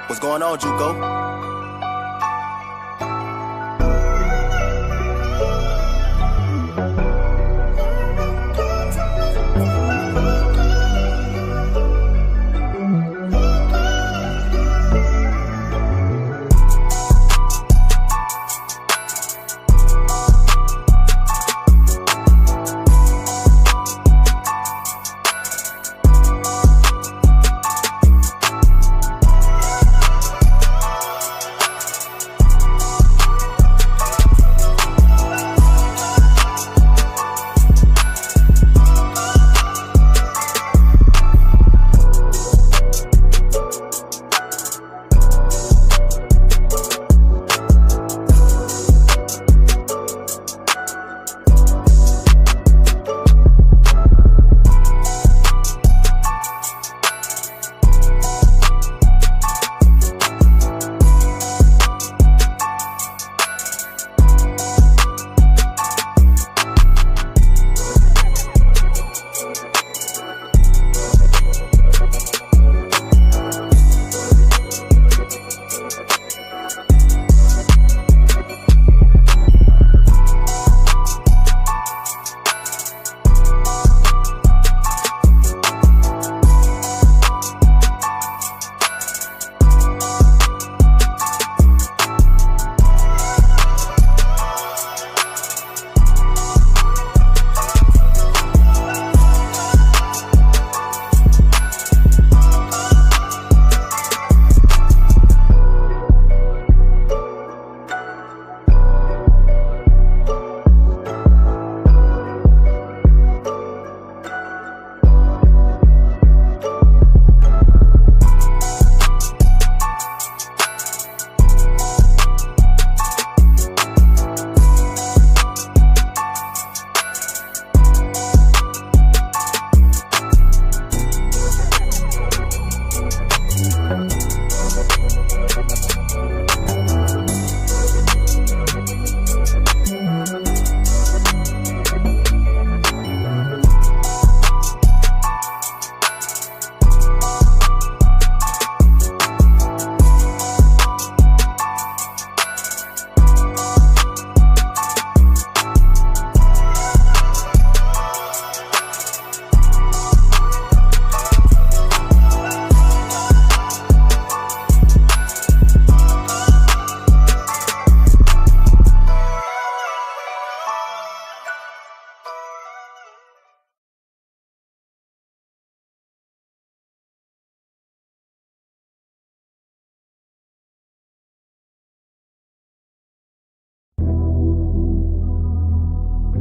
What's going on, Juco?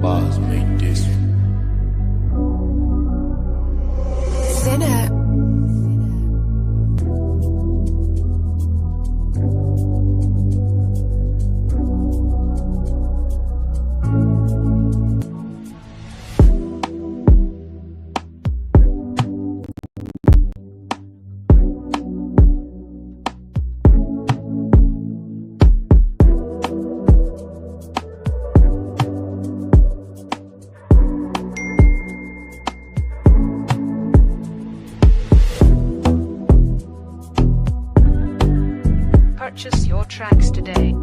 Bars make this. Sinner. Purchase your tracks today.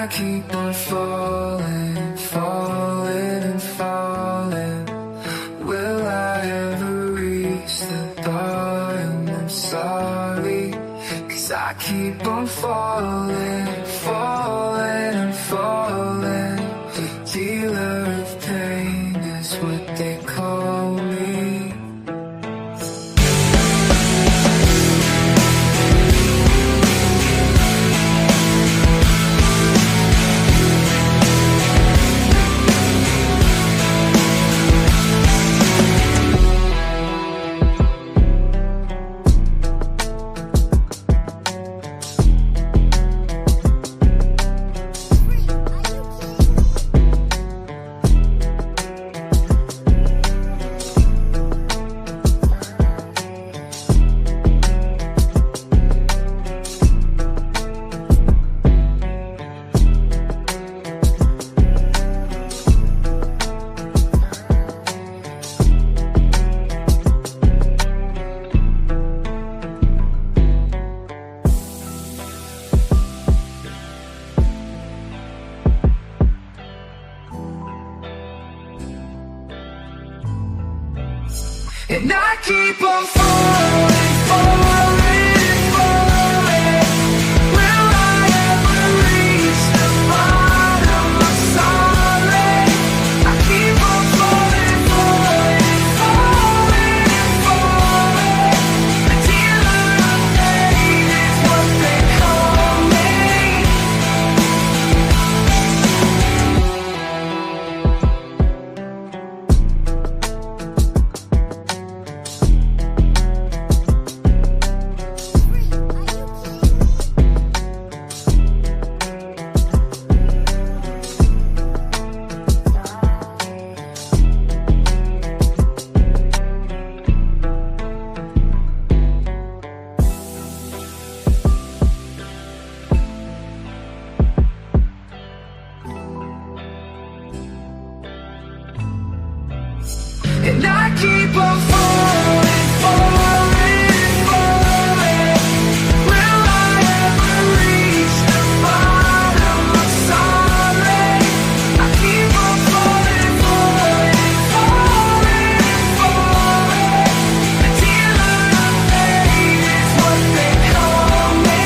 I keep on falling, falling and falling. Will I ever reach the bottom? I'm sorry, 'cause I keep on falling, falling and falling. The dealer of pain is what they call me. And I keep on falling, falling, falling. Will I ever reach the bottom? I'm sorry. I keep on falling, falling, falling, falling. The dealer of pain is what they call me. And I keep on falling, falling, falling. Will I ever reach the bottom? I'm sorry. I keep on falling, falling, falling, falling. The dealer of pain is what they call me.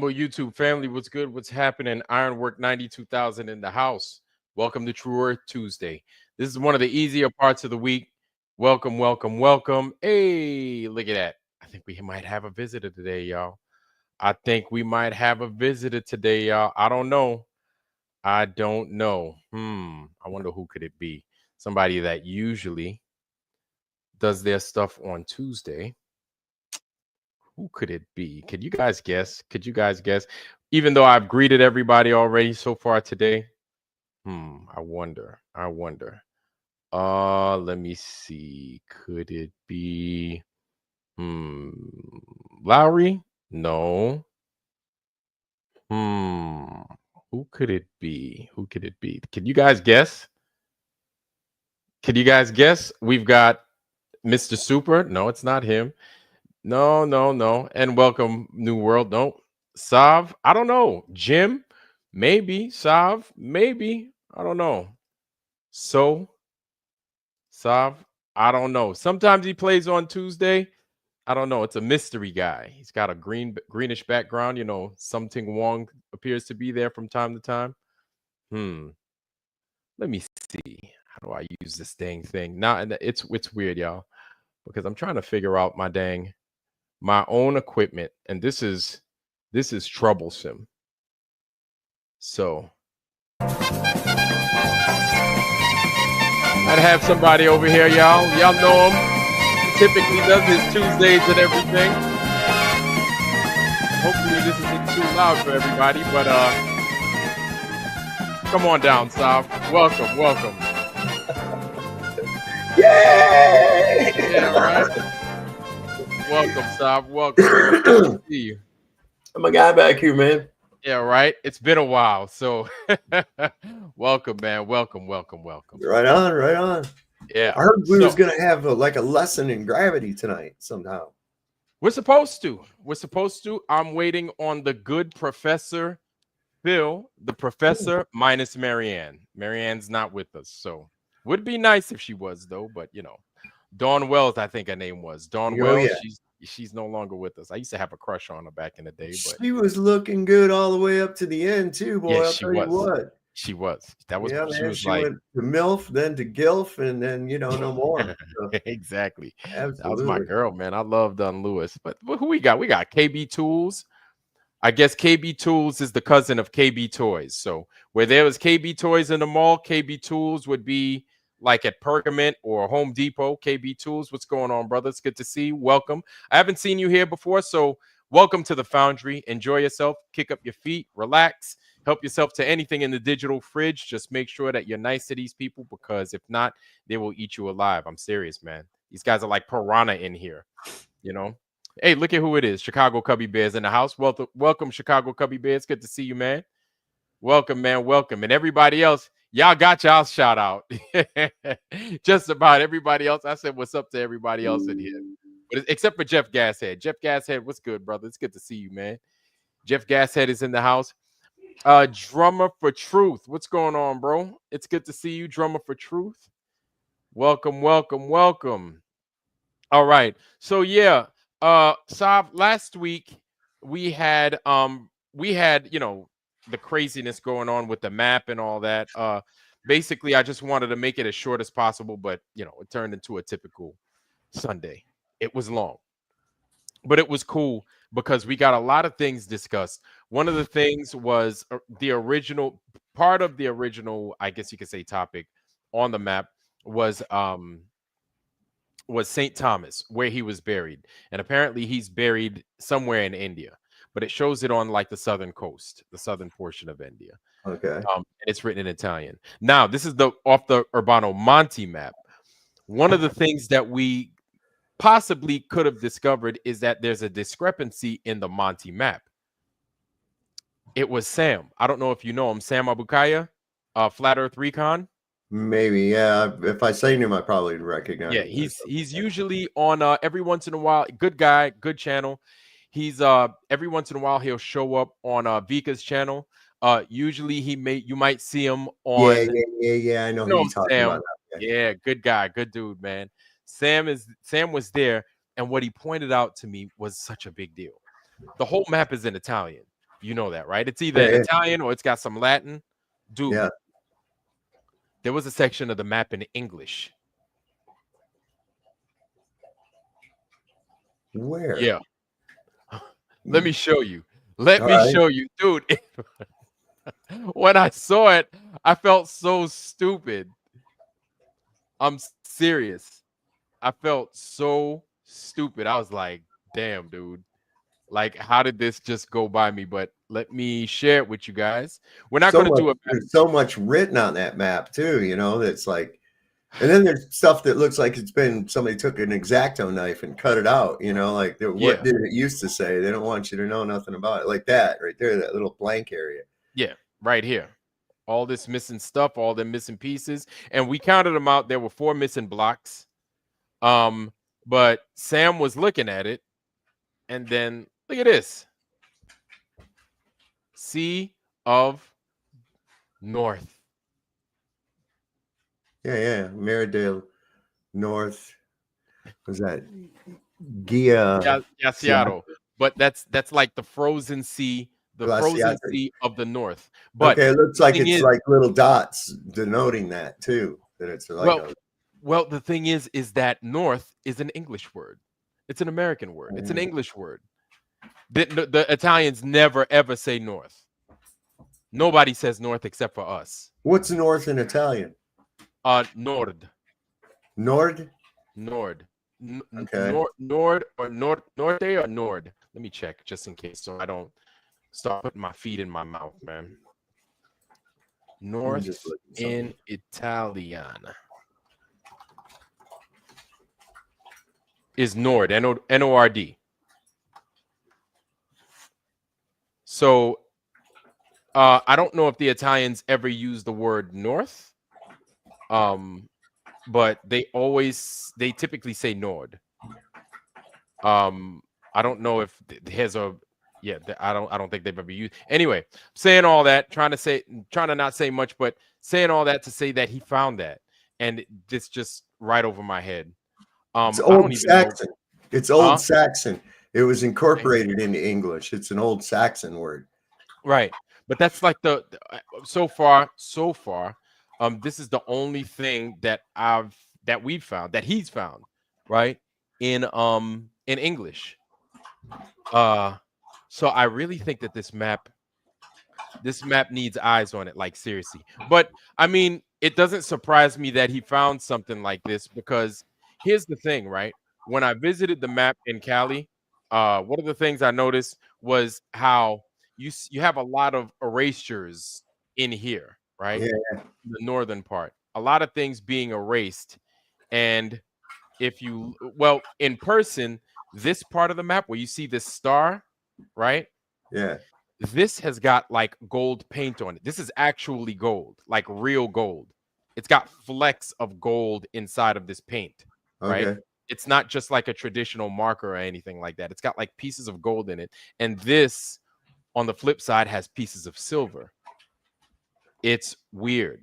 beautiful YouTube family. What's good? What's happening? Ironwork 92,000 in the house. Welcome to True Earth Tuesday. This is one of the easier parts of the week. Welcome, welcome, welcome. Hey, look at that. I think we might have a visitor today, y'all. I think we might have a visitor today, y'all. I don't know. I don't know. I wonder who could it be? Somebody that usually does their stuff on Tuesday. Who could it be? Could you guys guess? Could you guys guess? Even though I've greeted everybody already so far today. I wonder. I wonder. Let me see. Could it be Lowry? No. Who could it be? Who could it be? Can you guys guess? Can you guys guess? We've got Mr. Super. No, it's not him. No, no, no. And welcome, New World. No. Sav, I don't know. Jim, maybe. Sav, maybe. I don't know. So, Sav, I don't know. Sometimes he plays on Tuesday. I don't know. It's a mystery guy. He's got a greenish background. You know, something Wong appears to be there from time to time. Let me see. How do I use this dang thing? Now, and it's weird, y'all, because I'm trying to figure out my own equipment, and this is troublesome. So I'd have somebody over here, y'all. Y'all know him. He typically does his Tuesdays and everything. Hopefully this isn't too loud for everybody, but come on down, Sav. Welcome, welcome. Yay! Yeah, right. Welcome, Sav. Welcome. Good to see you. I'm a guy back here, man. Yeah, right. It's been a while, so welcome, man. Welcome, welcome, welcome. Right on, right on. Yeah. I heard we So- was gonna have a lesson in gravity tonight somehow. We're supposed to. We're supposed to. I'm waiting on the good Professor Phil, the professor minus Marianne. Marianne's not with us, so would be nice if she was, though. But you know, Dawn Wells, I think her name was Dawn Oh, Wells. yeah. She's no longer with us. I used to have a crush on her back in the day, but She was looking good all the way up to the end too, boy. yeah, I'll she tell you was. what. She was. That was. Yeah, She man. was She like went to MILF, then to GILF, and then no more. So, exactly. absolutely. That was my girl, man. I love Dunn Lewis. But who we got? We got KB Tools. I guess KB Tools is the cousin of KB Toys. So where there was KB Toys in the mall, KB Tools would be like at Pergament or Home Depot. KB Tools, what's going on, brother? It's good to see you. Welcome. I haven't seen you here before, so welcome to the Foundry. Enjoy yourself. Kick up your feet. Relax. Help yourself to anything in the digital fridge. Just make sure that you're nice to these people, because if not, they will eat you alive. I'm serious, man. These guys are like piranha in here, you know? Hey, look at who it is. Chicago Cubby Bears in the house. Welcome, Chicago Cubby Bears. Good to see you, man. Welcome, man. Welcome. And everybody else, y'all got y'all shout out. Just about everybody else. I said what's up to everybody else in here. But except for Jeff Gashead. Jeff Gashead, what's good, brother? It's good to see you, man. Jeff Gashead is in the house. Drummer for Truth. What's going on, bro? It's good to see you, Drummer for Truth. Welcome, welcome, welcome. All right. So yeah, Sav, last week we had you know, the craziness going on with the map and all that. Basically I just wanted to make it as short as possible, but you know, it turned into a typical Sunday. It was long, but it was cool because we got a lot of things discussed. One of the things was the original part of the original, I guess you could say, topic on the map was St. Thomas, where he was buried. And apparently he's buried somewhere in India, but it shows it on like the southern coast, the southern portion of India. Okay. And it's written in Italian. Now, this is off the Urbano Monte map. One of the things that we possibly could have discovered is that there's a discrepancy in the Monte map. It was Sam. I don't know if you know him, Sam Abukaya, Flat Earth Recon. Maybe, yeah. If I say him, I probably recognize him. He's usually on every once in a while. Good guy, good channel. He's every once in a while he'll show up on Vika's channel. Usually you might see him on. Yeah. I know who You know you're talking Sam. about. Yeah, good guy, good dude, man. Sam was there, and what he pointed out to me was such a big deal. The whole map is in Italian. You know that, right? It's either Yeah, yeah. Italian or it's got some Latin. Dude, Yeah. there was a section of the map in English. Where? Yeah. Let me show you. Let All me right. show you. Dude, when I saw it, I felt so stupid. I'm serious. I felt so stupid. I was like, damn, dude. Like, how did this just go by me? But let me share it with you guys. We're not So going to much, do a map. there's so much written on that map too, you know, that's like, and then there's stuff that looks like it's been somebody took an X-Acto knife and cut it out, you know, like what Yeah. did it used to say? They don't want you to know nothing about it. Like that right there, that little blank area. Yeah, right here. All this missing stuff, all the missing pieces. And we counted them out. There were 4 missing blocks. But Sam was looking at it, and then look at this. Sea of North. Yeah. Meridale North. Was that Gia? Yeah, Seattle. But that's like the frozen sea, the frozen Glaciatic. sea of the north. But Okay, it looks like thing it's is- like little dots denoting that too. That it's like well, the thing is that north is an English word. It's an American word. It's an English word. The Italians never ever say north. Nobody says north except for us. what's north in Italian? Nord. Nord? Nord. Okay. Nord or Norte or Nord. Let me check just in case so I don't start putting my feet in my mouth, man. North just look at in Italian is Nord, N-O-R-D. So I don't know if the Italians ever use the word north, but they typically say Nord. I don't know if there's a I don't think they've ever used. Anyway, saying all that, trying to not say much, but saying all that to say that he found that, and this just right over my head. It's I don't old even Saxon. know. It's old Huh? Saxon. It was incorporated into English. It's an old Saxon word. Right, but that's like so far. This is the only thing that we've found that he's found, right, in English. So I really think that this map needs eyes on it, like seriously. But I mean, it doesn't surprise me that he found something like this because here's the thing, right? When I visited the map in Cali, one of the things I noticed was how you have a lot of erasures in here, right? Yeah. The northern part, a lot of things being erased. And if you in person, this part of the map where you see this star, right? Yeah. This has got like gold paint on it. This is actually gold, like real gold. It's got flecks of gold inside of this paint, right? Okay. It's not just like a traditional marker or anything like that. It's got like pieces of gold in it. And this, on the flip side, has pieces of silver. It's weird.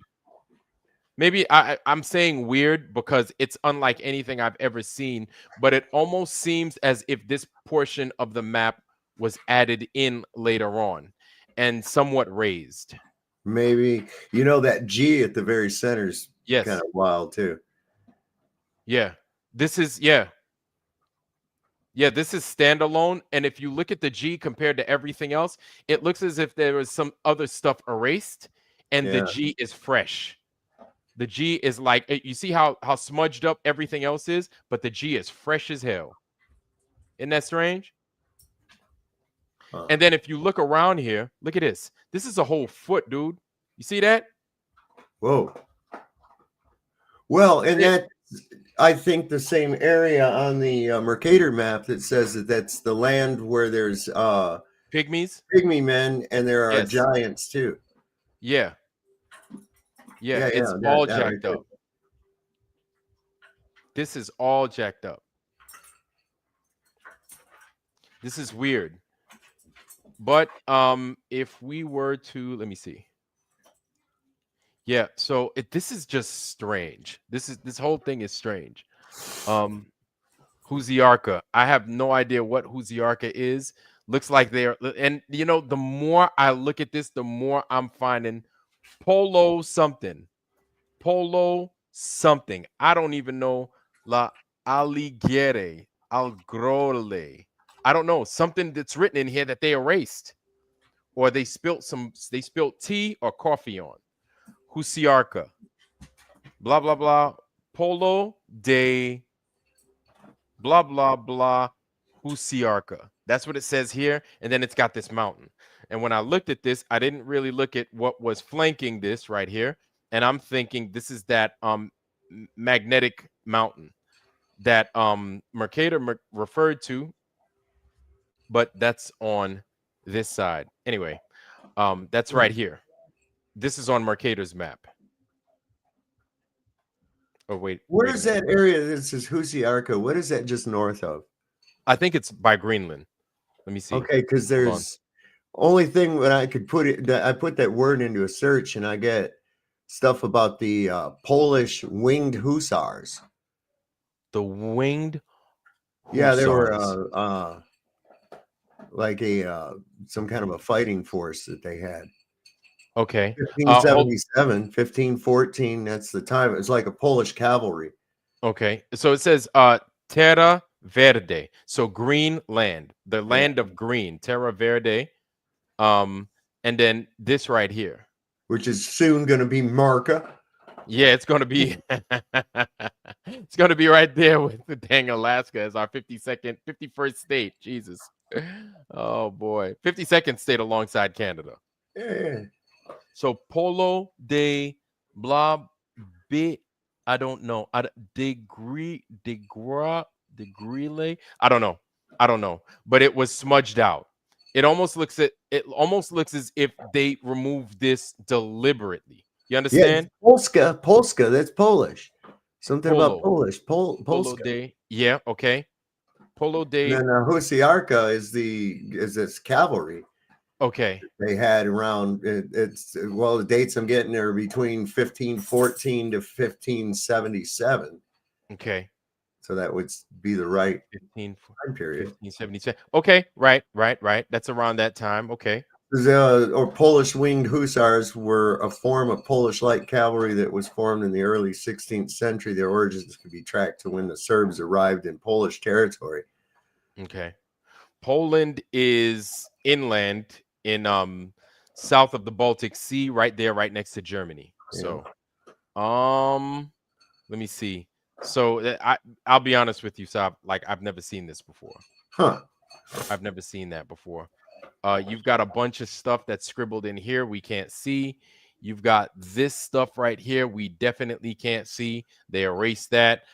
Maybe I'm saying weird because it's unlike anything I've ever seen, but it almost seems as if this portion of the map was added in later on and somewhat raised. Maybe that G at the very center is Yes. kind of wild too. Yeah. This is this is standalone. And if you look at the G compared to everything else, it looks as if there was some other stuff erased and the G is fresh. The G is like, you see how smudged up everything else is, but the G is fresh as hell. Isn't that strange? Huh. And then if you look around here, look at this. This is a whole foot, dude. You see that? Whoa. Well, and that I think the same area on the Mercator map that says that that's the land where there's Pygmies? pygmy men and there are Yes. giants too. Yeah. Yeah, it's that all right jacked there. up. This is all jacked up. This is weird. But if we were to, let me see. Yeah, so this is just strange. This whole thing is strange. Huziarka. I have no idea what Huziarka is. Looks like they're, and you know, the more I look at this, the more I'm finding polo something. Polo something. I don't even know. La Alighiere. Algrole. I don't know. Something that's written in here that they erased. Or they spilt tea or coffee on. Husiarca. Blah blah blah. Polo de blah blah blah Husiarca. That's what it says here, and then it's got this mountain. And when I looked at this, I didn't really look at what was flanking this right here, and I'm thinking this is that magnetic mountain that Mercator referred to, but that's on this side. Anyway, that's right here. This is on Mercator's map. Oh wait, Where wait a is minute. that area that says Husiarca? What is that just north of? I think it's by Greenland. Let me see. Okay, because Hold on. there's only thing when I could put it, I put that word into a search and I get stuff about the Polish winged hussars. The winged Yeah, they were hussars. like a some kind of a fighting force that they had. Okay. 1577, 1514, that's the time. It's like a Polish cavalry. Okay. So it says Terra Verde. So green land, the land of green, Terra Verde. And then this right here. Which is soon going to be Marca. Yeah, it's gonna be it's gonna be right there with the dang Alaska as our 51st state. Jesus. Oh boy. 52nd state alongside Canada. Yeah. So Polo de blah bit. I don't know. Degree. I don't know. I don't know. But it was smudged out. It almost looks as if they removed this deliberately. You understand? Yeah, Polska. That's Polish. Something about Polo. Polish. Polo Polska. de. Yeah. Okay. Polo de. And then Husiarka is this cavalry Okay. they had around. It's well, the dates I'm getting are between 1514 to 1577. Okay. So that would be the right 15. time period. 1577. Okay. Right. That's around that time. Okay. Or Polish winged hussars were a form of Polish light cavalry that was formed in the early 16th century. Their origins could be tracked to when the Serbs arrived in Polish territory. Okay. Poland is inland in south of the Baltic Sea, right there, right next to Germany. Yeah. So let me see. So I'll be honest with you, Sab, like I've never seen this before. Huh. I've never seen that before. You've got a bunch of stuff that's scribbled in here we can't see. You've got this stuff right here we definitely can't see. They erased that.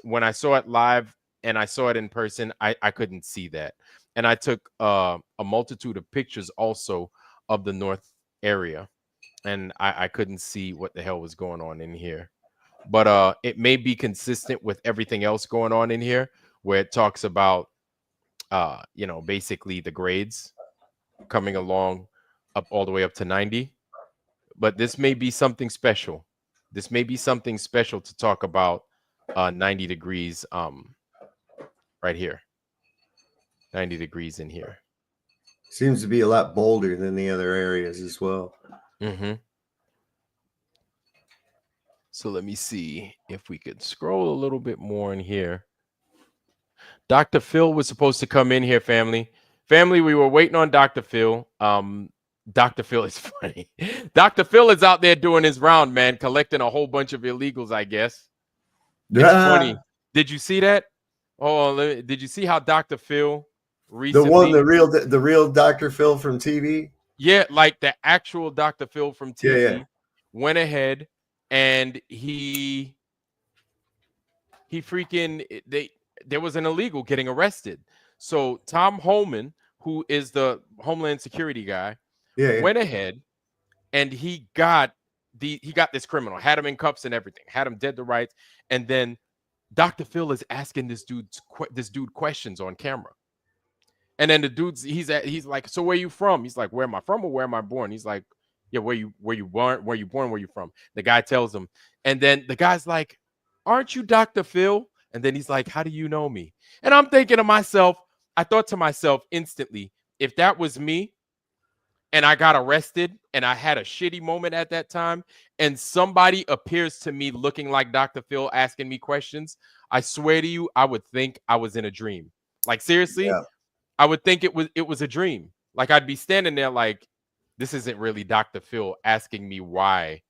When I saw it live and I saw it in person, I couldn't see that. And I took a multitude of pictures also of the north area, and I couldn't see what the hell was going on in here. But it may be consistent with everything else going on in here, where it talks about basically the grades coming along up all the way up to 90. But this may be something special. This may be something special to talk about 90 degrees right here. 90 degrees in here. Seems to be a lot bolder than the other areas as well. Mm-hmm. So let me see if we could scroll a little bit more in here. Dr. Phil was supposed to come in here, family. Family, we were waiting on Dr. Phil. Dr. Phil is funny. Dr. Phil is out there doing his round, man, collecting a whole bunch of illegals, I guess. It's funny. Did you see that? Oh, did you see how Dr. Phil recently? The real Dr. Phil from TV? Yeah, like the actual Dr. Phil from TV went ahead and he freaking there was an illegal getting arrested. So Tom Holman, who is the Homeland Security guy, went ahead and he got this criminal, had him in cuffs and everything, had him dead to rights, and then Dr. Phil is asking this dude questions on camera. And then the dude's he's like, so where you from? He's like, where am I from or where am I born? He's like, yeah, where you born, where you from? The guy tells him, and then the guy's like, aren't you Dr. Phil? And then he's like, how do you know me? And I'm thinking to myself, I thought to myself instantly, if that was me and I got arrested and I had a shitty moment at that time and somebody appears to me looking like Dr. Phil asking me questions, I swear to you, I would think I was in a dream. Like seriously, Yeah. I would think it was a dream. Like I'd be standing there like this isn't really Dr. Phil asking me why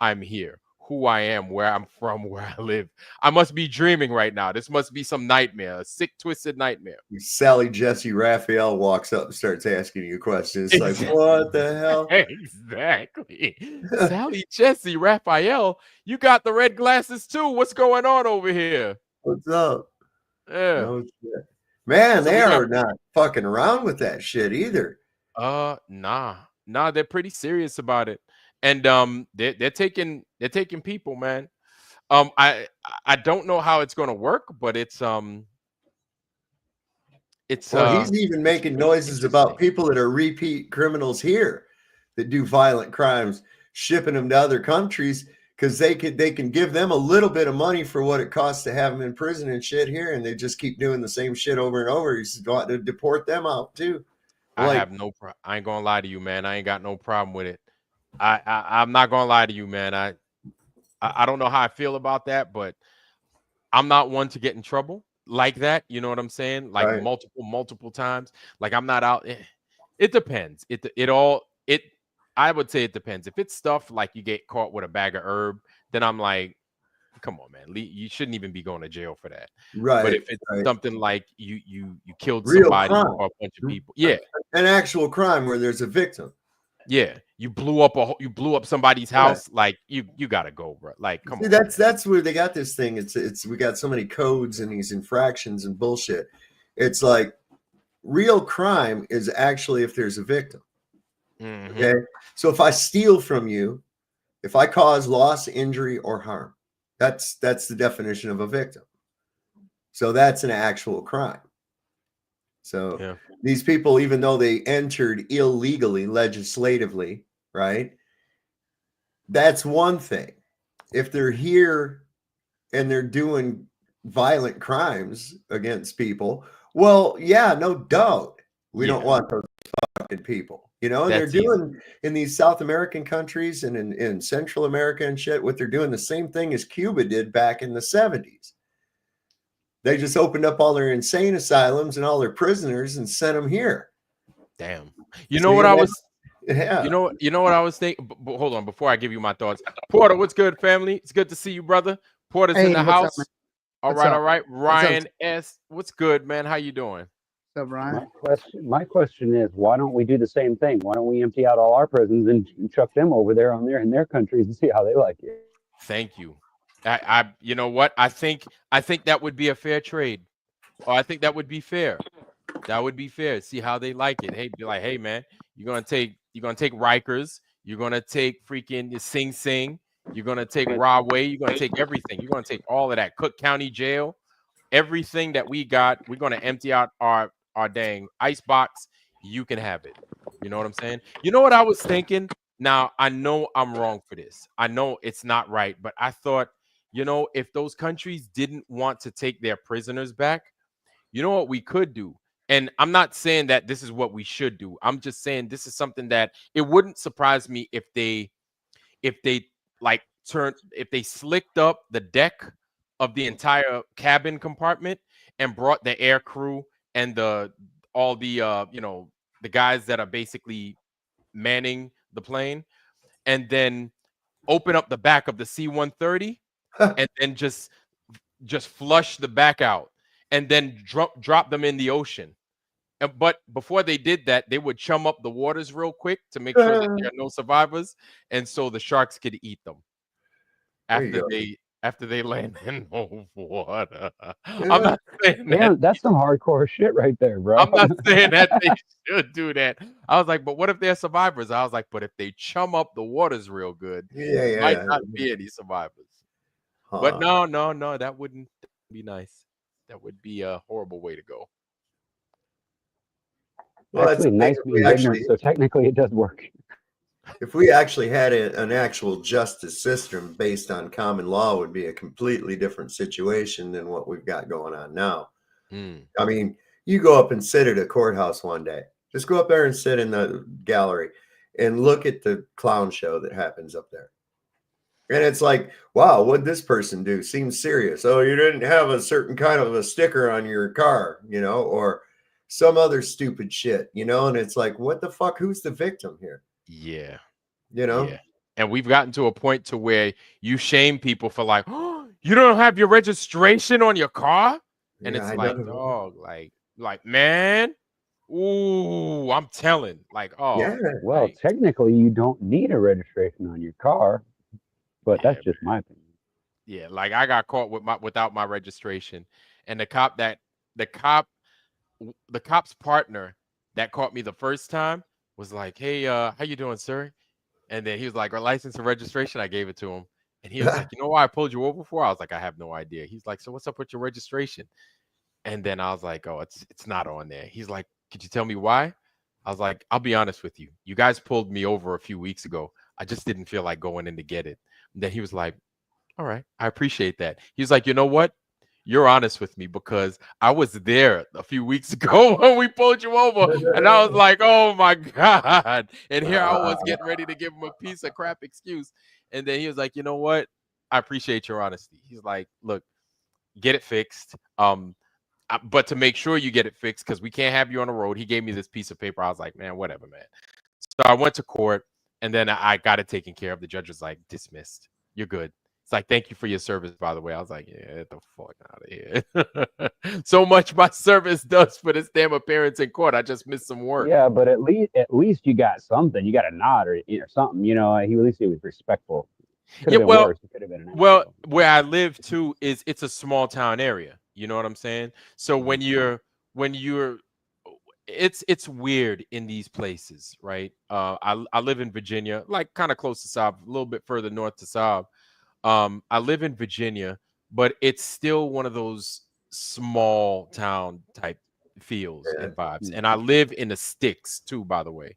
I'm here, who I am, where I'm from, where I live. I must be dreaming right now. This must be some nightmare, a sick, twisted nightmare. Sally Jesse Raphael walks up and starts asking you questions. It's like, what the hell? Exactly. Sally Jesse Raphael, you got the red glasses too. What's going on over here? What's up? Yeah. No shit. Man, So they we got- are not fucking around with that shit either. Nah, they're pretty serious about it. And they're taking people, man. I don't know how it's gonna work, but it's Well, he's even it's making really noises about interesting. people that are repeat criminals here that do violent crimes, shipping them to other countries because they can give them a little bit of money for what it costs to have them in prison and shit here, and they just keep doing the same shit over and over. He's going to deport them out too. I Like, have no problem. I ain't gonna lie to you, man. I ain't got no problem with it. I'm not gonna lie to you, man. I don't know how I feel about that, but I'm not one to get in trouble like that. You know what I'm saying? Like right. multiple times. Like I'm not out. It depends. I would say it depends. If it's stuff like you get caught with a bag of herb, then I'm like, come on, man. You shouldn't even be going to jail for that. Right. But if it's right. something like you killed Real somebody crime. or a bunch of people, yeah, An actual crime where there's a victim. yeah, you blew up somebody's house, like you gotta go, bro. Like, come See, on. that's where they got this thing. It's we got so many codes and these infractions and bullshit. It's like real crime is actually if there's a victim. Mhm. Okay. So if I steal from you, if I cause loss, injury, or harm, that's the definition of a victim. So that's an actual crime. So Yeah. these people, even though they entered illegally, legislatively, right? That's one thing. If they're here and they're doing violent crimes against people, well, yeah, no doubt. We don't Yeah. want those fucking people, you know, and That's they're easy. doing in these South American countries and in Central America and shit, what they're doing the same thing as Cuba did back in the 70s. They just opened up all their insane asylums and all their prisoners and sent them here. Damn. You know what I was Yeah. you know what I was thinking? Hold on, before I give you my thoughts. Porter, what's good, family? It's good to see you, brother. Porter's in Hey, the what's up, house. man? All What's right, up? all right. up? Ryan S. What's good, man? How you doing? What's up, Ryan? My question is, why don't we do the same thing? Why don't we empty out all our prisons and chuck them over there in their countries and see how they like it? Thank you. You know what? I think that would be a fair trade. Or I think that would be fair. That would be fair. See how they like it. Hey, be like, hey man, you're gonna take Rikers, you're gonna take freaking Sing Sing, you're gonna take Rahway, you're gonna take everything. You're gonna take all of that. Cook County Jail, everything that we got, we're gonna empty out our dang ice box. You can have it. You know what I'm saying? You know what I was thinking? Now I know I'm wrong for this. I know it's not right, but I thought, you know, if those countries didn't want to take their prisoners back, you know what we could do? And I'm not saying that this is what we should do. I'm just saying this is something that it wouldn't surprise me if they like if they slicked up the deck of the entire cabin compartment and brought the air crew and all the you know, the guys that are basically manning the plane, and then open up the back of the C-130 and then just flush the back out and then drop them in the ocean. But before they did that, they would chum up the waters real quick to make sure that there are no survivors, and so the sharks could eat them after they land in the water. I'm not saying that. Damn, that's some hardcore shit right there, bro. I'm not saying that they should do that. I was like, but what if they're survivors? I was like, but if they chum up the waters real good, Yeah. might not be any survivors. But no, that wouldn't be nice. That would be a horrible way to go. Well, Actually, nice being ignorant, so technically it does work. If we actually had an actual justice system based on common law, it would be a completely different situation than what we've got going on now. I mean, you go up and sit at a courthouse one day. Just go up there and sit in the gallery and look at the clown show that happens up there. And it's like, wow, what'd this person do? Seems serious. Oh, you didn't have a certain kind of a sticker on your car, or some other stupid shit, and it's like, what the fuck? Who's the victim here? Yeah. You know? Yeah. And we've gotten to a point to where you shame people for like, oh, you don't have your registration on your car? And Yeah, it's I like, know. dog, like, man, ooh, I'm telling. Like, Yeah. oh, Well, like, technically, you don't need a registration on your car, but yeah, that's just my opinion. yeah. Like I got caught without my registration. And the cop's partner that caught me the first time was like, hey, how you doing, sir? And then he was like, our license and registration. I gave it to him. And he was like, you know why I pulled you over for? I was like, I have no idea. He's like, so what's up with your registration? And then I was like, oh, it's not on there. He's like, could you tell me why? I was like, I'll be honest with you. You guys pulled me over a few weeks ago. I just didn't feel like going in to get it. And then he was like, all right, I appreciate that. He was like, you know what? You're honest with me because I was there a few weeks ago when we pulled you over. And I was like, oh my God. And here I was getting ready to give him a piece of crap excuse. And then he was like, you know what? I appreciate your honesty. He's like, look, get it fixed. But to make sure you get it fixed, because we can't have you on the road. He gave me this piece of paper. I was like, man, whatever, man. So I went to court and then I got it taken care of. The judge was like, dismissed. You're good. It's like, thank you for your service, by the way. I was like, yeah, get the fuck out of here. So much my service does for this damn appearance in court. I just missed some work. Yeah, but at least you got something. You got a nod or something. He at least he was respectful. Could Yeah, have been well, worse. It could have been an well, asshole. where I live too it's a small town area. You know what I'm saying? So when you're it's weird in these places, right? I live in Virginia, like kind of close to Saab, a little bit further north to Saab. I live in Virginia, but it's still one of those small town type feels Yeah. and vibes. And I live in the sticks too, by the way.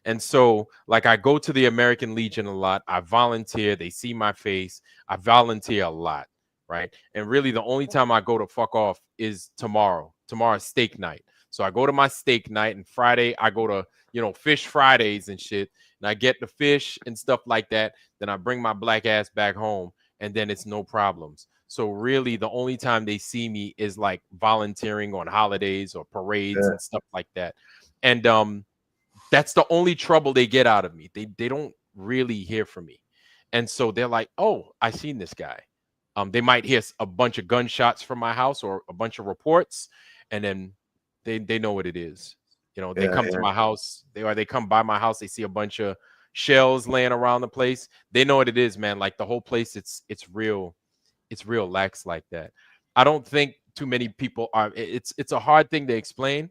And so, like, I go to the American Legion a lot. I volunteer. They see my face. I volunteer a lot, right? And really, the only time I go to fuck off is tomorrow. Tomorrow's steak night. So I go to my steak night, and Friday I go to Fish Fridays and shit, and I get the fish and stuff like that. Then I bring my black ass back home, and then it's no problems. So really, the only time they see me is like volunteering on holidays or parades Yeah. and stuff like that. And that's the only trouble they get out of me. They don't really hear from me. And so they're like, oh, I seen this guy. They might hear a bunch of gunshots from my house or a bunch of reports, and then they know what it is. They Yeah, come to my house, they come by my house, they see a bunch of shells laying around the place. They know what it is, man. Like the whole place, it's real lax like that. I don't think too many people are. It's a hard thing to explain.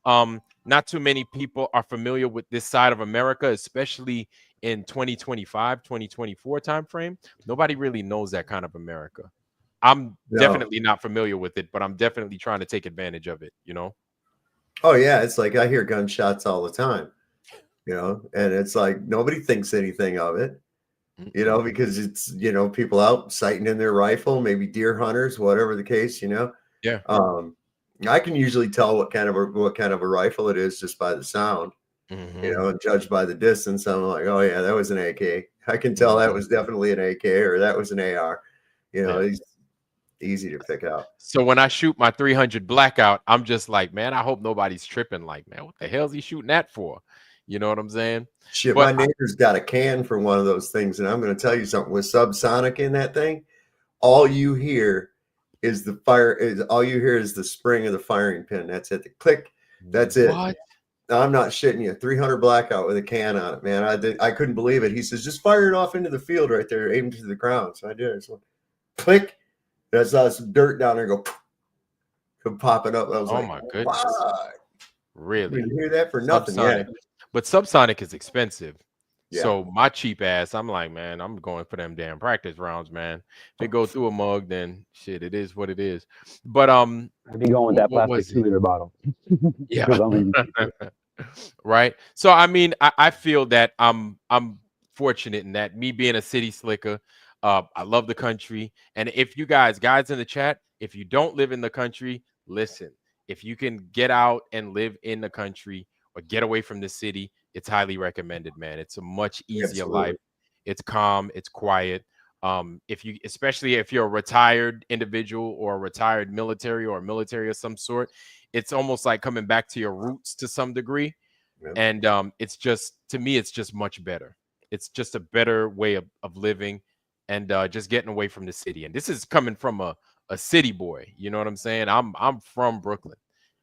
Not too many people are familiar with this side of America, especially in 2025, 2024 timeframe. Nobody really knows that kind of America. I'm No. definitely not familiar with it, but I'm definitely trying to take advantage of it, Oh yeah, it's like I hear gunshots all the time, and it's like nobody thinks anything of it, because it's people out sighting in their rifle, maybe deer hunters, whatever the case, Yeah. I can usually tell what kind of a rifle it is just by the sound, Mhm. and judged by the distance. I'm like, oh yeah, that was an AK. I can tell that was definitely an AK or that was an AR. Yeah. It's easy to pick out. So when I shoot my 300 blackout, I'm just like, man, I hope nobody's tripping. Like, man, what the hell is he shooting that for? You know what I'm saying? Shit, But my neighbor's got a can for one of those things, and I'm going to tell you something. With subsonic in that thing, all you hear is the spring of the firing pin. That's it. The click. That's it. What? I'm not shitting you. 300 blackout with a can on it, man. I couldn't believe it. He says, just fire it off into the field right there, aim to the ground. So I did. So click. I saw some dirt down there go popping up. I was Oh like, my goodness. wow. Really? You hear that for nothing. Subsonic. But subsonic is expensive. Yeah. So my cheap ass, I'm like, man, I'm going for them damn practice rounds, man. If it go through a mug, then shit, it is what it is. But I'd be going with that what plastic was it? 2-liter bottle. Yeah. 'Cause I'm gonna- Right. So I mean, I feel that I'm fortunate in that, me being a city slicker, I love the country. And if you guys in the chat, if you don't live in the country, listen, if you can get out and live in the country, but get away from the city. It's highly recommended, man. It's a much easier Absolutely. life. It's calm, it's quiet. If you, especially if you're a retired individual or a retired military or a military of some sort, it's almost like coming back to your roots to some degree. Yep. And it's just, to me, it's just much better. It's just a better way of living, and just getting away from the city. And this is coming from a city boy. You know what I'm saying? I'm from Brooklyn,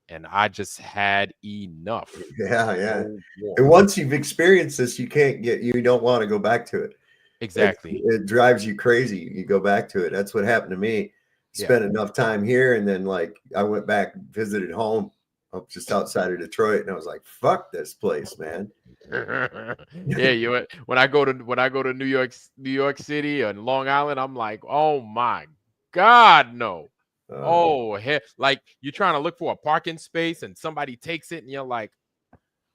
and I just had enough. Yeah, yeah. No more. And once you've experienced this, you don't want to go back to it. Exactly. It drives you crazy. You go back to it. That's what happened to me. Yeah. Spent enough time here, and then like I went back, visited home up just outside of Detroit, and I was like, "Fuck this place, man." Yeah, when I go to New York City and Long Island, I'm like, oh my God, no. Oh, like you're trying to look for a parking space and somebody takes it, and you're like,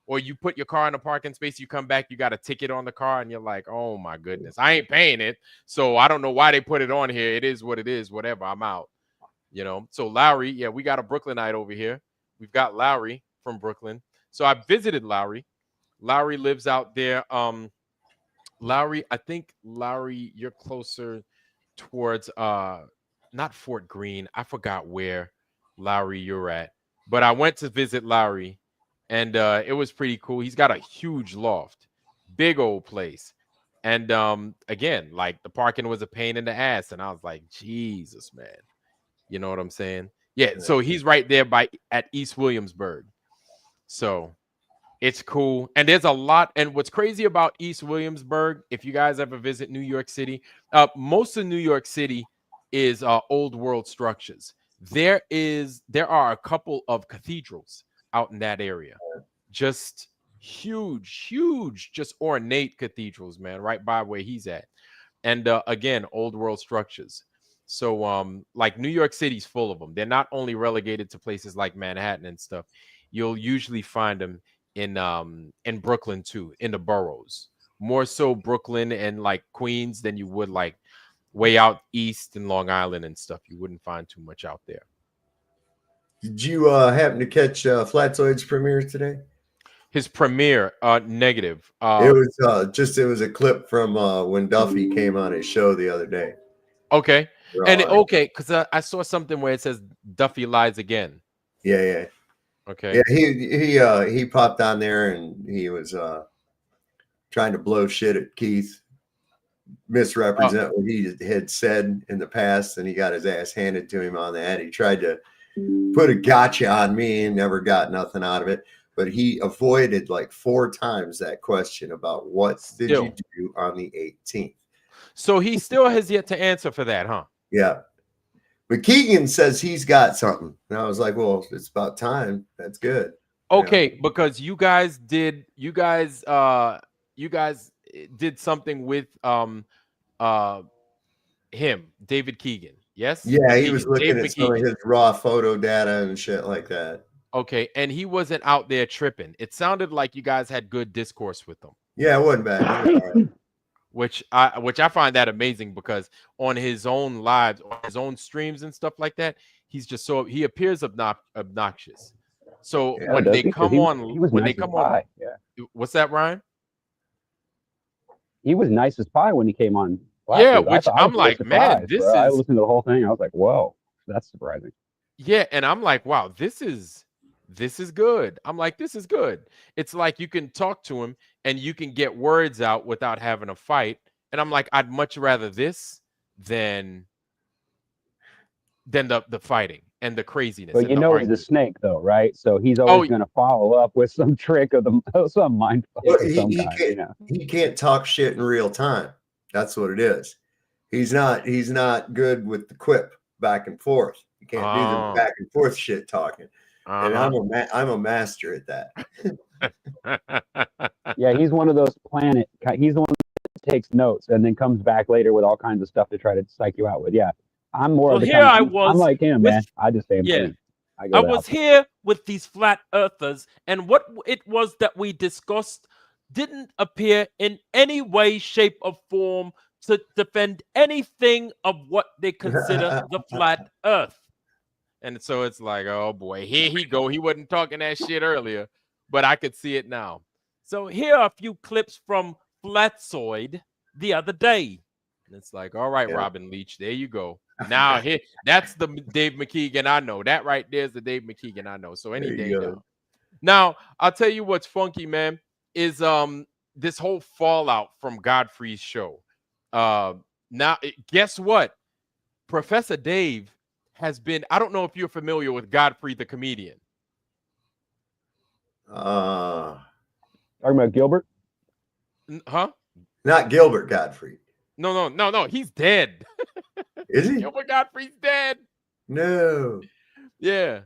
or you put your car in a parking space, you come back, you got a ticket on the car, and you're like, oh my goodness, I ain't paying it. So I don't know why they put it on here. It is what it is, whatever, I'm out. So Lowry, yeah, we got a Brooklynite over here. We've got Lowry from Brooklyn. So I visited Lowry. Lowry lives out there. Lowry, I think Lowry, you're closer towards not Fort Greene. I forgot where Lowry you're at. But I went to visit Lowry, and it was pretty cool. He's got a huge loft, big old place. And again, like the parking was a pain in the ass. And I was like, Jesus, man. You know what I'm saying? Yeah. So he's right there at East Williamsburg. So it's cool. And there's a lot. And what's crazy about East Williamsburg, if you guys ever visit New York City, most of New York City is old world structures. There are a couple of cathedrals out in that area. Just huge, just ornate cathedrals, man, right by where he's at. And again, old world structures. So like New York City's full of them. They're not only relegated to places like Manhattan and stuff. You'll usually find them in Brooklyn too, in the boroughs. More so Brooklyn and like Queens than you would like way out east in Long Island and stuff. You wouldn't find too much out there. Did you happen to catch Flatzoid's premiere today? His premiere, negative. It was a clip from when Duffy came on his show the other day. Okay. And because I saw something where it says Duffy lies again. Yeah. Okay. Yeah, he popped on there and he was trying to blow shit at Keith, misrepresent what he had said in the past, and he got his ass handed to him on that. He tried to put a gotcha on me and never got nothing out of it. But he avoided like 4 times that question about what did you do on the 18th. So he still has yet to answer for that, huh? Yeah. But Keegan says he's got something. And I was like, well, it's about time. That's good. Okay, because you guys did something with him, David Keegan. Yes? Yeah, he was looking at some of his raw photo data and shit like that. Okay, and he wasn't out there tripping. It sounded like you guys had good discourse with him. Yeah, it wasn't bad. It was all right. Which I find that amazing, because on his own lives, on his own streams and stuff like that, he's just he appears obnoxious. So when they come on, yeah. What's that, Ryan? He was nice as pie when he came on. Yeah, which I'm like, man, this is. I listened to the whole thing. I was like, whoa, that's surprising. Yeah, and I'm like, wow, this is good. I'm like, this is good. It's like you can talk to him and you can get words out without having a fight. And I'm like, I'd much rather this than the fighting and the craziness. But he's a snake, though, right? So he's always going to follow up with some trick of some mind fuck of some kind. He can't talk shit in real time. That's what it is. He's not good with the quip back and forth. You can't do the back and forth shit talking. And I'm a master at that. Yeah, he's one of those he's the one that takes notes and then comes back later with all kinds of stuff to try to psych you out with. Yeah. I'm more of the here I was. I'm like him, man. I just say I was here with these flat earthers, and what it was that we discussed didn't appear in any way, shape, or form to defend anything of what they consider the flat earth. And so it's like, oh boy, here he go. He wasn't talking that shit earlier. but I could see it now. So here are a few clips from Flatsoid the other day. And it's like, all right, Yeah. Robin Leach, there you go. Now here, that's the Dave McKeegan I know. That right there's the Dave McKeegan I know. So any There day you now. go. Now, I'll tell you what's funky, man, is this whole fallout from Godfrey's show. Guess what? Professor Dave has been, I don't know if you're familiar with Godfrey the comedian. Uh, Talking about Gilbert? Huh? not Gilbert Godfrey. No. He's dead. Is he? Gilbert Godfrey's dead. No. Yeah.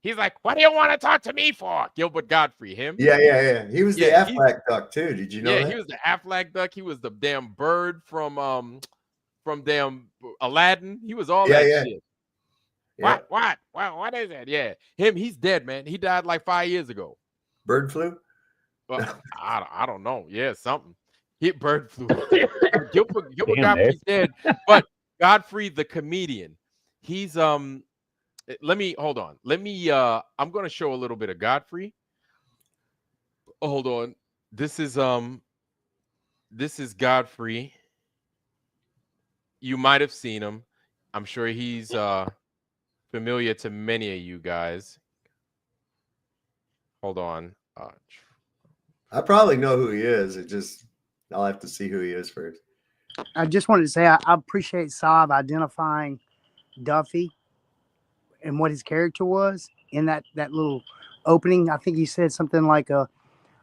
He's like, what do you want to talk to me for? Gilbert Godfrey, him? Yeah. He was the Yeah, he's- Aflac duck too. Did you know that? He was the Aflac duck. He was the damn bird from damn Aladdin. He was all that Yeah. shit. Yeah. What is it? Yeah. Him, he's dead, man. He died like 5 years ago. Bird flu? Well, I don't know. Yeah, something. Hit bird flu. Gilbert Damn, Godfrey's dead. But Godfrey the comedian, he's let me hold on. Let me I'm gonna show a little bit of Godfrey. Hold on. This is Godfrey. You might have seen him. I'm sure he's familiar to many of you guys. Hold on. I probably know who he is. I'll have to see who he is first. I just wanted to say I appreciate Saab identifying Duffy and what his character was in that little opening. I think he said something like a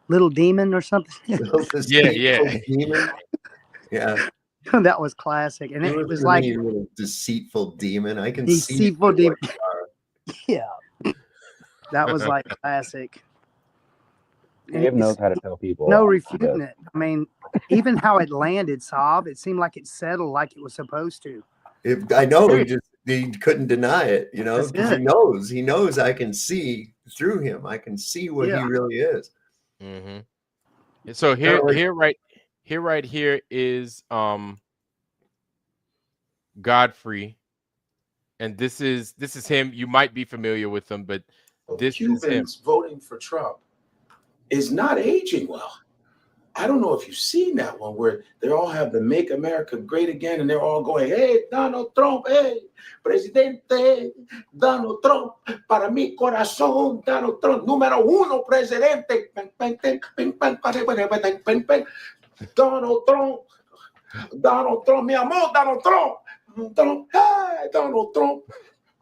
little demon or something. Yeah. Demon. Yeah. That was classic. And it was like a little deceitful demon. I can deceitful see. demon. Yeah. That was like classic. And Dave knows it's how to tell people. no off. refuting it. I mean, even how it landed, Saab, it seemed like it settled like it was supposed to. I know he couldn't deny it, you know, That's because good. he knows I can see through him. I can see what he Yeah. really is. Mm-hmm. So here is Godfrey, and this is him. You might be familiar with him, but this is him. Cubans voting for Trump is not aging well. I don't know if you've seen that one where they all have the Make America Great Again and they're all going, hey, Donald Trump, hey, Presidente, Donald Trump, para mi corazón, Donald Trump, número uno, Presidente, Donald Trump, mi amor, Donald Trump, hey, Donald Trump.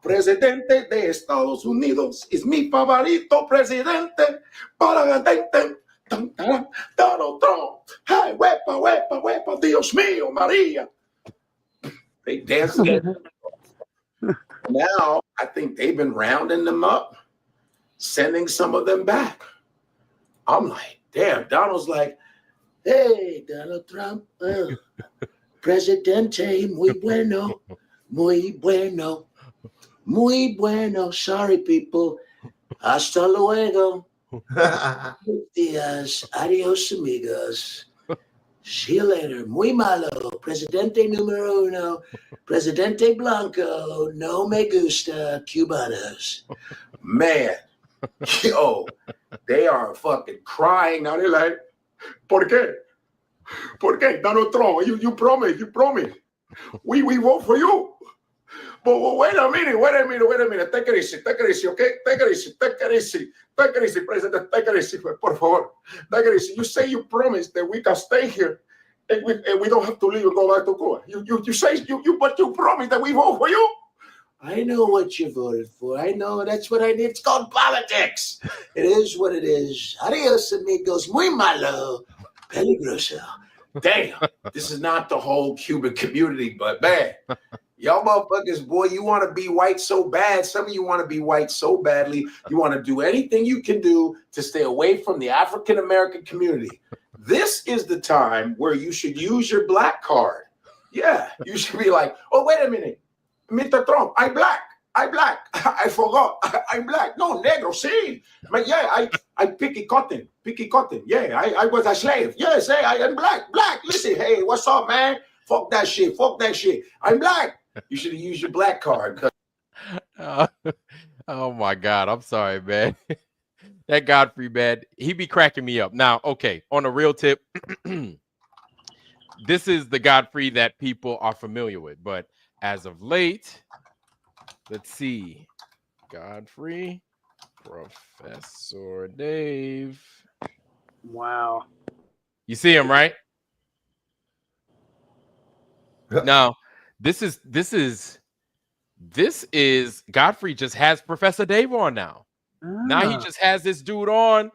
Presidente de Estados Unidos es mi favorito presidente para Donald Trump. Hey, huepa, Dios mío, María. They dance together. Now, I think they've been rounding them up, sending some of them back. I'm like, damn, Donald's like, hey, Donald Trump, Presidente, muy bueno, muy bueno. Muy bueno. Sorry, people. Hasta luego. Días. Adios, amigos. See you later. Muy malo. Presidente número uno. Presidente Blanco. No me gusta Cubanos. Man. Yo, they are fucking crying now. They're like, ¿por qué? ¿Por qué? Donald Trump, you promised. We vote for you. But wait a minute. Take it easy, okay? Take it easy, President. Take it easy, por favor. Take it easy. You say you promised that we can stay here and we don't have to leave and go back to Cuba. You say but you promised that we vote for you. I know what you voted for. I know that's what I did. It's called politics. It is what it is. Adios, amigos. Muy malo. Peligroso. Damn, this is not the whole Cuban community, but man. Y'all motherfuckers, boy, you want to be white so bad. Some of you want to be white so badly. You want to do anything you can do to stay away from the African-American community. This is the time where you should use your black card. Yeah, you should be like, oh, wait a minute. Mr. Trump, I'm black. I forgot. I'm black. No, negro, see. But yeah, I picky cotton. Yeah, I was a slave. Yes, hey, I am black. Listen, hey, what's up, man? Fuck that shit. I'm black. You should have used your black card. Oh my God. I'm sorry, man. That Godfrey man, he be cracking me up. Now, okay, on a real tip, this is the Godfrey that people are familiar with, but as of late, let's see, Godfrey, Professor Dave. Wow. You see him, right? Now, this is Godfrey just has Professor Dave on now. Now he Ah. just has this dude on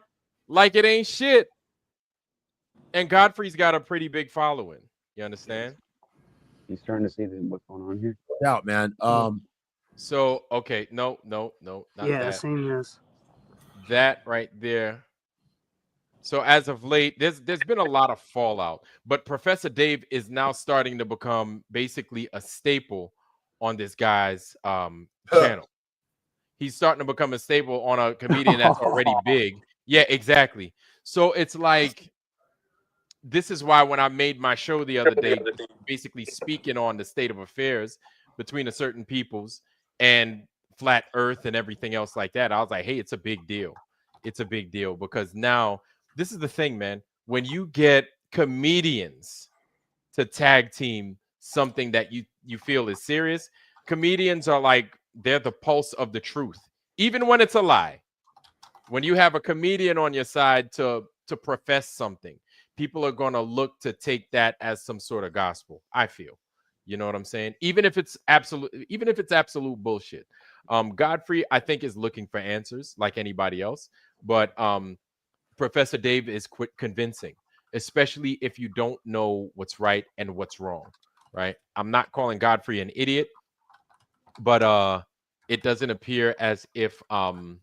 like it ain't shit. And Godfrey's got a pretty big following. You understand? He's starting to see what's going on here. Out, man. So okay, no, not Yeah, that. seen this. That right there. So as of late, there's been a lot of fallout, but Professor Dave is now starting to become basically a staple on this guy's channel. He's starting to become a staple on a comedian that's already big. Yeah, exactly. So it's like, this is why when I made my show the other day, basically speaking on the state of affairs between a certain peoples and flat earth and everything else like that, I was like, hey, it's a big deal. It's a big deal because now this is the thing, man. When you get comedians to tag team something that you feel is serious, comedians are like, they're the pulse of the truth, even when it's a lie. When you have a comedian on your side to profess something, people are going to look to take that as some sort of gospel, I feel. You know what I'm saying? Even if it's absolute bullshit. Godfrey, I think, is looking for answers like anybody else, but Professor Dave is convincing, especially if you don't know what's right and what's wrong, right? I'm not calling Godfrey an idiot, but it doesn't appear as if Lord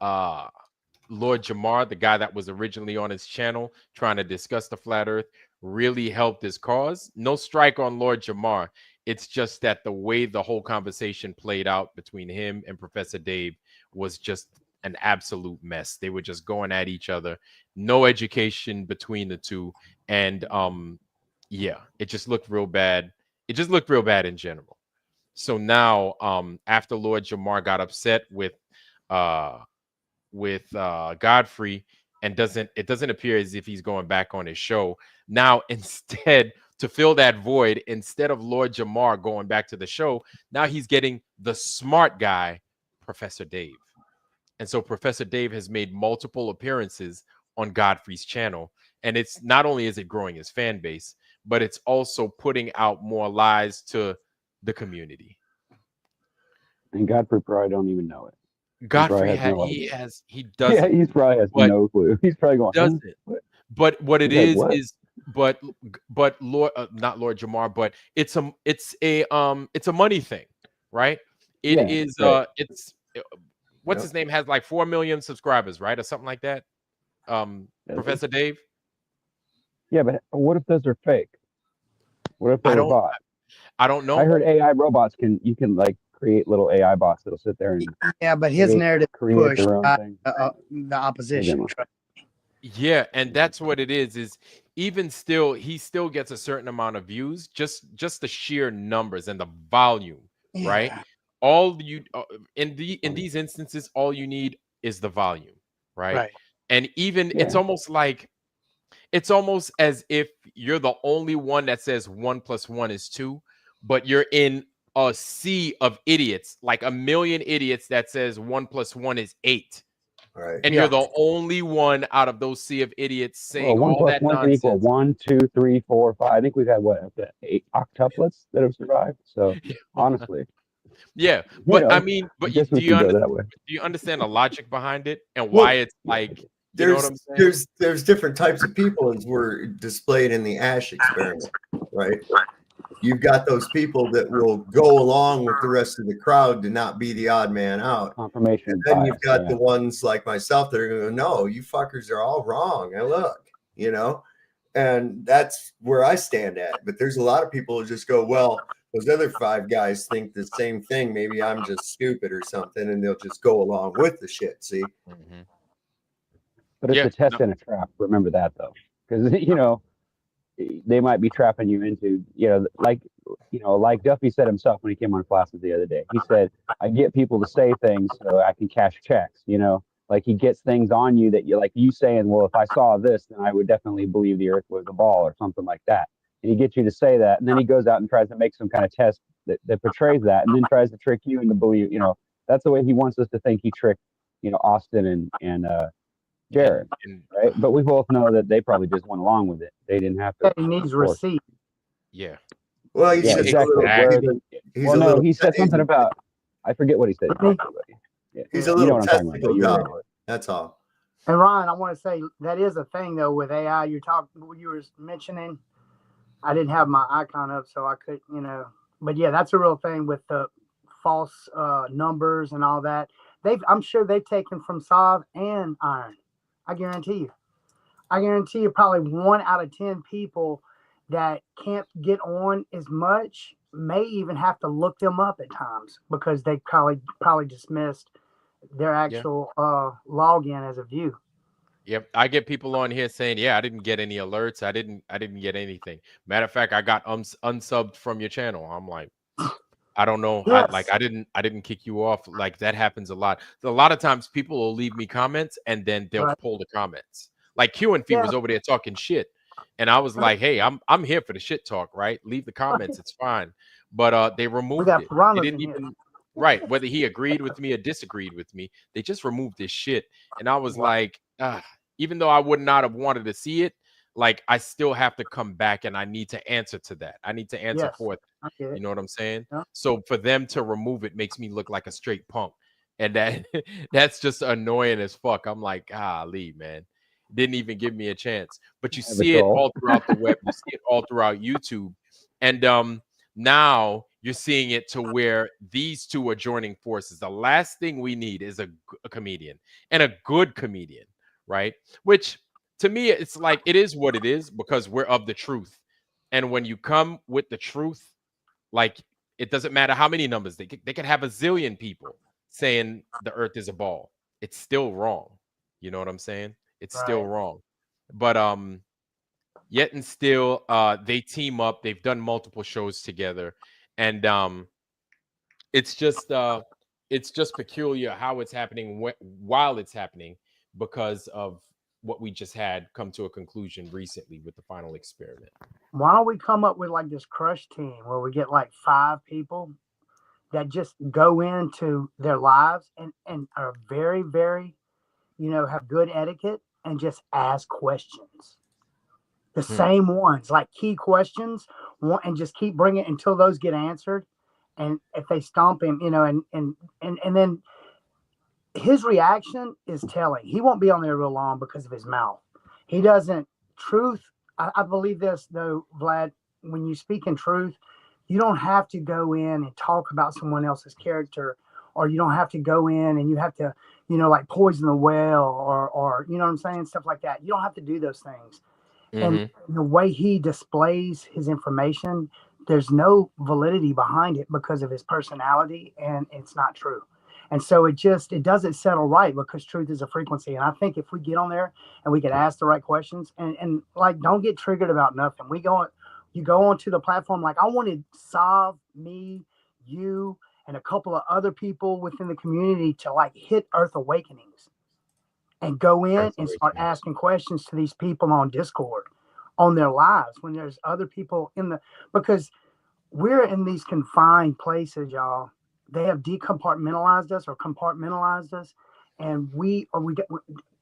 Jamar, the guy that was originally on his channel trying to discuss the flat earth, really helped his cause. No strike on Lord Jamar. It's just that the way the whole conversation played out between him and Professor Dave was just an absolute mess. They were just going at each other. No education between the two. And yeah, it just looked real bad. It just looked real bad in general. So now, after Lord Jamar got upset with Godfrey, and it doesn't appear as if he's going back on his show now, instead, to fill that void, instead of Lord Jamar going back to the show, now he's getting the smart guy, Professor Dave. And so Professor Dave has made multiple appearances on Godfrey's channel, and it's not only is it growing his fan base, but it's also putting out more lies to the community. And Godfrey probably don't even know it. Godfrey he does. Yeah, he probably has no clue. He's probably going, doesn't. But what it He's is like, is but Lord, not Lord Jamar, but it's a money thing, right? It is right. it's what's his name has like 4 million subscribers, right, or something like that. Professor Dave. Yeah, but what if those are fake? What if they're bots? I don't know. I heard AI robots you can like create little AI bots that'll sit there and but his narrative create push their own thing. The opposition. Yeah, and that's what it is even still, he still gets a certain amount of views, just the sheer numbers and the volume, right? All you in these instances, all you need is the volume, right? And even it's almost as if you're the only one that says 1 + 1 is 2, but you're in a sea of idiots, like a million idiots that says 1 + 1 is 8. Right. And you're the only one out of those sea of idiots saying 1 all that + 1 can equal nonsense. 1, 2, 3, 4, 5. I think we've had 8 octuplets that have survived. So honestly, yeah, but I mean, but do you understand the logic behind it and why it's like? You know what I'm saying? There's different types of people as were displayed in the Ash experiment, right? You've got those people that will go along with the rest of the crowd to not be the odd man out. Confirmation. And then you've got the ones like myself that are going to go, no, you fuckers are all wrong. And look, and that's where I stand at. But there's a lot of people who just go, well, those other 5 guys think the same thing. Maybe I'm just stupid or something. And they'll just go along with the shit. See? Mm-hmm. But it's a test and a trap. Remember that, though. Because, they might be trapping you into, like Duffy said himself when he came on classes the other day. He said, I get people to say things so I can cash checks, Like he gets things on you that you saying, well, if I saw this, then I would definitely believe the Earth was a ball or something like that. And he gets you to say that, and then he goes out and tries to make some kind of test that portrays that, and then tries to trick you into believe. That's the way he wants us to think he tricked, Austin and Jared, right? But we both know that they probably just went along with it. They didn't have to. He needs force. receipt. Yeah. Well, he said exactly. He said something about, I forget what he said. He's a little testicle dumb. That's all. And Ryan, I want to say that is a thing though with AI. You were mentioning. I didn't have my icon up, so I could, But yeah, that's a real thing with the false numbers and all that. I'm sure they've taken from Sav and Iron. I guarantee you, probably 1 out of 10 people that can't get on as much may even have to look them up at times because they probably dismissed their actual login as a view. Yep, I get people on here saying, "Yeah, I didn't get any alerts. I didn't get anything." Matter of fact, I got unsubbed from your channel. I'm like, I don't know. Yes. I didn't kick you off. Like that happens a lot. A lot of times, people will leave me comments and then they'll pull the comments. Like Q and Fee was over there talking shit, and I was like, "Hey, I'm here for the shit talk, right? Leave the comments. It's fine." But they removed it. They didn't even. Right, whether he agreed with me or disagreed with me, they just removed this shit, and I was like, even though I would not have wanted to see it, like I still have to come back and I need to answer to that. I need to answer for it. You know what I'm saying? Yeah. So for them to remove it makes me look like a straight punk, and that's just annoying as fuck. I'm like, golly, man, didn't even give me a chance. But you see it all throughout the web, you see it all throughout YouTube, and now you're seeing it to where these two are joining forces. The last thing we need is a comedian, and a good comedian, right? Which to me, it's like it is what it is because we're of the truth. And when you come with the truth, like it doesn't matter how many numbers they could have a zillion people saying the Earth is a ball. It's still wrong. You know what I'm saying? It's still wrong. But yet and still, they team up. They've done multiple shows together, and it's just peculiar how it's happening while it's happening because of what we just had come to a conclusion recently with the final experiment. Why don't we come up with like this crush team where we get like 5 people that just go into their lives and are very, very, have good etiquette and just ask questions. The same ones, like key questions, and just keep bringing it until those get answered. And if they stomp him, and then his reaction is telling. He won't be on there real long because of his mouth. He doesn't. Truth, I believe this, though, Vlad, when you speak in truth, you don't have to go in and talk about someone else's character, or you don't have to go in and you have to, like poison the well or you know what I'm saying? Stuff like that. You don't have to do those things. And the way he displays his information, there's no validity behind it because of his personality, and it's not true. And so it doesn't settle right because truth is a frequency. And I think if we get on there and we can ask the right questions and like, don't get triggered about nothing. You go onto the platform. Like I wanted Sav, me, you, and a couple of other people within the community to like hit Earth Awakenings and go in and start asking questions to these people on Discord, on their lives, when there's other people because we're in these confined places, y'all. They have decompartmentalized us or compartmentalized us, and we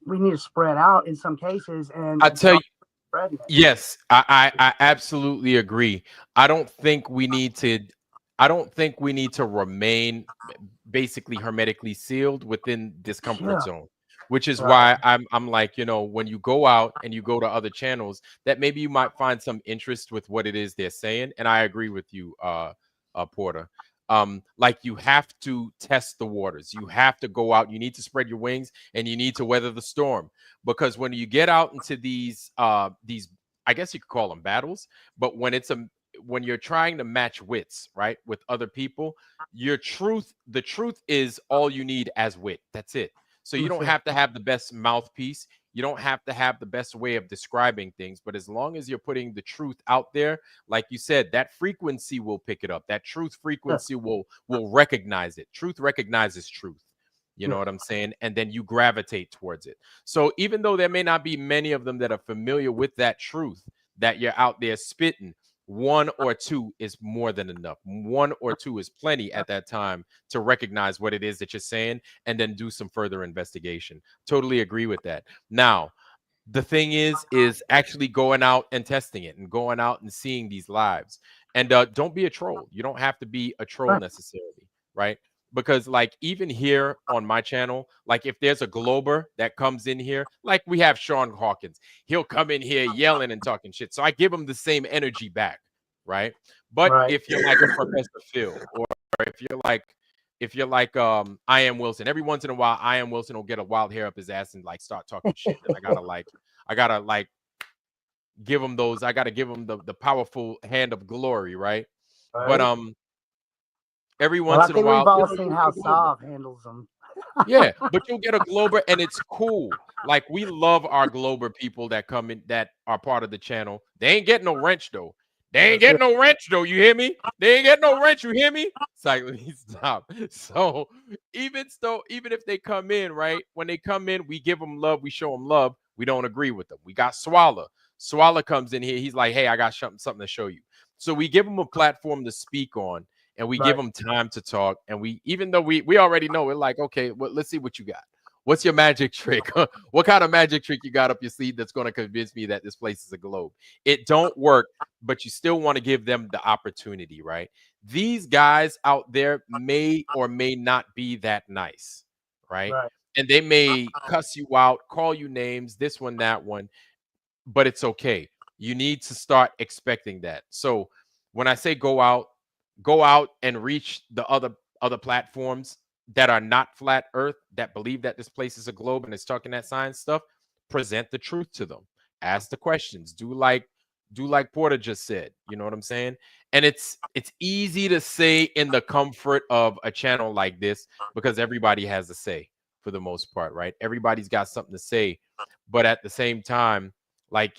need to spread out in some cases. And I tell you, yes, I absolutely agree. I don't think we need to remain basically hermetically sealed within this comfort zone, which is why I'm like, when you go out and you go to other channels, that maybe you might find some interest with what it is they're saying. And I agree with you, Porter. Like you have to test the waters. You have to go out. You need to spread your wings and you need to weather the storm, because when you get out into these, I guess you could call them battles, but when you're trying to match wits, right, with other people, the truth is all you need as wit. That's it. So you don't have to have the best mouthpiece. You don't have to have the best way of describing things, but as long as you're putting the truth out there, like you said, that frequency will pick it up. That truth frequency will recognize it. Truth recognizes truth. You know what I'm saying? And then you gravitate towards it. So even though there may not be many of them that are familiar with that truth that you're out there spitting, one or two is more than enough. One or two is plenty at that time to recognize what it is that you're saying and then do some further investigation. Totally agree with that. Now, the thing is actually going out and testing it and going out and seeing these lives. And don't be a troll. You don't have to be a troll necessarily, right? Because like even here on my channel, like if there's a glober that comes in here, like we have Sean Hawkins, he'll come in here yelling and talking shit. So I give him the same energy back, right? But if you're like a Professor Phil, or if you're like I Am Wilson, every once in a while I Am Wilson will get a wild hair up his ass and like start talking shit. And I gotta give him those, I gotta give him the powerful hand of glory, right? But every Well, I once in a think while, we've all seen how Sav handles them. yeah, but you'll get a glober and it's cool. Like we love our glober people that come in that are part of the channel. They ain't getting no wrench though. They ain't getting no wrench though. You hear me? They ain't getting no wrench. You hear me? It's like, let me stop. So even if they come in, right? When they come in, we give them love. We show them love. We don't agree with them. We got Swallow. Swallow comes in here. He's like, hey, I got something to show you. So we give them a platform to speak on, and we give them time to talk. And we, even though we already know, we're like, okay, well, let's see what you got. What's your magic trick? What kind of magic trick you got up your sleeve that's going to convince me that this place is a globe? It don't work, but you still want to give them the opportunity, right? These guys out there may or may not be that nice, right? And they may cuss you out, call you names, this one, that one, but it's okay. You need to start expecting that. So when I say go out and reach the other platforms that are not flat earth, that believe that this place is a globe and it's talking that science stuff. Present the truth to them. Ask the questions. Do like Porter just said. You know what I'm saying? And it's easy to say in the comfort of a channel like this because everybody has a say for the most part, right? Everybody's got something to say, but at the same time, like,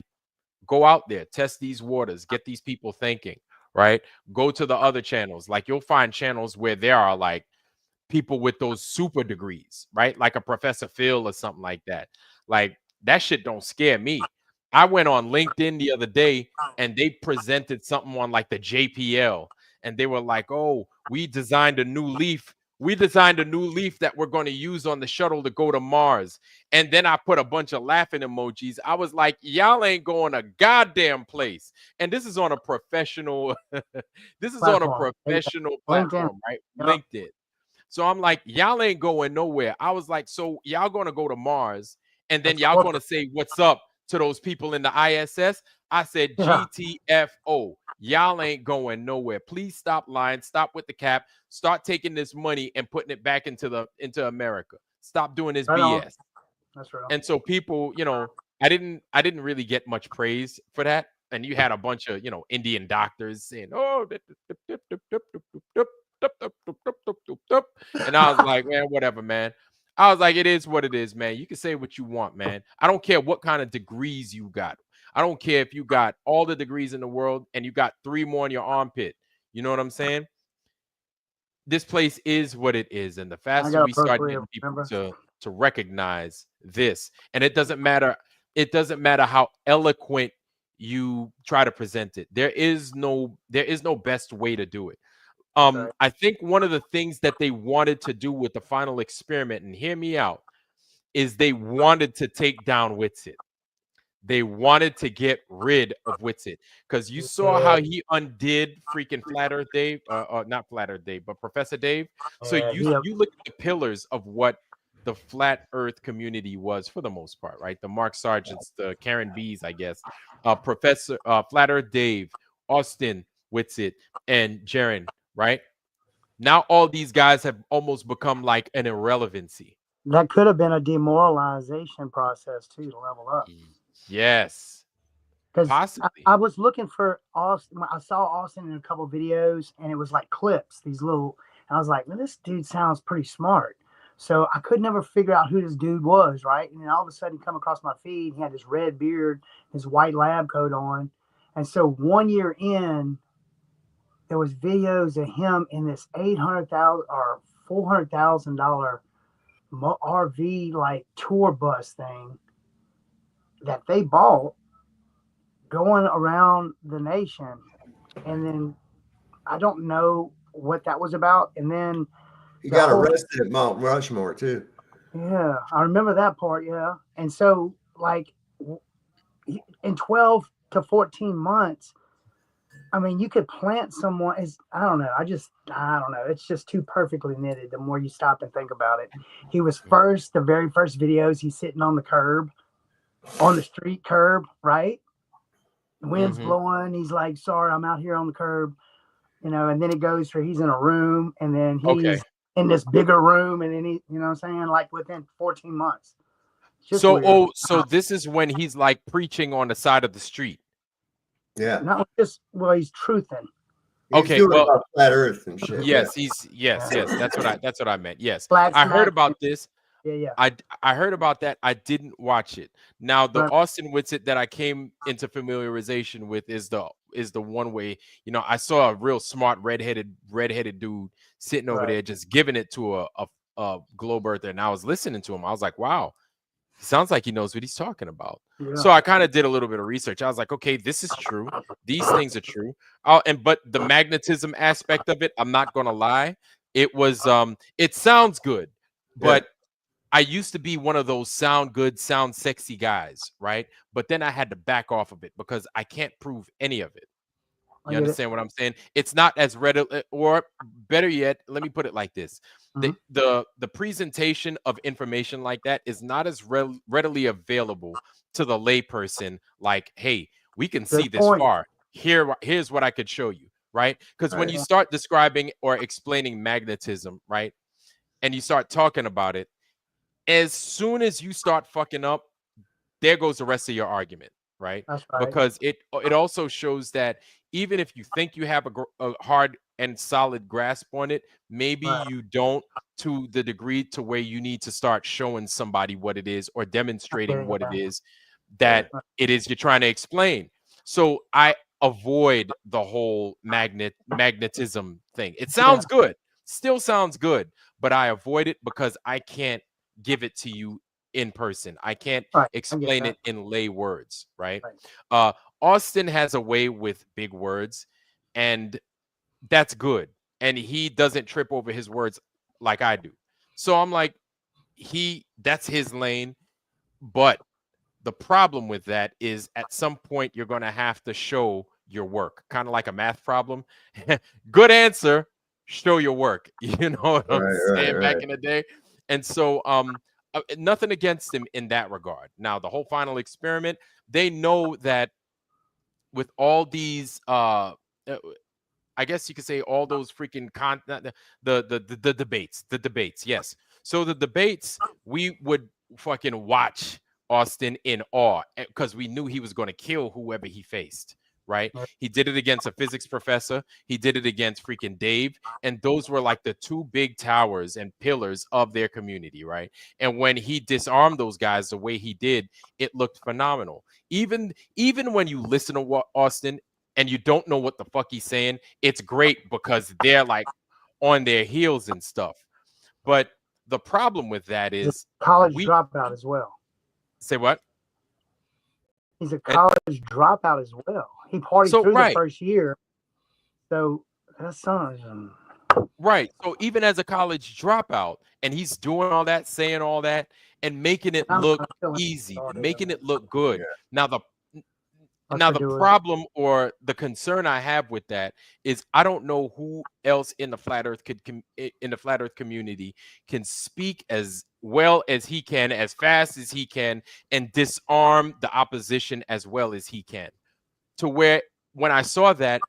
go out there, test these waters, get these people thinking, right? Go to the other channels. Like you'll find channels where there are like people with those super degrees, right? Like a Professor Phil or something like that. Like that shit don't scare me. I went on LinkedIn the other day and they presented something on like the JPL and they were like, oh, we designed a new leaf. We designed a new leaf that we're going to use on the shuttle to go to Mars. And then I put a bunch of laughing emojis. I was like, y'all ain't going a goddamn place. And this is on a professional, this is on a professional platform, right? LinkedIn. So I'm like, y'all ain't going nowhere. I was like, so y'all going to go to Mars and then y'all going to say what's up to those people in the ISS? I said, GTFO. Y'all ain't going nowhere. Please stop lying. Stop with the cap. Start taking this money and putting it back into America. Stop doing this BS. That's right. And so people, you know, I didn't really get much praise for that. And you had a bunch of, you know, Indian doctors saying, oh, and I was like, man, whatever, man. I was like, it is what it is, man. You can say what you want, man. I don't care what kind of degrees you got. I don't care if you got all the degrees in the world and you got 3 more in your armpit. You know what I'm saying? This place is what it is. And the faster we start getting people to recognize this, and it doesn't matter how eloquent you try to present it. There is no best way to do it. I think one of the things that they wanted to do with the final experiment, and hear me out, is they wanted to take down Witsit. They wanted to get rid of Witsit because you saw how he undid freaking Flat Earth Dave, not Flat Earth Dave, but Professor Dave. So you look at the pillars of what the Flat Earth community was for the most part, right? The Mark Sargents, the Karen B's, I guess, Professor Flat Earth Dave, Austin Witsit, and Jaren, right? Now all these guys have almost become like an irrelevancy. That could have been a demoralization process too to level up. Yes, possibly. I was looking for Austin. I saw Austin in a couple of videos, and it was like clips. These little, and I was like, man, this dude sounds pretty smart. So I could never figure out who this dude was, right? And then all of a sudden, come across my feed, he had this red beard, his white lab coat on, and so 1 year in, there was videos of him in this $800,000 or $400,000 RV like tour bus thing that they bought going around the nation. And then I don't know what that was about. And then He the got whole arrested at Mount Rushmore too. yeah, I remember that part. Yeah. And so, like, in 12 to 14 months, I mean, you could plant someone. I don't know. I don't know. It's just too perfectly knitted the more you stop and think about it. He was the very first videos, he's sitting on the curb, on the street curb, right? The wind's blowing. He's like, sorry, I'm out here on the curb, and then it goes for he's in a room, and then he's in this bigger room, and then what I'm saying? Like within 14 months. It's just weird. So this is when he's like preaching on the side of the street. Yeah. Not just, well, he's truthing. He's Okay, doing well, about flat Earth and shit. yes, Yeah. yes. That's what I meant. Yes, Flat I heard smack. about this. Yeah. I heard about that. I didn't watch it. Now the Right. Austin Witsit that I came into familiarization with is the one way, I saw a real smart redheaded dude sitting over Right. there just giving it to a globe earther, and I was listening to him. I was like, wow, he sounds like he knows what he's talking about. Yeah. So I kind of did a little bit of research. I was like, okay, this is true. These things are true. But the magnetism aspect of it, I'm not gonna lie, it was it sounds good, but I used to be one of those sound good, sound sexy guys, right? But then I had to back off of it because I can't prove any of it. You understand what I'm saying? It's not as readily, or better yet, let me put it like this: the presentation of information like that is not as readily available to the layperson. Like, hey, we can see this far. Here's what I could show you, right? Because when you start describing or explaining magnetism, right, and you start talking about it, as soon as you start fucking up, there goes the rest of your argument, right? That's right. Because it also shows that even if you think you have a hard and solid grasp on it, maybe you don't, to the degree to where you need to start showing somebody what it is or demonstrating what it is that it is you're trying to explain. So I avoid the whole magnetism thing. It sounds good, still sounds good, but I avoid it because I can't give it to you in person. I can't explain it in lay words, right? Austin has a way with big words, and that's good. And he doesn't trip over his words like I do. So I'm like, that's his lane. But the problem with that is at some point you're going to have to show your work, kind of like a math problem. Good answer, show your work. You know what I'm saying? Back in the day. And so nothing against him in that regard. Now, the whole final experiment, they know that with all these I guess you could say all those freaking the debates, yes. So the debates, we would fucking watch Austin in awe because we knew he was going to kill whoever he faced, right? He did it against a physics professor. He did it against freaking Dave. And those were like the two big towers and pillars of their community, right? And when he disarmed those guys the way he did, it looked phenomenal. Even when you listen to Austin and you don't know what the fuck he's saying, it's great because they're like on their heels and stuff. But the problem with that is college dropout as well. Say what? He's a college dropout as well. He partied through the first year. So that's something. Right. So even as a college dropout, and he's doing all that, saying all that, and making it look easy, making it look good. Now the problem or the concern I have with that is I don't know who else in the flat earth community can speak as well as he can, as fast as he can, and disarm the opposition as well as he can. To where when I saw that,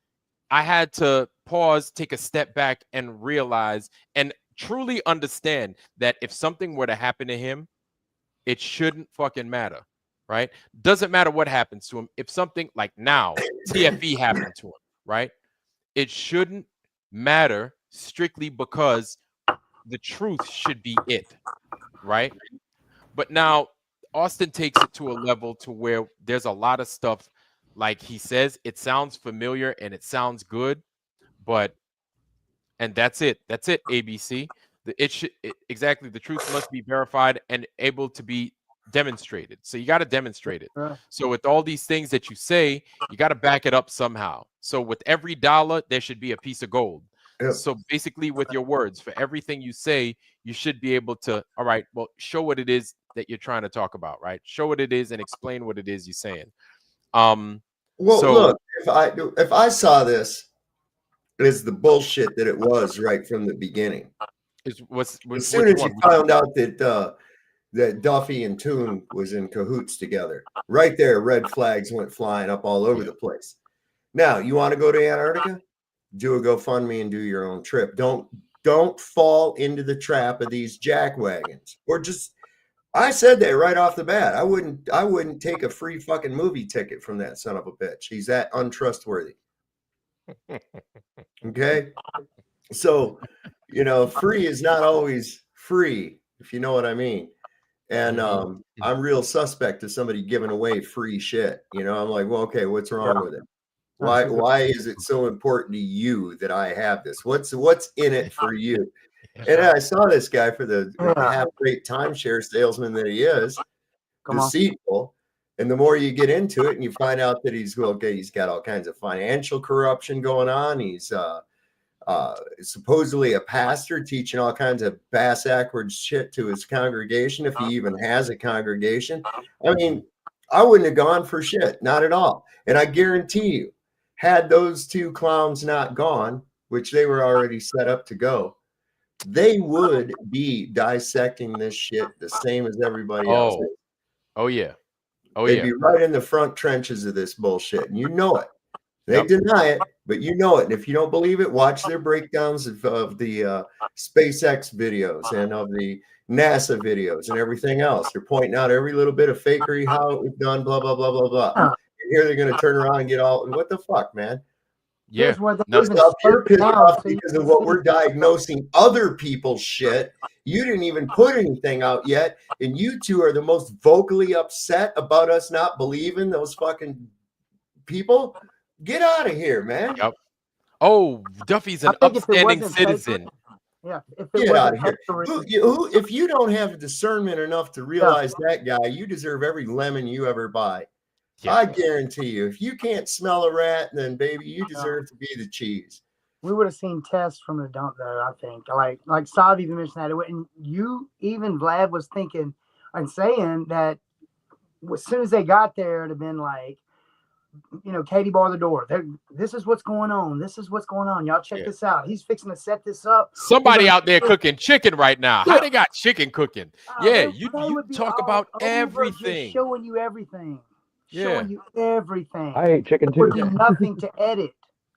I had to pause, take a step back, and realize and truly understand that if something were to happen to him, it shouldn't fucking matter. Right? Doesn't matter what happens to him. If something like now, TFE happened to him, right? It shouldn't matter strictly because the truth should be it, right? But now Austin takes it to a level to where there's a lot of stuff, like he says, it sounds familiar and it sounds good, and that's it. That's it, ABC. exactly, the truth must be verified and able to be demonstrated. So you got to demonstrate it. Right. So with all these things that you say, you got to back it up somehow. So with every dollar, there should be a piece of gold. Yep. So basically, with your words, for everything you say, you should be able to, all right, well, show what it is that you're trying to talk about, right? Show what it is and explain what it is you're saying. Well, So look, if I saw this as the bullshit that it was right from the beginning, what's as soon which as you one? found out that Duffy and Toon was in cahoots together, right there, red flags went flying up all over Yeah. the place. Now, you want to go to Antarctica? Do a GoFundMe and do your own trip. Don't fall into the trap of these jackwagons. Or just, I said that right off the bat. I wouldn't take a free fucking movie ticket from that son of a bitch. He's that untrustworthy. Okay? So, free is not always free, if you know what I mean. And I'm real suspect of somebody giving away free shit. I'm like, well, okay, what's wrong with it? Why is it so important to you that I have this? What's in it for you? And I saw this guy for the half-rate timeshare salesman that he is, Come on. deceitful. And the more you get into it and you find out that he's got all kinds of financial corruption going on. He's supposedly a pastor teaching all kinds of bass-backwards shit to his congregation, if he even has a congregation. I mean, I wouldn't have gone for shit, not at all. And I guarantee you, had those two clowns not gone, which they were already set up to go, they would be dissecting this shit the same as everybody else. Oh yeah. They'd be right in the front trenches of this bullshit, and you know it. They Yep. deny it, but you know it. And if you don't believe it, watch their breakdowns of the SpaceX videos and of the NASA videos and everything else. They're pointing out every little bit of fakery, how it was done, blah, blah, blah, blah, blah. And here they're going to turn around and get all, what the fuck, man? Yeah. Here's where they First even off, you're spoke pissed down, off so you because can of what see. we're diagnosing other people's shit. You didn't even put anything out yet. And you two are the most vocally upset about us not believing those fucking people. Get out of here, man. Yep. Oh, Duffy's an I think if it upstanding wasn't citizen. Yeah, if it Get out wasn't of here. fakery, If you don't have discernment enough to realize that guy, you deserve every lemon you ever buy. Yeah. I guarantee you. If you can't smell a rat, then baby, you deserve to be the cheese. we would have seen tests from the dump though. I think like Sav even mentioned that, and you even Vlad was thinking and saying that as soon as they got there, it'd have been like, Katie, bar the door. This is what's going on. This is what's going on. Y'all check this out. He's fixing to set this up. Somebody out there cooking chicken right now. How they got chicken cooking? Yeah, They you would be talk all about over everything. just showing you everything. Yeah. Showing you everything. I ate chicken There would too. be nothing to edit.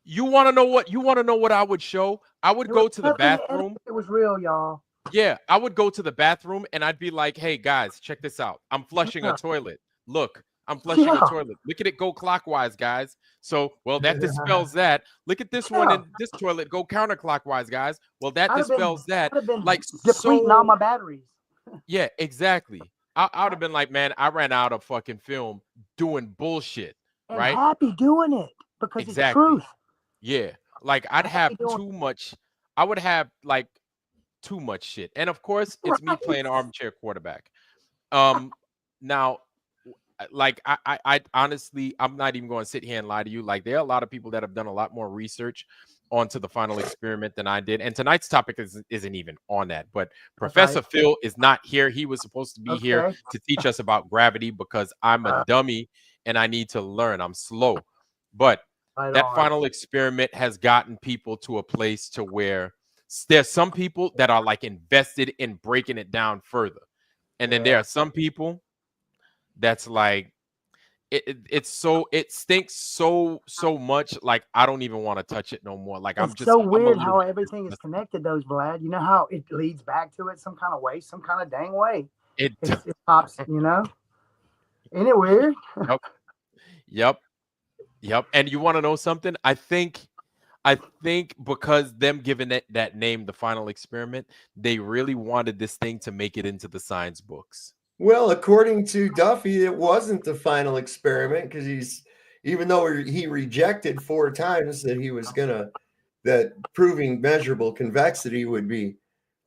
You want to know what? You want to know what I would show? I would There go was to the nothing to edit. bathroom. It was real, y'all. Yeah, I would go to the bathroom and I'd be like, "Hey guys, check this out. I'm flushing a toilet. Look, I'm flushing a toilet. Look at it go clockwise, guys. So, well, that dispels that. Look at this one in this toilet go counterclockwise, guys. Well, that dispels that. I'd have been Like depleting all my batteries. Yeah, exactly. I would have been like, man, I ran out of fucking film doing bullshit, And right? happy doing it because it's Exactly. truth. Yeah, like I'd have Happy doing too much. I would have like too much shit, and of course, it's me playing armchair quarterback. Now, like I honestly, I'm not even going to sit here and lie to you. Like there are a lot of people that have done a lot more research onto the final experiment than I did, and tonight's topic isn't even on that. But Professor Phil is not here. He was supposed to be here to teach us about gravity because I'm a dummy and I need to learn. I'm slow, but that final experiment has gotten people to a place to where there's some people that are like invested in breaking it down further, and then there are some people that's like it stinks so much, like I don't even want to touch it no more. Like It's so weird how everything is connected, those Vlad. You know how it leads back to it some kind of way, some kind of dang way. It pops, Isn't it weird? Yep. And you want to know something? I think because them giving that name, the final experiment, they really wanted this thing to make it into the science books. Well, according to Duffy, it wasn't the final experiment because even though he rejected 4 times that he was that proving measurable convexity would be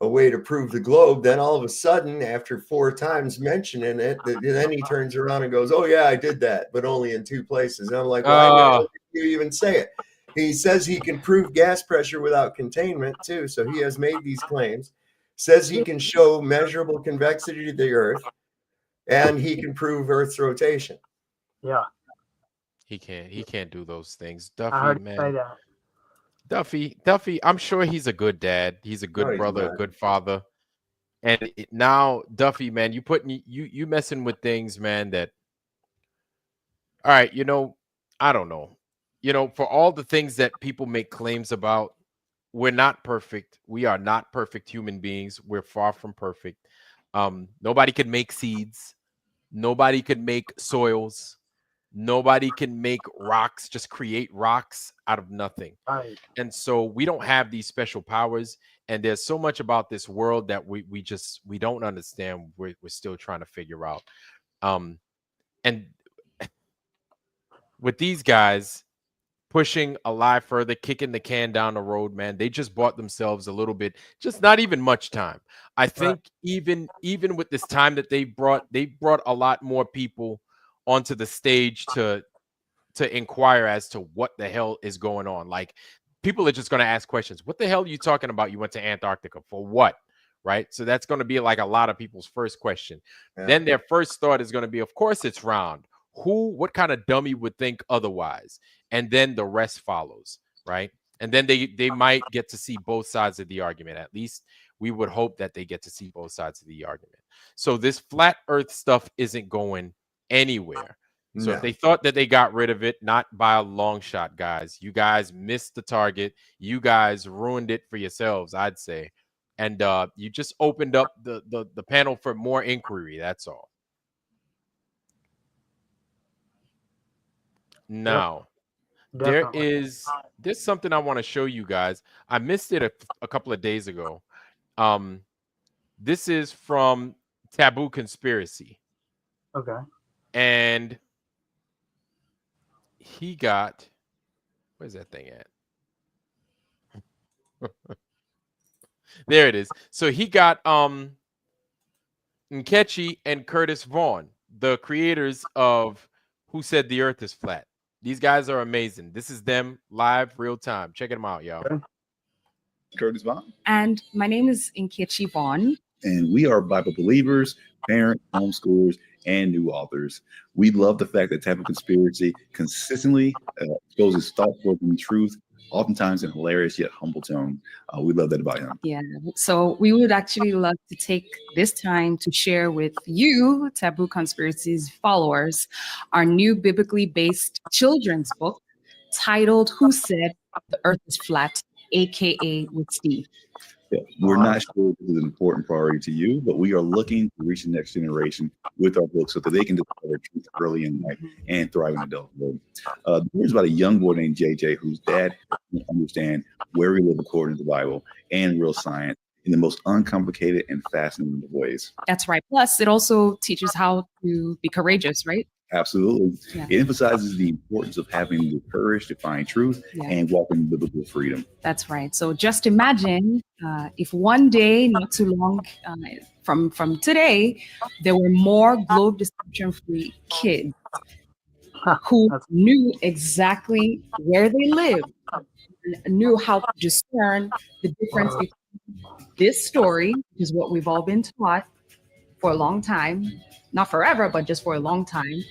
a way to prove the globe. Then all of a sudden, after 4 times mentioning it, then he turns around and goes, "Oh yeah, I did that, but only in 2 places." And I'm like, "Why did you even say it?" He says he can prove gas pressure without containment too. So he has made these claims. Says he can show measurable convexity to the Earth, and he can prove Earth's rotation. Yeah, He can't do those things. I Duffy, heard you say man. that. Duffy, I'm sure he's a good dad. He's a good No, he's brother, a not. good father. And now, Duffy, man, you messing with things, man, that, all right, I don't know. For all the things that people make claims about, we're not perfect. We are not perfect human beings. We're far from perfect. Nobody could make seeds. Nobody could make soils. Nobody can make rocks, just create rocks out of nothing. Right. And so we don't have these special powers. And there's so much about this world that we don't understand. We're still trying to figure out. And with these guys pushing a lie further, kicking the can down the road, man, they just bought themselves a little bit, just not even much time. I think even with this time that they brought a lot more people onto the stage to inquire as to what the hell is going on. Like, people are just going to ask questions. What the hell are you talking about? You went to Antarctica for what? Right? So that's going to be like a lot of people's first question. Yeah. Then their first thought is going to be, of course it's round. What kind of dummy would think otherwise? And then the rest follows, right? And then they might get to see both sides of the argument. At least we would hope that they get to see both sides of the argument. So this flat earth stuff isn't going anywhere. So if they thought that they got rid of it, not by a long shot, guys. You guys missed the target. You guys ruined it for yourselves, I'd say. And you just opened up the panel for more inquiry. That's all. Now, there's something I want to show you guys. I missed it a couple of days ago. This is from Taboo Conspiracy. Okay. And he got, where's that thing at? There it is. So he got Nkechi and Curtis Vaughn, the creators of Who Said the Earth is Flat. These guys are amazing. This is them live, real time. Check them out, y'all. Curtis Vaughn. And my name is Nkechi Vaughn. And we are Bible believers, parents, homeschoolers, and new authors. We love the fact that Taboo Conspiracy consistently exposes thought-provoking truth, oftentimes in a hilarious yet humble tone. We love that about him. Yeah. So we would actually love to take this time to share with you, Taboo Conspiracy's followers, our new biblically based children's book titled Who Said the Earth is Flat, aka with Steve. Yeah, we're not sure this is an important priority to you, but we are looking to reach the next generation with our book so that they can discover truth early in life and thrive in adulthood. Here's about a young boy named JJ whose dad doesn't understand where we live according to the Bible and real science in the most uncomplicated and fascinating of ways. That's right. Plus, it also teaches how to be courageous, right? Absolutely. Yeah. It emphasizes the importance of having the courage to find truth and walk in biblical freedom. That's right. So just imagine if one day, not too long from today, there were more globe deception-free kids who knew exactly where they lived, knew how to discern the difference between this story, which is what we've all been taught for a long time, not forever, but just for a long time,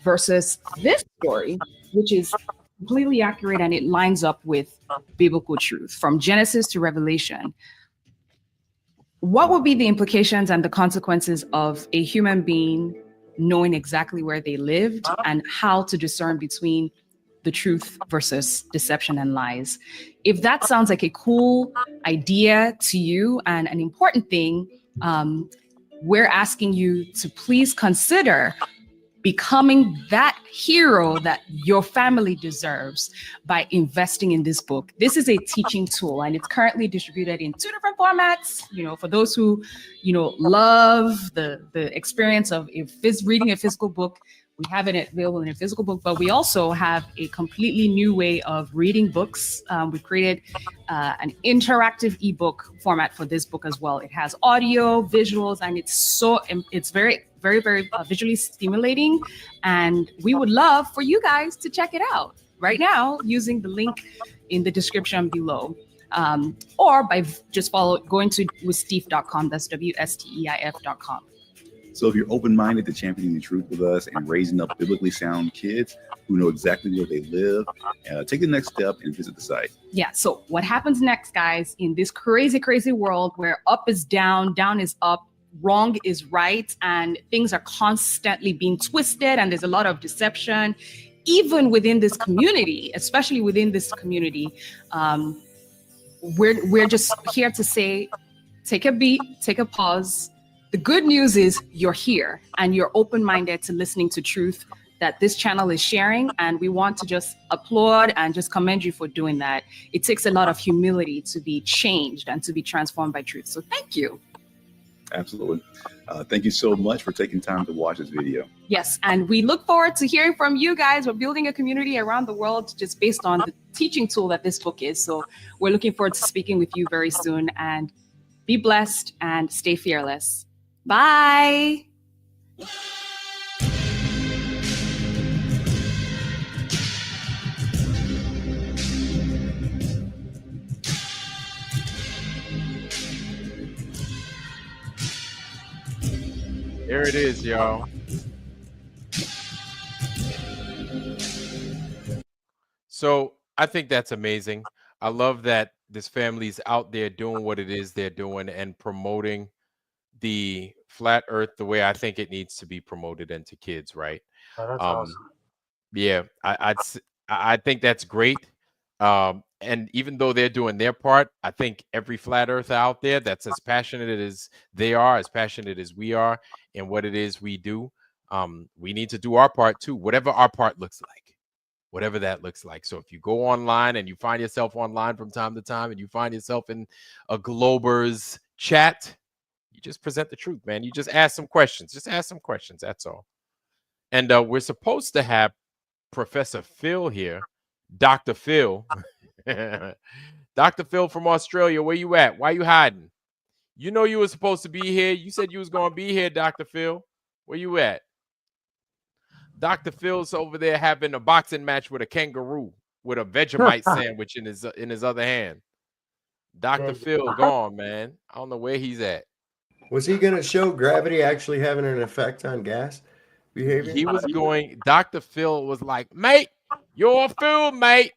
versus this story, which is completely accurate and it lines up with biblical truth from Genesis to Revelation. What would be the implications and the consequences of a human being knowing exactly where they lived and how to discern between the truth versus deception and lies? If that sounds like a cool idea to you and an important thing, we're asking you to please consider becoming that hero that your family deserves by investing in this book. This is a teaching tool and it's currently distributed in 2 different formats. For those who, love the experience of reading a physical book, We have it available in a physical book, but we also have a completely new way of reading books. We've created an interactive ebook format for this book as well. It has audio, visuals, and it's very, very, very visually stimulating. And we would love for you guys to check it out right now using the link in the description below. Or by just going to wsteif.com. That's WSTEIF.com. So if you're open-minded to championing the truth with us and raising up biblically sound kids who know exactly where they live, take the next step and visit the site. Yeah. So what happens next, guys, in this crazy, crazy world where up is down, down is up, wrong is right, and things are constantly being twisted, and there's a lot of deception, even within this community, especially within this community. We're just here to say, take a beat, take a pause. The good news is you're here and you're open-minded to listening to truth that this channel is sharing. And we want to just applaud and just commend you for doing that. It takes a lot of humility to be changed and to be transformed by truth. So thank you. Absolutely. Thank you so much for taking time to watch this video. Yes, and we look forward to hearing from you guys. We're building a community around the world just based on the teaching tool that this book is. So we're looking forward to speaking with you very soon, and be blessed and stay fearless. Bye. There it is, y'all. So I think that's amazing. I love that this family's out there doing what it is they're doing and promoting the flat earth the way I think it needs to be promoted into kids, right? Oh, that's awesome. Yeah, I think that's great. And even though they're doing their part, I think every flat earther out there that's as passionate as they are, as passionate as we are in what it is we do, we need to do our part too, whatever our part looks like, whatever that looks like. So if you go online and you find yourself online from time to time and you find yourself in a Glober's chat, you just present the truth, man. You just ask some questions. Just ask some questions. That's all. And we're supposed to have Professor Phil here, Dr. Phil. Dr. Phil from Australia, where you at? Why you hiding? You know you were supposed to be here. You said you was going to be here, Dr. Phil. Where you at? Dr. Phil's over there having a boxing match with a kangaroo with a Vegemite sandwich in his other hand. Dr. Phil gone, man. I don't know where he's at. Was he going to show gravity actually having an effect on gas behavior? He was going, Dr. Phil was like, mate, you're a fool, mate.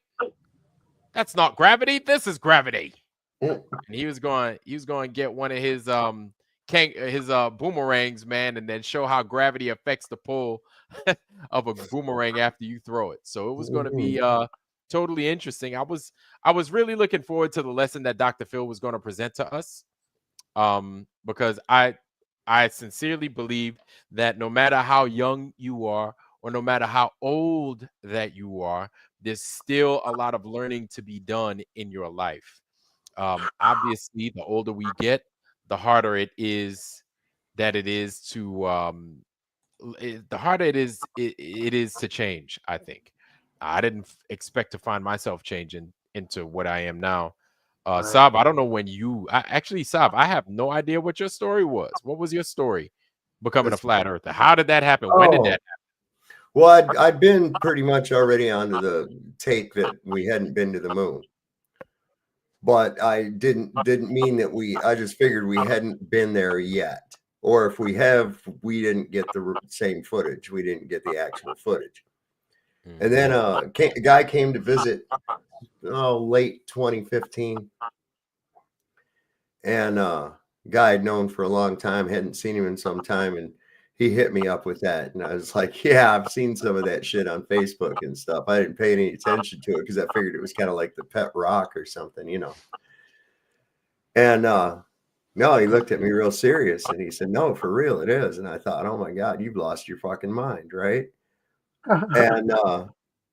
That's not gravity. This is gravity. And he was going to get one of his boomerangs, man, and then show how gravity affects the pull of a boomerang after you throw it. So it was going to be totally interesting. I was really looking forward to the lesson that Dr. Phil was going to present to us. Because I sincerely believe that no matter how young you are or no matter how old that you are, there's still a lot of learning to be done in your life. Obviously, the older we get, the harder it is to change. I think I didn't expect to find myself changing into what I am now. Saab, I don't know when Saab, I have no idea what your story was. What was your story becoming a flat earther? How did that happen? When did that happen? Well, I'd been pretty much already onto the take that we hadn't been to the moon. But I didn't mean that I just figured we hadn't been there yet. Or if we have, we didn't get the same footage. We didn't get the actual footage. And then a guy came to visit late 2015. And guy I'd known for a long time, hadn't seen him in some time, and he hit me up with that. And I was like, yeah, I've seen some of that shit on Facebook and stuff. I didn't pay any attention to it because I figured it was kind of like the pet rock or something, you know. And no, he looked at me real serious and he said, no, for real, it is. And I thought, oh my God, you've lost your fucking mind, right? And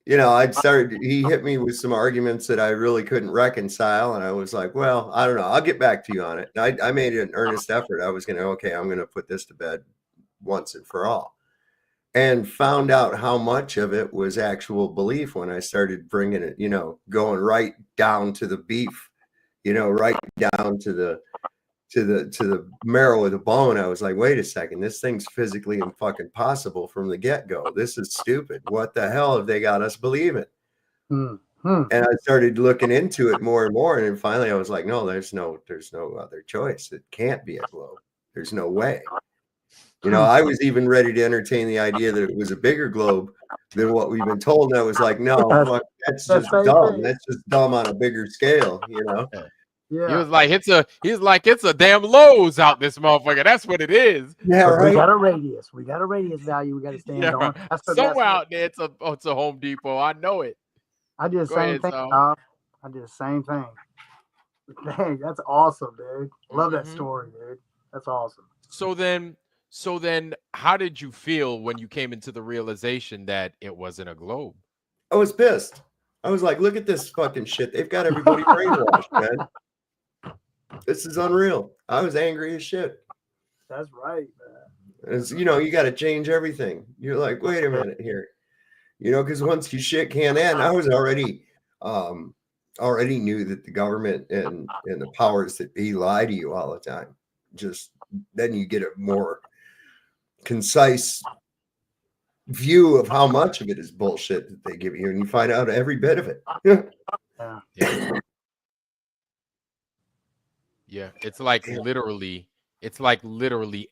he hit me with some arguments that I really couldn't reconcile. And I was like, well, I don't know. I'll get back to you on it. And I made an earnest effort. I was I'm going to put this to bed once and for all. and found out how much of it was actual belief when I started bringing it, going right down to the beef, right down to the marrow of the bone. I was like, wait a second, this thing's physically and fucking possible from the get-go. This is stupid. What the hell have they got us believing? And I started looking into it more and more, and then finally I was like, no, there's no other choice. It can't be a globe. There's no way. I was even ready to entertain the idea that it was a bigger globe than what we've been told. And I was like, no, fuck, that's just dumb. That's just dumb on a bigger scale, He was like, it's a damn Lowe's out this motherfucker. That's what it is. Yeah, But right. we got a radius. We got a radius value. We got to stand on. Somewhere out there, it's a Home Depot. I know it. I did the Go same ahead, thing. Sal. I did the same thing. Dang, that's awesome, dude. Love that story, dude. That's awesome. So then, how did you feel when you came into the realization that it wasn't a globe? I was pissed. I was like, look at this fucking shit. They've got everybody brainwashed, man. This is unreal. I was angry as shit. That's right, man. It's, you got to change everything. You're like, wait a minute here. Because once you shit can't end, I was already knew that the government and the powers that be lie to you all the time. Just then you get a more concise view of how much of it is bullshit that they give you, and you find out every bit of it. Yeah, it's like literally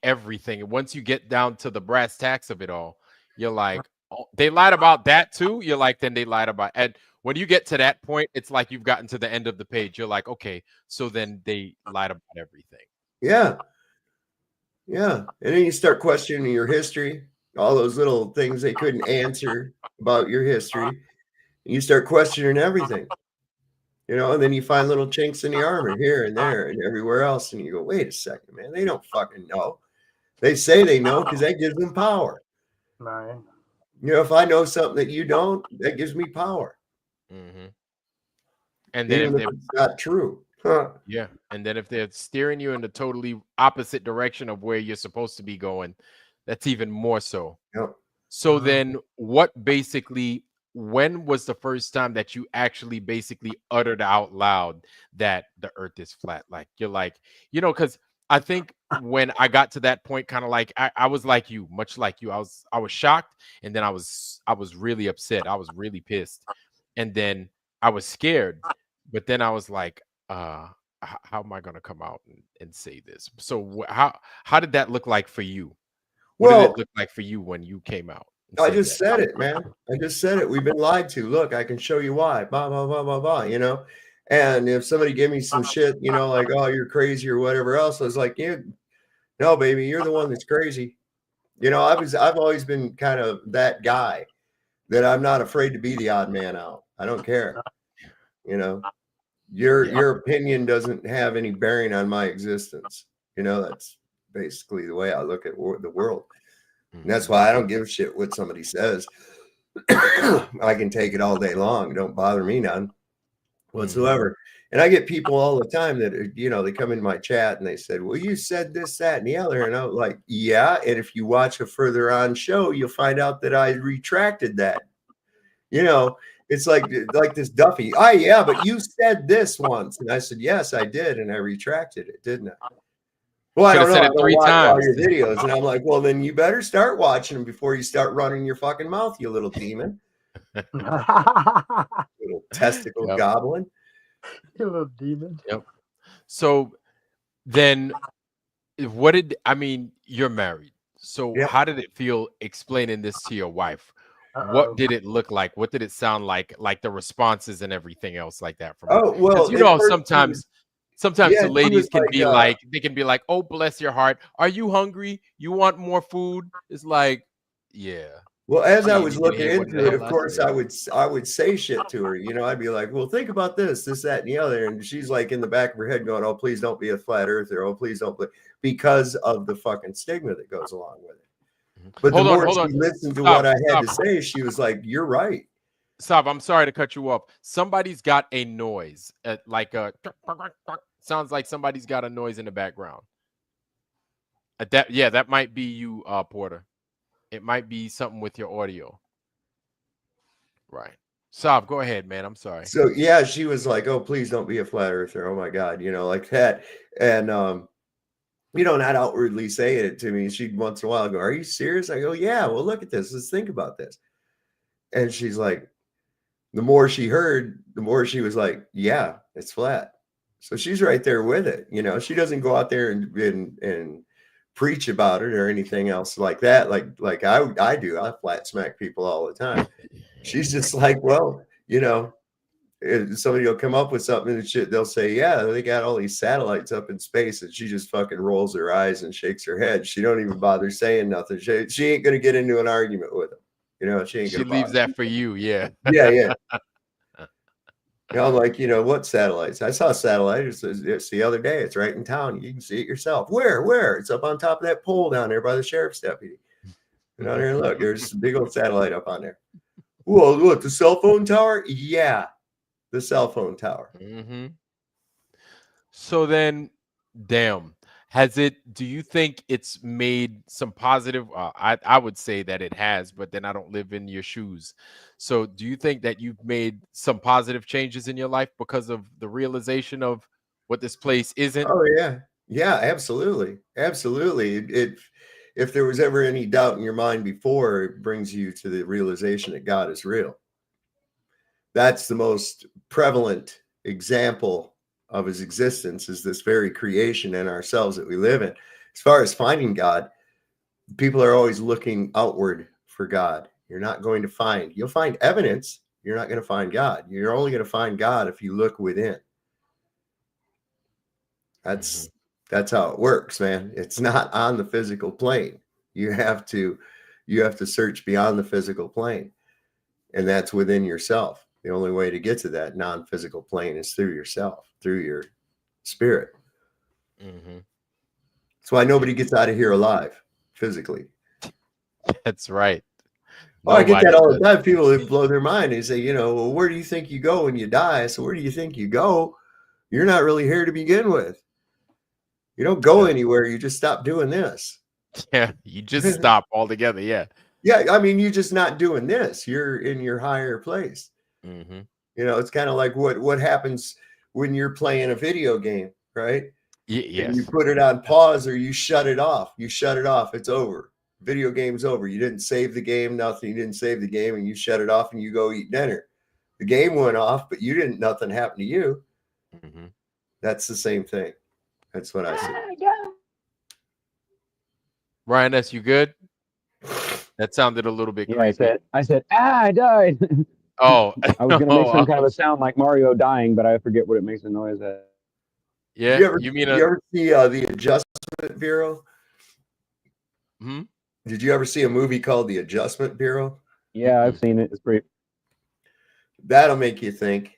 everything. And once you get down to the brass tacks of it all, you're like, oh, they lied about that too. You're like, then they lied about, and when you get to that point, it's like you've gotten to the end of the page. You're like, okay, so then they lied about everything. Yeah. And then you start questioning your history, all those little things they couldn't answer about your history. And you start questioning everything. And then you find little chinks in the armor here and there and everywhere else. And you go, wait a second, man, they don't fucking know. They say they know because that gives them power. Right. If I know something that you don't, that gives me power. Mm-hmm. And then even if it's not true. Huh. Yeah. And then if they're steering you in the totally opposite direction of where you're supposed to be going, that's even more so. Yep. So then when was the first time that you actually basically uttered out loud that the earth is flat? Like, you're like, because I think when I got to that point, kind of like I was like you, much like you, I was shocked, and then I was really upset. I was really pissed, and then I was scared, but then I was like, how am I going to come out and say this? So how did that look like for you? What did it look like for you when you came out? I just said it, man. I just said it. We've been lied to. Look, I can show you why. Blah, blah, blah, blah, blah, And if somebody gave me some shit, like, oh, you're crazy or whatever else, I was like, yeah, no, baby, you're the one that's crazy. I've always been kind of that guy that I'm not afraid to be the odd man out. I don't care. Your opinion doesn't have any bearing on my existence. That's basically the way I look at the world. And that's why I don't give a shit what somebody says. I can take it all day long. Don't bother me none whatsoever. And I get people all the time that, they come in my chat and they said, well, you said this, that, and the other. And I'm like, yeah. And if you watch a further on show, you'll find out that I retracted that. It's like this Duffy. Oh, yeah, but you said this once. And I said, yes, I did. And I retracted it, didn't I? Well, I don't know. I don't watch all your videos. And I'm like, well, then you better start watching them before you start running your fucking mouth, you little demon. Little testicle goblin. You little demon. Yep. So then you're married. So how did it feel explaining this to your wife? What did it look like? What did it sound like the responses and everything else like that from her? Well, sometimes the ladies can be they can be like, oh, bless your heart. Are you hungry? You want more food? It's like, yeah. Well, as I was looking into it, of course, I would say shit to her. I'd be like, well, think about this, that, and the other. And she's like in the back of her head going, oh, please don't be a flat earther. Oh, please don't. Because of the fucking stigma that goes along with it. But the more she listened to what I had to say, she was like, you're right. Stop. I'm sorry to cut you off. Somebody's got a noise, sounds like somebody's got a noise in the background. That might be you, Porter. It might be something with your audio. Right. Saab, go ahead, man. I'm sorry. So yeah, she was like, "Oh, please don't be a flat earther." Oh my God, like that. And not outwardly saying it to me. She'd once in a while go, "Are you serious?" I go, "Yeah, well, look at this. Let's think about this." And she's like, the more she heard, the more she was like, "Yeah, it's flat." So she's right there with it. She doesn't go out there and preach about it or anything else like that. Like I do. I flat smack people all the time. She's just like, well, if somebody will come up with something and shit, they'll say, yeah, they got all these satellites up in space, and she just fucking rolls her eyes and shakes her head. She don't even bother saying nothing. She ain't gonna get into an argument with them. She ain't She gonna leaves bother. that for you. Yeah. Yeah. I'm like, what satellites? I saw a satellite. It's the other day. It's right in town. You can see it yourself. Where? It's up on top of that pole down there by the sheriff's deputy. Go down there and look. There's a big old satellite up on there. Well, what, the cell phone tower? Yeah, the cell phone tower. Mm-hmm. So then, damn, do you think it's made some positive? I would say that it has, but then I don't live in your shoes. So do you think that you've made some positive changes in your life because of the realization of what this place isn't? Oh yeah. Yeah, absolutely. Absolutely. If there was ever any doubt in your mind before, it brings you to the realization that God is real. That's the most prevalent example of his existence, is this very creation and ourselves that we live in. As far as finding God, people are always looking outward for God. You'll find evidence. You're not going to find God. You're only going to find God if you look within. That's how it works, man. It's not on the physical plane. You have to search beyond the physical plane, and that's within yourself. The only way to get to that non-physical plane is through yourself, through your spirit. Mm-hmm. That's why nobody gets out of here alive physically. That's right. I get that all the time. People that blow their mind. They say, well, where do you think you go when you die? So where do you think you go? You're not really here to begin with. You don't go anywhere. You just stop doing this. Yeah, you just stop altogether. Yeah. Yeah, I mean, you're just not doing this. You're in your higher place. Mm-hmm. It's kind of like what happens when you're playing a video game, right? Yes. And you put it on pause or you shut it off. You shut it off. It's over. Video game's over. You didn't save the game, nothing. You didn't save the game, and you shut it off and you go eat dinner. The game went off, but nothing happened to you. Mm-hmm. That's the same thing. That's what I see. Ryan, that's you good? That sounded a little bit creepy. I said, I died. Oh, I was going to make some kind of a sound like Mario dying, but I forget what it makes a noise at. Yeah, you ever see the Adjustment Bureau? Hmm? Did you ever see a movie called The Adjustment Bureau? Yeah, I've seen it. It's pretty. That'll make you think.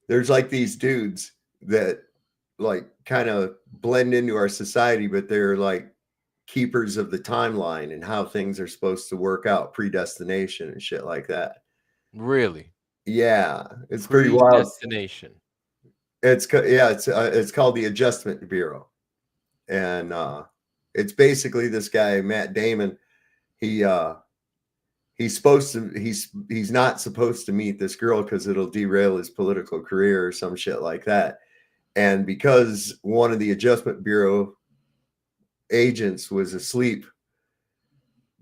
There's like these dudes that like kind of blend into our society, but they're like keepers of the timeline and how things are supposed to work out, predestination and shit like that. Really? Yeah, it's pretty wild. Predestination. It's called the Adjustment Bureau, and it's basically this guy Matt Damon. He's not supposed to meet this girl because it'll derail his political career or some shit like that. And because one of the Adjustment Bureau agents was asleep,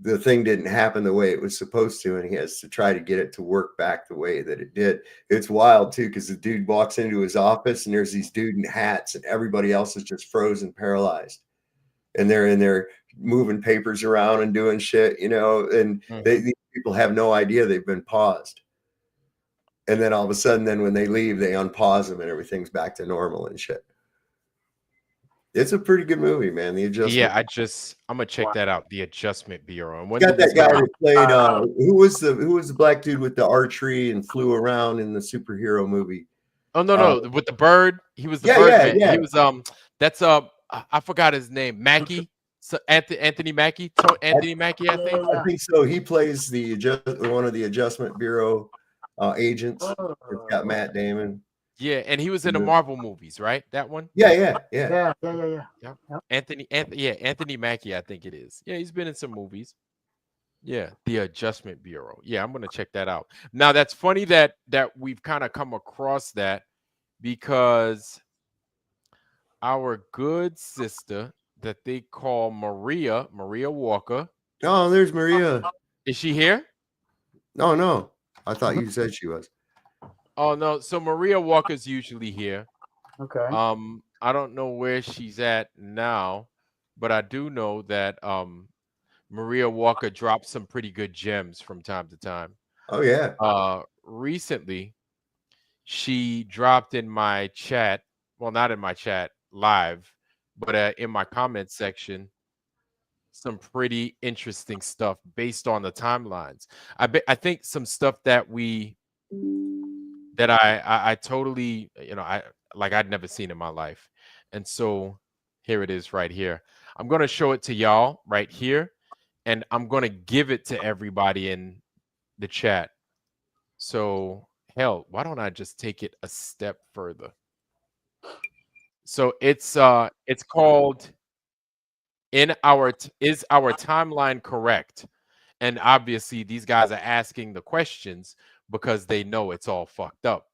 the thing didn't happen the way it was supposed to, and he has to try to get it to work back the way that it did. It's wild too, because the dude walks into his office and there's these dude in hats and everybody else is just frozen, paralyzed, and they're in there moving papers around and doing shit, and these people have no idea they've been paused. And then all of a sudden, then when they leave, they unpause them and everything's back to normal and shit. It's a pretty good movie, man. The Adjustment. Yeah, I'm gonna check that out. The Adjustment Bureau. And when got that guy that played who was the black dude with the archery and flew around in the superhero movie? Oh no, with the bird. He was the bird man. Yeah. He was that's I forgot his name. Mackie. So Anthony Mackie. Anthony Mackie, I think. I think so. He plays one of the Adjustment Bureau agents. It's got Matt Damon. Yeah, and he was in the Marvel movies, right? That one? Yeah. Yeah. Anthony Mackie, I think it is. Yeah, he's been in some movies. Yeah, the Adjustment Bureau. Yeah, I'm gonna check that out. Now that's funny that we've kind of come across that because our good sister that they call Maria Walker. Oh, there's Maria. Is she here? Oh no, I thought you said she was. Oh no, so Maria Walker's usually here. Okay. I don't know where she's at now, but I do know that Maria Walker drops some pretty good gems from time to time. Oh yeah. Recently she dropped in my chat, well, not in my chat live, but in my comment section, some pretty interesting stuff based on the timelines. I think some stuff that I totally, I'd never seen in my life. And so here it is right here. I'm going to show it to y'all right here, and I'm going to give it to everybody in the chat. So hell, why don't I just take it a step further? So it's called Is Our Timeline Correct? And obviously these guys are asking the questions because they know it's all fucked up.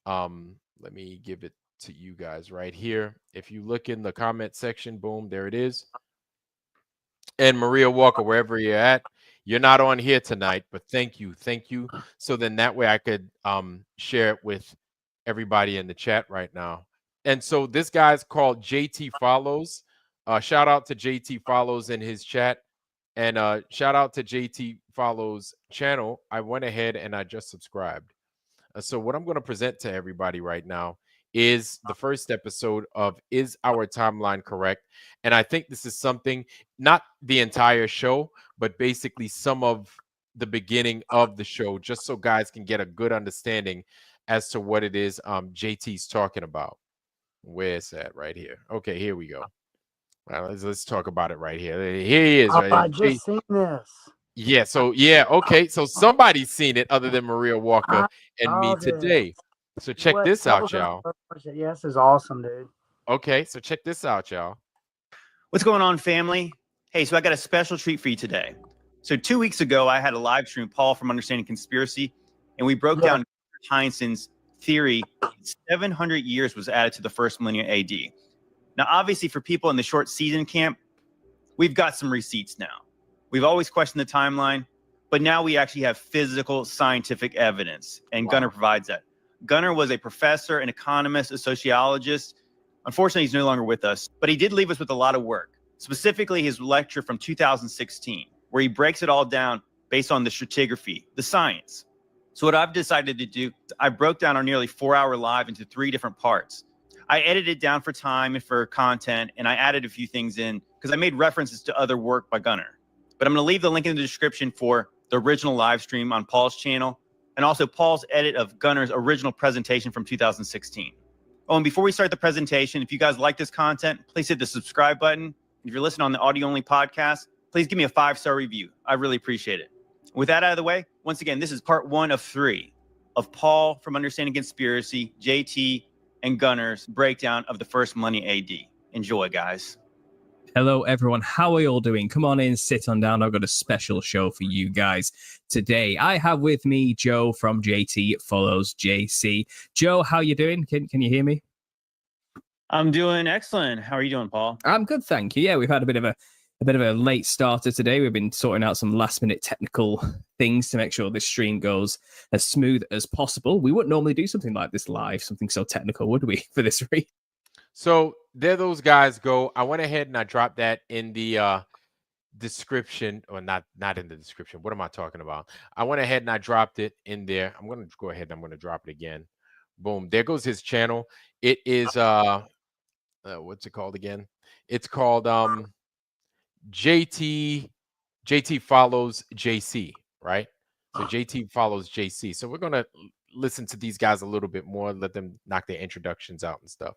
Let me give it to you guys right here. If you look in the comment section, boom, there it is. And Maria Walker, wherever you're at, you're not on here tonight, but thank you. So then that way I could share it with everybody in the chat right now. And so this guy's called JT Follows. Shout out to JT Follows in his chat. And shout out to JT Follows channel. I went ahead and I just subscribed. So what I'm going to present to everybody right now is the first episode of Is Our Timeline Correct? And I think this is something, not the entire show, but basically some of the beginning of the show, just so guys can get a good understanding as to what it is JT's talking about. Where's that? Right here. Okay, here we go. Well, let's talk about it right here. Here he is. Oh, Right? I just seen this. Yeah, so yeah, okay. So somebody's seen it other than Maria Walker I and me saw this. today. So check What? this That out, was our y'all. first question. Yeah, this is awesome, dude. Okay, so check this out, y'all. What's going on, family? Hey, so I got a special treat for you today. So 2 weeks ago, I had a live stream, Paul from Understanding Conspiracy, and we broke down Heinsohn's theory 700 years was added to the first millennium AD. Now, obviously, for people in the short season camp, we've got some receipts now. We've always questioned the timeline, but now we actually have physical scientific evidence, and Gunnar provides that. Gunnar was a professor, an economist, a sociologist. Unfortunately, he's no longer with us, but he did leave us with a lot of work, specifically his lecture from 2016, where he breaks it all down based on the stratigraphy, the science. So what I've decided to do, I broke down our nearly 4-hour live into 3 different parts. I edited it down for time and for content, and I added a few things in because I made references to other work by Gunnar. But I'm going to leave the link in the description for the original live stream on Paul's channel, and also Paul's edit of Gunnar's original presentation from 2016. Oh, and before we start the presentation, if you guys like this content, please hit the subscribe button. If you're listening on the audio-only podcast, please give me a 5-star review. I really appreciate it. With that out of the way, once again, this is part 1 of 3 of Paul from Understanding Conspiracy, JT, and Gunnar's breakdown of the first millennium AD. Enjoy, guys. Hello, everyone. How are you all doing? Come on in, sit on down. I've got a special show for you guys today. I have with me Joe from JT Follows JC. Joe, how you doing? Can you hear me? I'm doing excellent. How are you doing, Paul? I'm good, thank you. Yeah, we've had a bit of a late starter today. We've been sorting out some last-minute technical things to make sure this stream goes as smooth as possible. We wouldn't normally do something like this live, something so technical, would we, for this read? So there those guys go. I went ahead and I dropped that in the description, or not in the description. What am I talking about? I went ahead and I dropped it in there. I'm going to go ahead and I'm going to drop it again. Boom. There goes his channel. It is what's it called again? It's called JT Follows JC, right? So JT Follows JC. So we're going to listen to these guys a little bit more, let them knock their introductions out and stuff.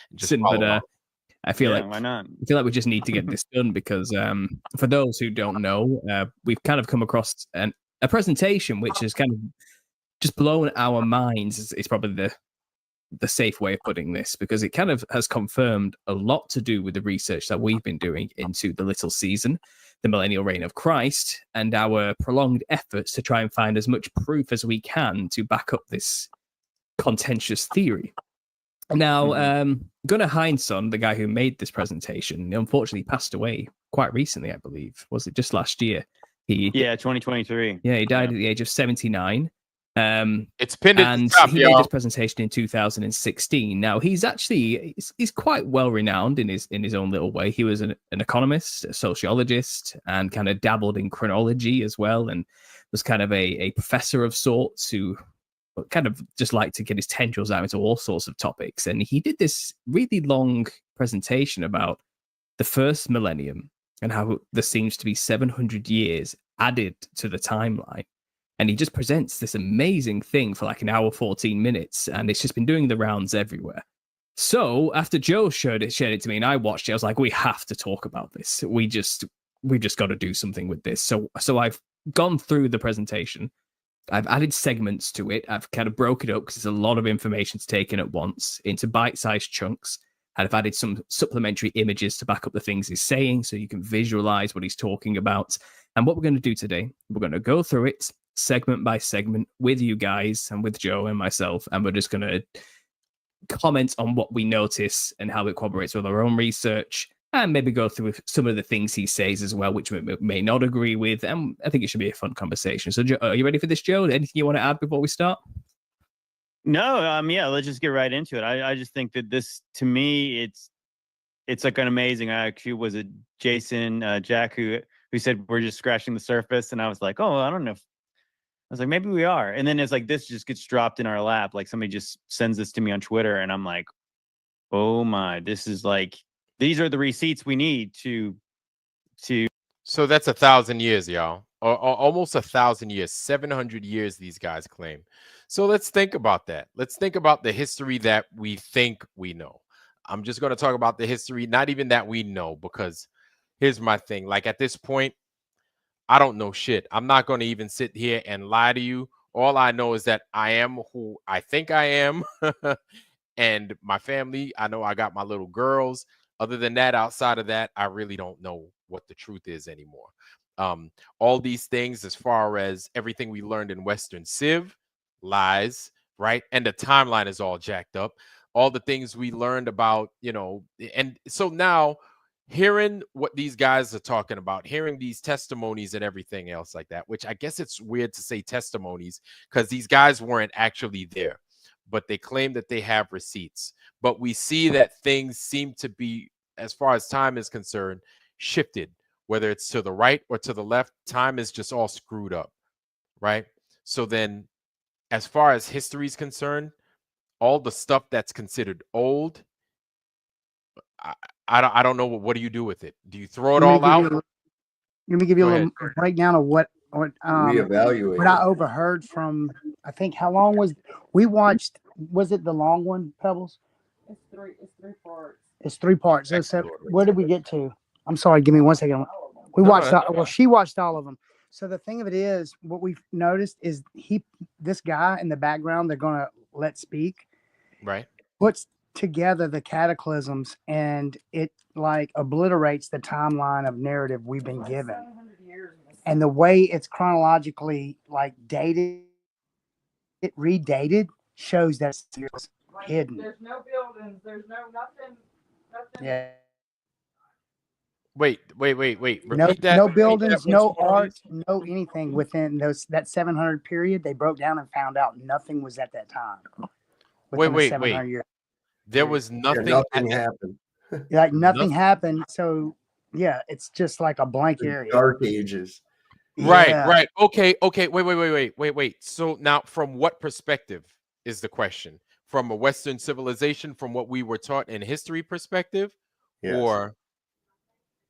And just But I feel like why not? I feel like we just need to get this done because for those who don't know, we've kind of come across a presentation which has kind of just blown our minds. It's probably the safe way of putting this, because it kind of has confirmed a lot to do with the research that we've been doing into the little season, the millennial reign of Christ, and our prolonged efforts to try and find as much proof as we can to back up this contentious theory. Now, Gunnar Heinsohn, the guy who made this presentation, unfortunately passed away quite recently, I believe. Was it just last year? 2023. Yeah, he died at the age of 79. It's pinned at the and top, he made y'all. this presentation in 2016. Now he's actually he's quite well renowned in his own little way. He was an economist, a sociologist, and kind of dabbled in chronology as well, and was kind of a professor of sorts who kind of just liked to get his tendrils out into all sorts of topics. And he did this really long presentation about the first millennium and how there seems to be 700 years added to the timeline. And he just presents this amazing thing for like an hour, 14 minutes. And it's just been doing the rounds everywhere. So after Joe shared it to me and I watched it, I was like, we have to talk about this. We've just got to do something with this. So I've gone through the presentation. I've added segments to it. I've kind of broke it up because there's a lot of information to take in at once into bite-sized chunks. And I've added some supplementary images to back up the things he's saying so you can visualize what he's talking about. And what we're going to do today, we're going to go through it segment by segment with you guys and with Joe and myself. And we're just going to comment on what we notice and how it corroborates with our own research, and maybe go through some of the things he says as well, which we may not agree with. And I think it should be a fun conversation. So, Joe, are you ready for this, Joe? Anything you want to add before we start? No, yeah, let's just get right into it. I just think that this, to me, it's like an amazing. Actually, was it Jason Jack who said we're just scratching the surface, and I was like, oh, I don't know. I was like, maybe we are. And then it's like this just gets dropped in our lap. Like somebody just sends this to me on Twitter, and I'm like, oh my, this is like, these are the receipts we need to. So that's 1,000 years, y'all. Or almost 1,000 years, 700 years these guys claim. So let's think about that. Let's think about the history that we think we know. I'm just going to talk about the history, not even that we know, because here's my thing. Like at this point, I don't know shit. I'm not going to even sit here and lie to you. All I know is that I am who I think I am. And my family, I know I got my little girls. Other than that, outside of that, I really don't know what the truth is anymore. All these things, as far as everything we learned in Western Civ, lies, right? And the timeline is all jacked up. All the things we learned about, and so now hearing what these guys are talking about, hearing these testimonies and everything else like that, which I guess it's weird to say testimonies because these guys weren't actually there, but they claim that they have receipts. But we see that things seem to be, as far as time is concerned, shifted, whether it's to the right or to the left. Time is just all screwed up, right? So then, as far as history is concerned, all the stuff that's considered old, I don't know. What do you do with it? Do you throw it all out? Let me give you Go a ahead. little breakdown of what Reevaluate what I it. overheard from. I think how long we watched? Was it the long one, Pebbles? It's three parts. It's three parts. So where did we get to? I'm sorry. Give me 1 second. We watched. She watched all of them. So the thing of it is, what we've noticed is this guy in the background, they're gonna let speak, right? Puts together the cataclysms, and it like obliterates the timeline of narrative we've been given, and the way it's chronologically like dated, it redated, shows that it's hidden. There's no buildings. There's no nothing. Yeah. Wait. Repeat No, that. no Repeat buildings, that no once more, art, please. no anything within that 700 period. They broke down and found out nothing was at that time. Wait. Years. There was nothing. Nothing happened. Like nothing happened. So yeah, it's just like a blank The area. Dark Ages. Yeah. Right. Okay. Wait. So now, from what perspective is the question? From a Western civilization, from what we were taught in history perspective, Yes. or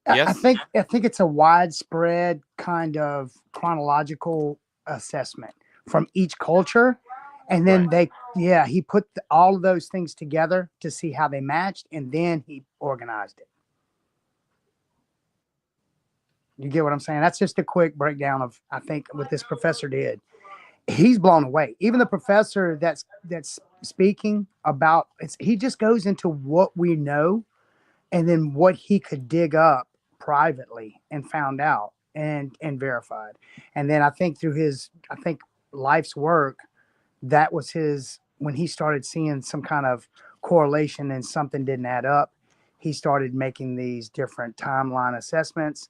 I think it's a widespread kind of chronological assessment from each culture, and then he put all of those things together to see how they matched, and then he organized it. You get what I'm saying? That's just a quick breakdown of, I think, what this professor did. He's blown away. Even the professor that's speaking about he just goes into what we know and then what he could dig up privately and found out and verified. And then I think through his life's work, that was his when he started seeing some kind of correlation and something didn't add up, he started making these different timeline assessments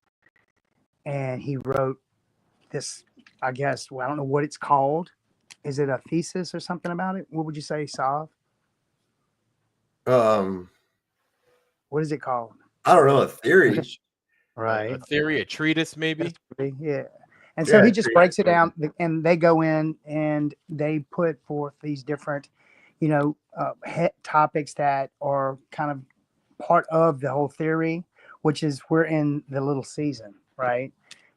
and he wrote this, I guess, well, I don't know what it's called. Is it a thesis or something about it? What would you say, Sav? What is it called? I don't know, a theory. Right. A theory, a treatise, maybe. Yeah. And so Yeah, he just breaks it down and they go in and they put forth these different, topics that are kind of part of the whole theory, which is we're in the little season, right?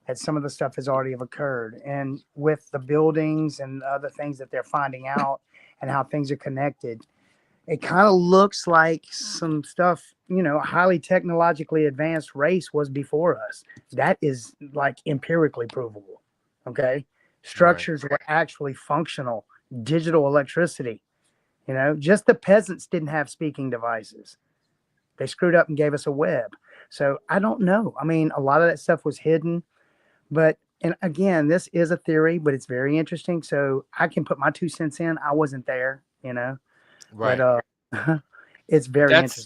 That some of the stuff has already have occurred. And with the buildings and the other things that they're finding out and how things are connected, it kind of looks like some stuff, a highly technologically advanced race was before us. That is like empirically provable. Okay. Structures were actually functional, digital electricity. Just the peasants didn't have speaking devices. They screwed up and gave us a web. So I don't know. I mean, a lot of that stuff was hidden, but and again, this is a theory, but it's very interesting. So I can put my 2 cents in. I wasn't there, Right. but it's very interesting.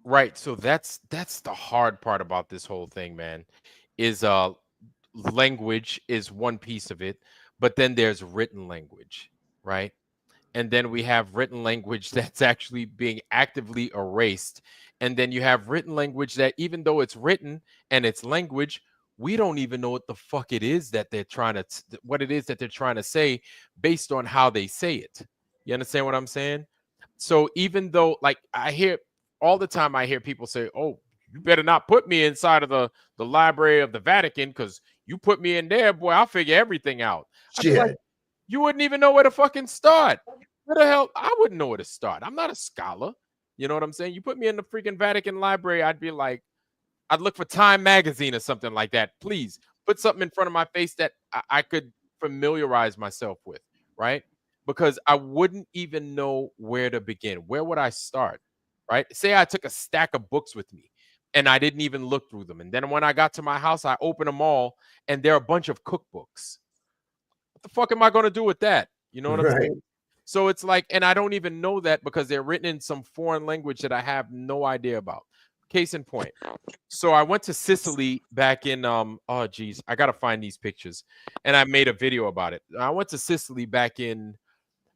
Right. So that's the hard part about this whole thing, man. Is language is one piece of it, but then there's written language, right? And then we have written language that's actually being actively erased. And then you have written language that even though it's written and it's language, we don't even know what the fuck it is that they're trying to what it is that they're trying to say based on how they say it. You understand what I'm saying? So even though like I hear all the time I hear people say, "Oh, you better not put me inside of the library of the Vatican because you put me in there, boy, I'll figure everything out." I'd be like, you wouldn't even know where to fucking start. Where the hell? I wouldn't know where to start. I'm not a scholar. You know what I'm saying? You put me in the freaking Vatican library, I'd be like, I'd look for Time magazine or something like that. Please put something in front of my face that I could familiarize myself with, right? Because I wouldn't even know where to begin. Where would I start? Right? Say I took a stack of books with me and I didn't even look through them. And then when I got to my house, I opened them all and there are a bunch of cookbooks. What the fuck am I going to do with that? You know what I'm saying? So it's like, and I don't even know that because they're written in some foreign language that I have no idea about. Case in point. So I went to Sicily back in oh geez, I gotta find these pictures. And I made a video about it. I went to Sicily back in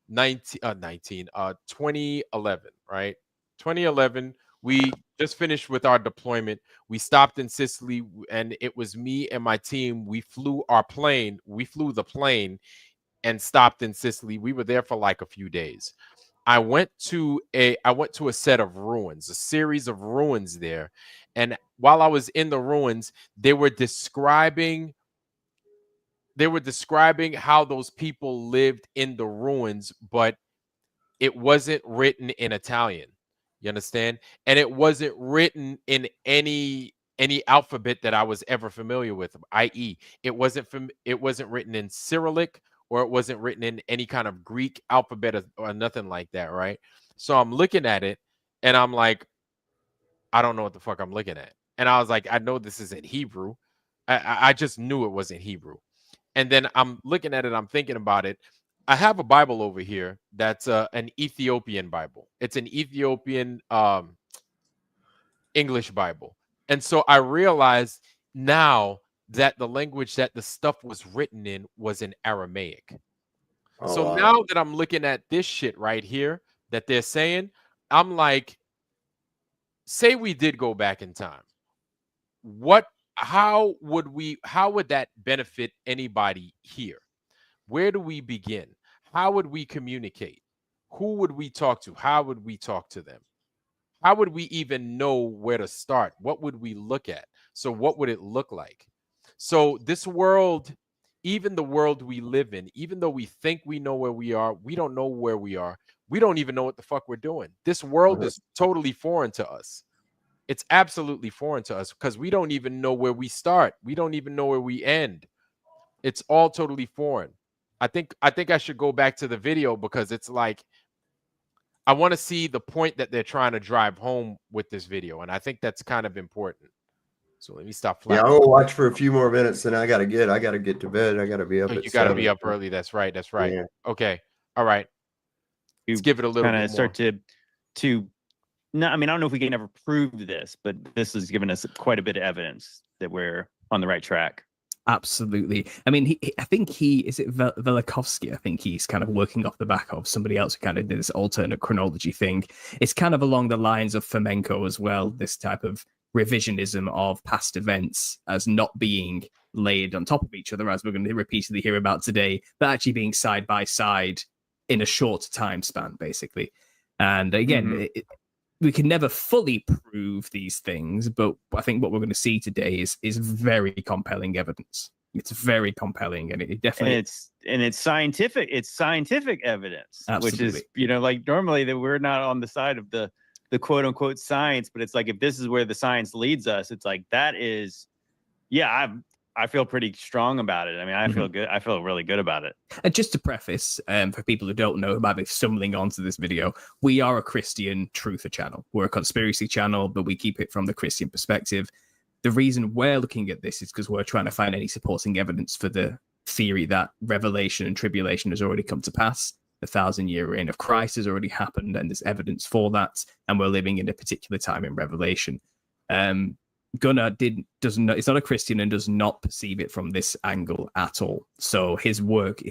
2011, right? 2011. We just finished with our deployment. We stopped in Sicily, and it was me and my team. We flew the plane and stopped in Sicily. We were there for like a few days. I went to a set of ruins, a series of ruins there. And while I was in the ruins, they were describing how those people lived in the ruins, but it wasn't written in Italian. You understand? And it wasn't written in any alphabet that I was ever familiar with, i.e., it wasn't written in Cyrillic or it wasn't written in any kind of Greek alphabet or nothing like that, right? So I'm looking at it and I'm like, I don't know what the fuck I'm looking at. And I was like, I know this isn't Hebrew. I just knew it wasn't Hebrew. And then I'm looking at it, I'm thinking about it. I have a Bible over here that's an Ethiopian Bible. It's an Ethiopian English Bible. And so I realized now that the language that the stuff was written in was in Aramaic. So now that I'm looking at this shit right here that they're saying, I'm like, say we did go back in time. How would that benefit anybody here? Where do we begin? How would we communicate? Who would we talk to? How would we talk to them? How would we even know where to start? What would we look at? So what would it look like? So this world, even the world we live in, even though we think we know where we are, we don't know where we are. We don't even know what the fuck we're doing. This world is totally foreign to us. It's absolutely foreign to us because we don't even know where we start. We don't even know where we end. It's all totally foreign. I think I should go back to the video because it's like I want to see the point that they're trying to drive home with this video, and I think that's kind of important. So let me stop Yeah, flapping. I'll watch for a few more minutes, and I gotta get to bed. I gotta be up Oh, at you got to 7. be up early. That's right. That's right. Yeah. Okay. All right. Let's give it a little kind bit of more. start to no, I mean, I don't know if we can ever prove this, but this has given us quite a bit of evidence that we're on the right track. Absolutely. I mean, I think is it Velikovsky? I think he's kind of working off the back of somebody else who kind of did this alternate chronology thing. It's kind of along the lines of Fomenko as well, this type of revisionism of past events as not being laid on top of each other, as we're going to repeatedly hear about today, but actually being side by side in a short time span, basically. And again, we can never fully prove these things, but I think what we're going to see today is very compelling evidence. It's very compelling, and it definitely and it's scientific. It's scientific evidence, Absolutely. which is like normally that we're not on the side of the quote unquote science, but it's like if this is where the science leads us, it's like that is, I feel pretty strong about it. I mean, I feel good. I feel really good about it. And just to preface, for people who don't know, who might be stumbling onto this video, we are a Christian truther channel. We're a conspiracy channel, but we keep it from the Christian perspective. The reason we're looking at this is because we're trying to find any supporting evidence for the theory that revelation and tribulation has already come to pass. The 1,000-year reign of Christ has already happened, and there's evidence for that. And we're living in a particular time in Revelation. Gunnar is not a Christian and does not perceive it from this angle at all. So his work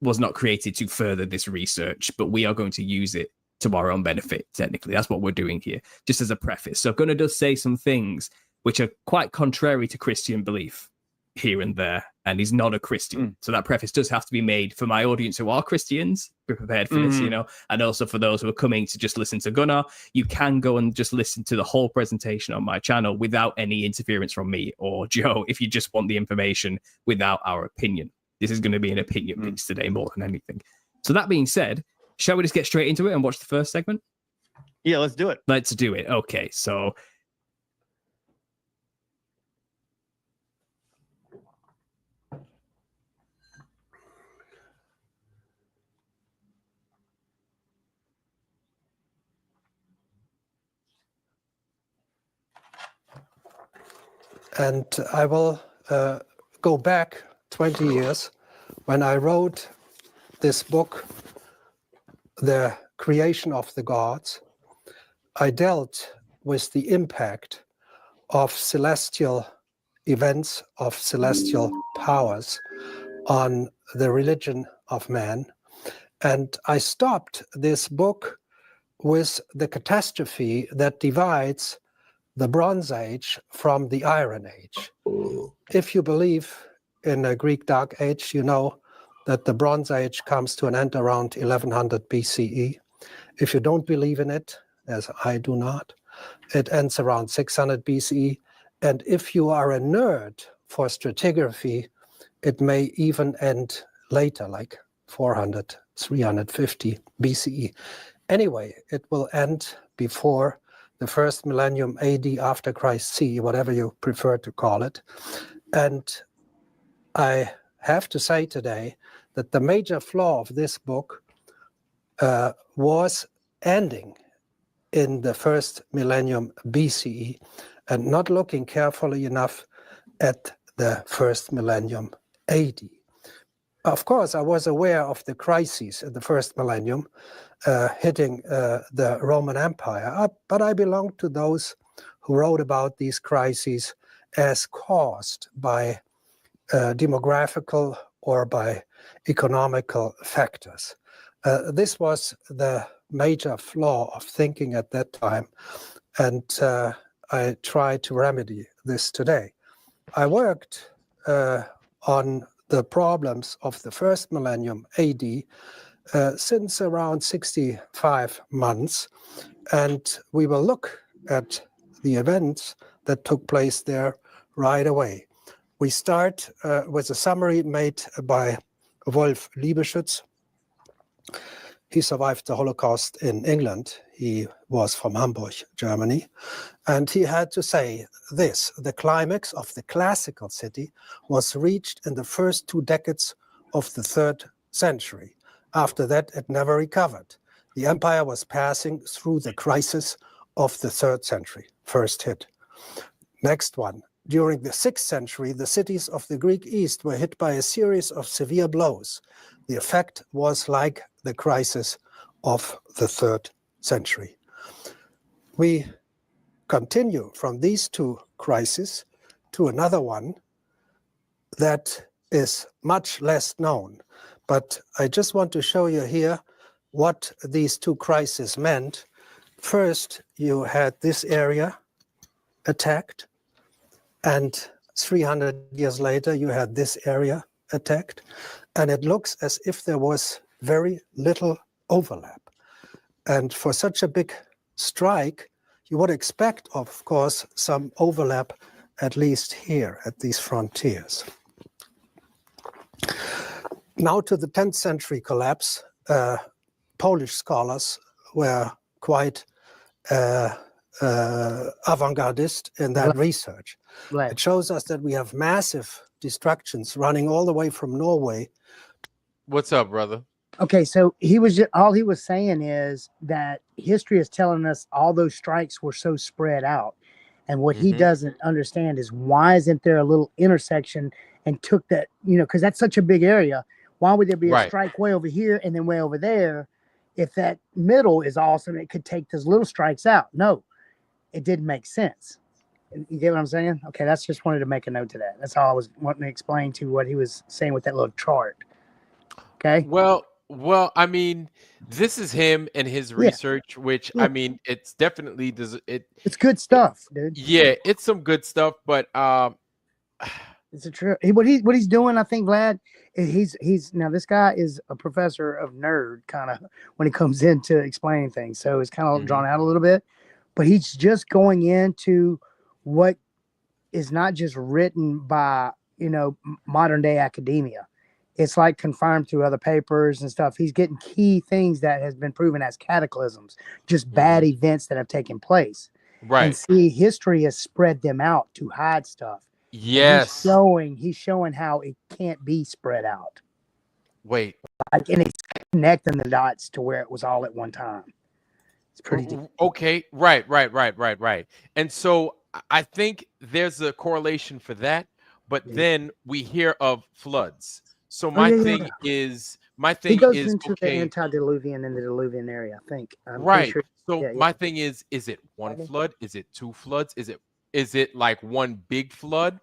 was not created to further this research, but we are going to use it to our own benefit. Technically, that's what we're doing here, just as a preface. So Gunnar does say some things which are quite contrary to Christian belief here and there, and he's not a Christian. So that preface does have to be made for my audience who are Christians. Be prepared for this, and also for those who are coming to just listen to Gunnar. You can go and just listen to the whole presentation on my channel without any interference from me or Joe if you just want the information without our opinion. This is going to be an opinion piece today more than anything. So that being said, shall we just get straight into it and watch the first segment? Yeah, let's do it. Let's do it. Okay, so and I will go back 20 years when I wrote this book, The Creation of the Gods. I dealt with the impact of celestial events, of celestial powers on the religion of man. And I stopped this book with the catastrophe that divides the Bronze Age from the Iron Age. If you believe in a Greek Dark Age, you know that the Bronze Age comes to an end around 1100 BCE. If you don't believe in it, as I do not, it ends around 600 BCE. And if you are a nerd for stratigraphy, it may even end later, like 400, 350 BCE. Anyway, it will end before the first millennium AD, after Christ C, whatever you prefer to call it. And I have to say today that the major flaw of this book was ending in the first millennium BCE and not looking carefully enough at the first millennium AD. Of course, I was aware of the crises in the first millennium hitting the Roman Empire, but I belong to those who wrote about these crises as caused by demographical or by economical factors. This was the major flaw of thinking at that time, and I try to remedy this today. I worked on the problems of the first millennium AD since around 65 months, and we will look at the events that took place there right away. We start with a summary made by Wolf Liebeschütz. He survived the Holocaust in England. He was from Hamburg, Germany. And he had to say this: the climax of the classical city was reached in the first 2 decades of the 3rd century. After that, it never recovered. the empire was passing through the crisis of the 3rd century, first hit. Next one. During the 6th century, the cities of the Greek East were hit by a series of severe blows. The effect was like the crisis of the 3rd century. We continue from these two crises to another one that is much less known. But I just want to show you here what these two crises meant. First, you had this area attacked, and 300 years later, you had this area attacked, and it looks as if there was very little overlap. And for such a big strike, you would expect, of course, some overlap, at least here at these frontiers. Now to the 10th century collapse, Polish scholars were quite avant-gardist in that research. Right. It shows us that we have massive destructions running all the way from Norway. What's up, brother? Okay, so all he was saying is that history is telling us all those strikes were so spread out. And what he doesn't understand is why isn't there a little intersection and took that, because that's such a big area. Why would there be a strike way over here and then way over there? If that middle is awesome, it could take those little strikes out. No, it didn't make sense. You get what I'm saying? Okay, that's just wanted to make a note to that. That's all I was wanting to explain to what he was saying with that little chart. Okay. Well, I mean, this is him and his research, which I mean, it's definitely it's good stuff, dude. Yeah, it's some good stuff, but it's a true. What he's doing, I think, Vlad, he's now this guy is a professor of nerd kind of when it comes into explaining things. So it's kind of drawn out a little bit, but he's just going into what is not just written by modern day academia. It's like confirmed through other papers and stuff. He's getting key things that has been proven as cataclysms, just bad events that have taken place. Right. And see, history has spread them out to hide stuff. Yes. He's showing how it can't be spread out. Wait. And it's connecting the dots to where it was all at one time. It's pretty deep. Okay. Right. And so I think there's a correlation for that, but then we hear of floods. So my thing is he goes into the antediluvian and the diluvian area, I think. Right. Sure. So my thing is it one flood? Is it two floods? Is it like one big flood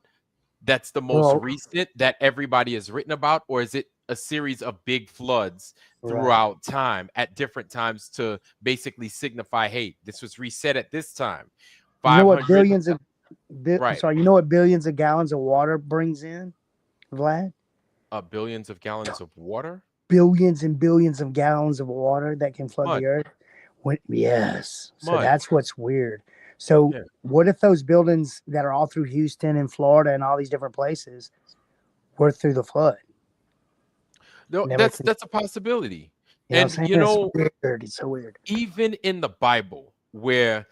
that's the most recent that everybody has written about, or is it a series of big floods throughout time at different times to basically signify, hey, this was reset at this time? You know what billions of gallons of water brings in, Vlad? Billions of gallons of water? Billions and billions of gallons of water that can flood the earth. Yes. So that's what's weird. So what if those buildings that are all through Houston and Florida and all these different places were through the flood? No, that's a possibility. And it's weird. It's so weird. Even in the Bible, where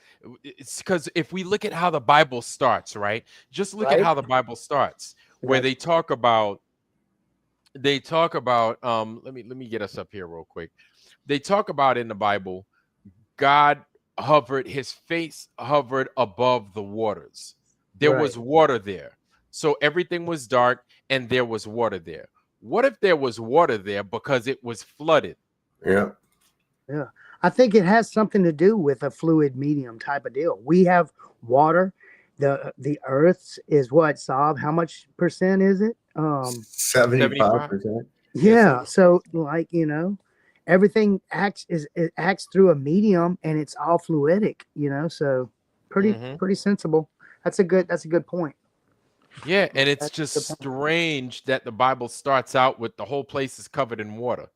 it's because if we look at how the Bible starts, right? Just look at how the Bible starts, where they talk about let me get us up here real quick. They talk about in the Bible, his face hovered above the waters. There was water there. So everything was dark and there was water there. What if there was water there because it was flooded? Yeah. I think it has something to do with a fluid medium type of deal. We have water. The Earth's is what, Saab? How much percent is it? 75%. Yeah. So everything acts through a medium and it's all fluidic, so pretty sensible. That's a good point. Yeah, and it's just strange that the Bible starts out with the whole place is covered in water.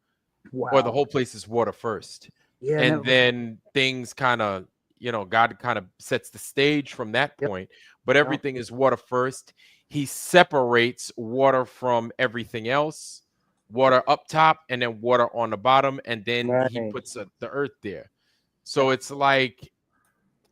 Wow. Or the whole place is water first. Yeah. And then things kind of, God kind of sets the stage from that point, but everything is water first. He separates water from everything else, water up top and then water on the bottom, and then he puts the earth there. So it's like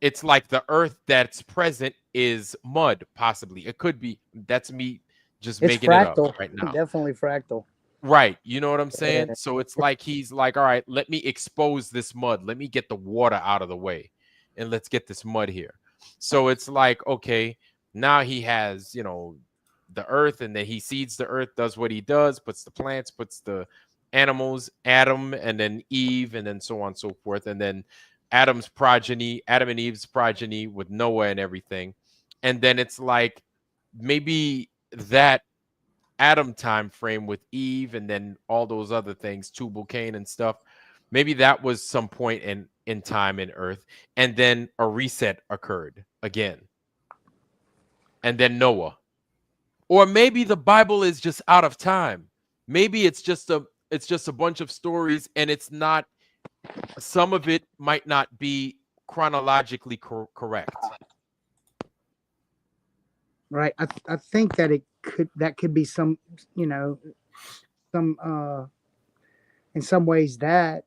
the earth that's present is mud, possibly. It could be. That's me just making it up right now. Definitely fractal. Right. You know what I'm saying? So it's like he's like, all right, let me expose this mud. Let me get the water out of the way and let's get this mud here. So it's like, okay, now he has, the earth, and then he seeds the earth, does what he does, puts the plants, puts the animals, Adam and then Eve, and then so on and so forth. And then Adam and Eve's progeny with Noah and everything. And then it's like maybe that Adam time frame with Eve and then all those other things, Tubal Cain and stuff. Maybe that was some point in time in Earth, and then a reset occurred again. And then Noah. Or maybe the Bible is just out of time. Maybe it's just a bunch of stories, and it's not, some of it might not be chronologically correct. Right. I think that that could be some, some in some ways that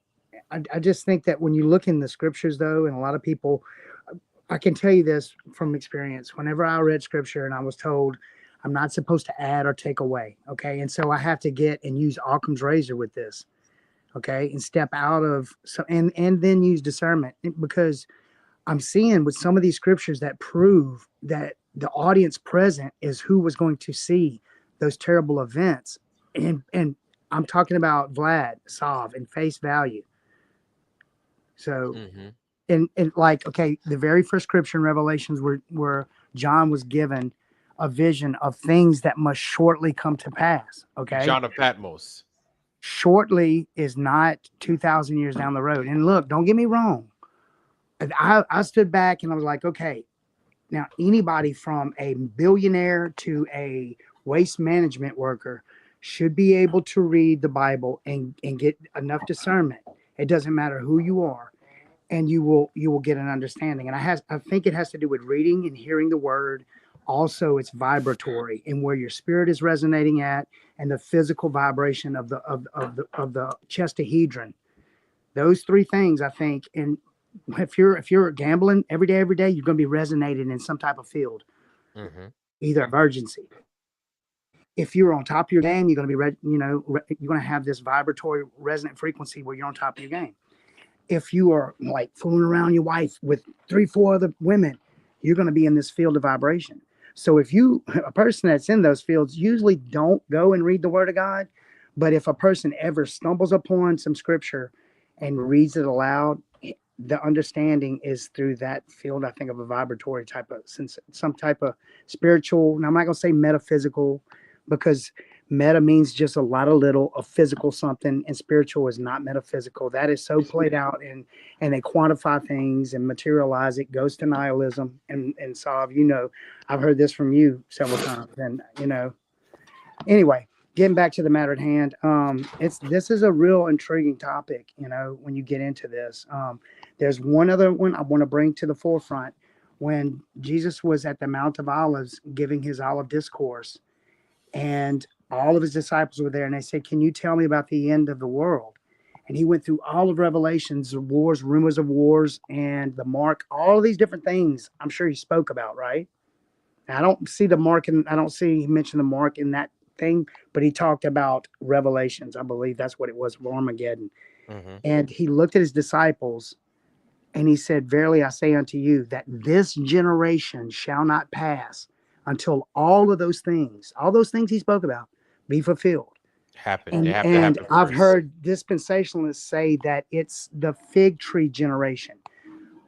I just think that when you look in the scriptures though, and a lot of people, I can tell you this from experience, whenever I read scripture and I was told I'm not supposed to add or take away. Okay. And so I have to get and use Occam's razor with this. Okay. And step out of and then use discernment, because I'm seeing with some of these scriptures that prove that the audience present is who was going to see those terrible events. And I'm talking about Vlad, Sav, and face value. So, and like, okay, the very first scripture in Revelations where John was given a vision of things that must shortly come to pass. Okay. John of Patmos. Shortly is not 2,000 years down the road. And look, don't get me wrong. I stood back and I was like, okay, now anybody from a billionaire to a waste management worker should be able to read the Bible and get enough discernment. It doesn't matter who you are, and you will get an understanding. And I think it has to do with reading and hearing the word. Also, it's vibratory and where your spirit is resonating at, and the physical vibration of the chestahedron. Those three things, I think, and if you're gambling every day, you're going to be resonating in some type of field, either of urgency. If you're on top of your game, you're going to be, you're going to have this vibratory resonant frequency where you're on top of your game. If you are like fooling around your wife with 3-4 other women, you're going to be in this field of vibration. So if a person that's in those fields usually don't go and read the word of God, but if a person ever stumbles upon some scripture and reads it aloud, the understanding is through that field, I think, of a vibratory type of some type of spiritual. Now, I'm not going to say metaphysical, because meta means just a lot of little, a physical something, and spiritual is not metaphysical. That is so played out, and they quantify things and materialize it, goes to nihilism. And Sav, I've heard this from you several times. And, anyway, getting back to the matter at hand, this is a real intriguing topic, when you get into this. There's one other one I want to bring to the forefront. When Jesus was at the Mount of Olives giving his olive discourse, and all of his disciples were there, and they said, "Can you tell me about the end of the world?" And he went through all of Revelations, the wars, rumors of wars, and the mark, all of these different things I'm sure he spoke about, right? Now, I don't see the mark, and I don't see he mentioned the mark in that thing, but he talked about Revelations. I believe that's what it was, Armageddon. And he looked at his disciples and he said, "Verily I say unto you that this generation shall not pass until all those things he spoke about, be fulfilled." Happen. They have to And happen I've first. heard dispensationalists say that it's the fig tree generation.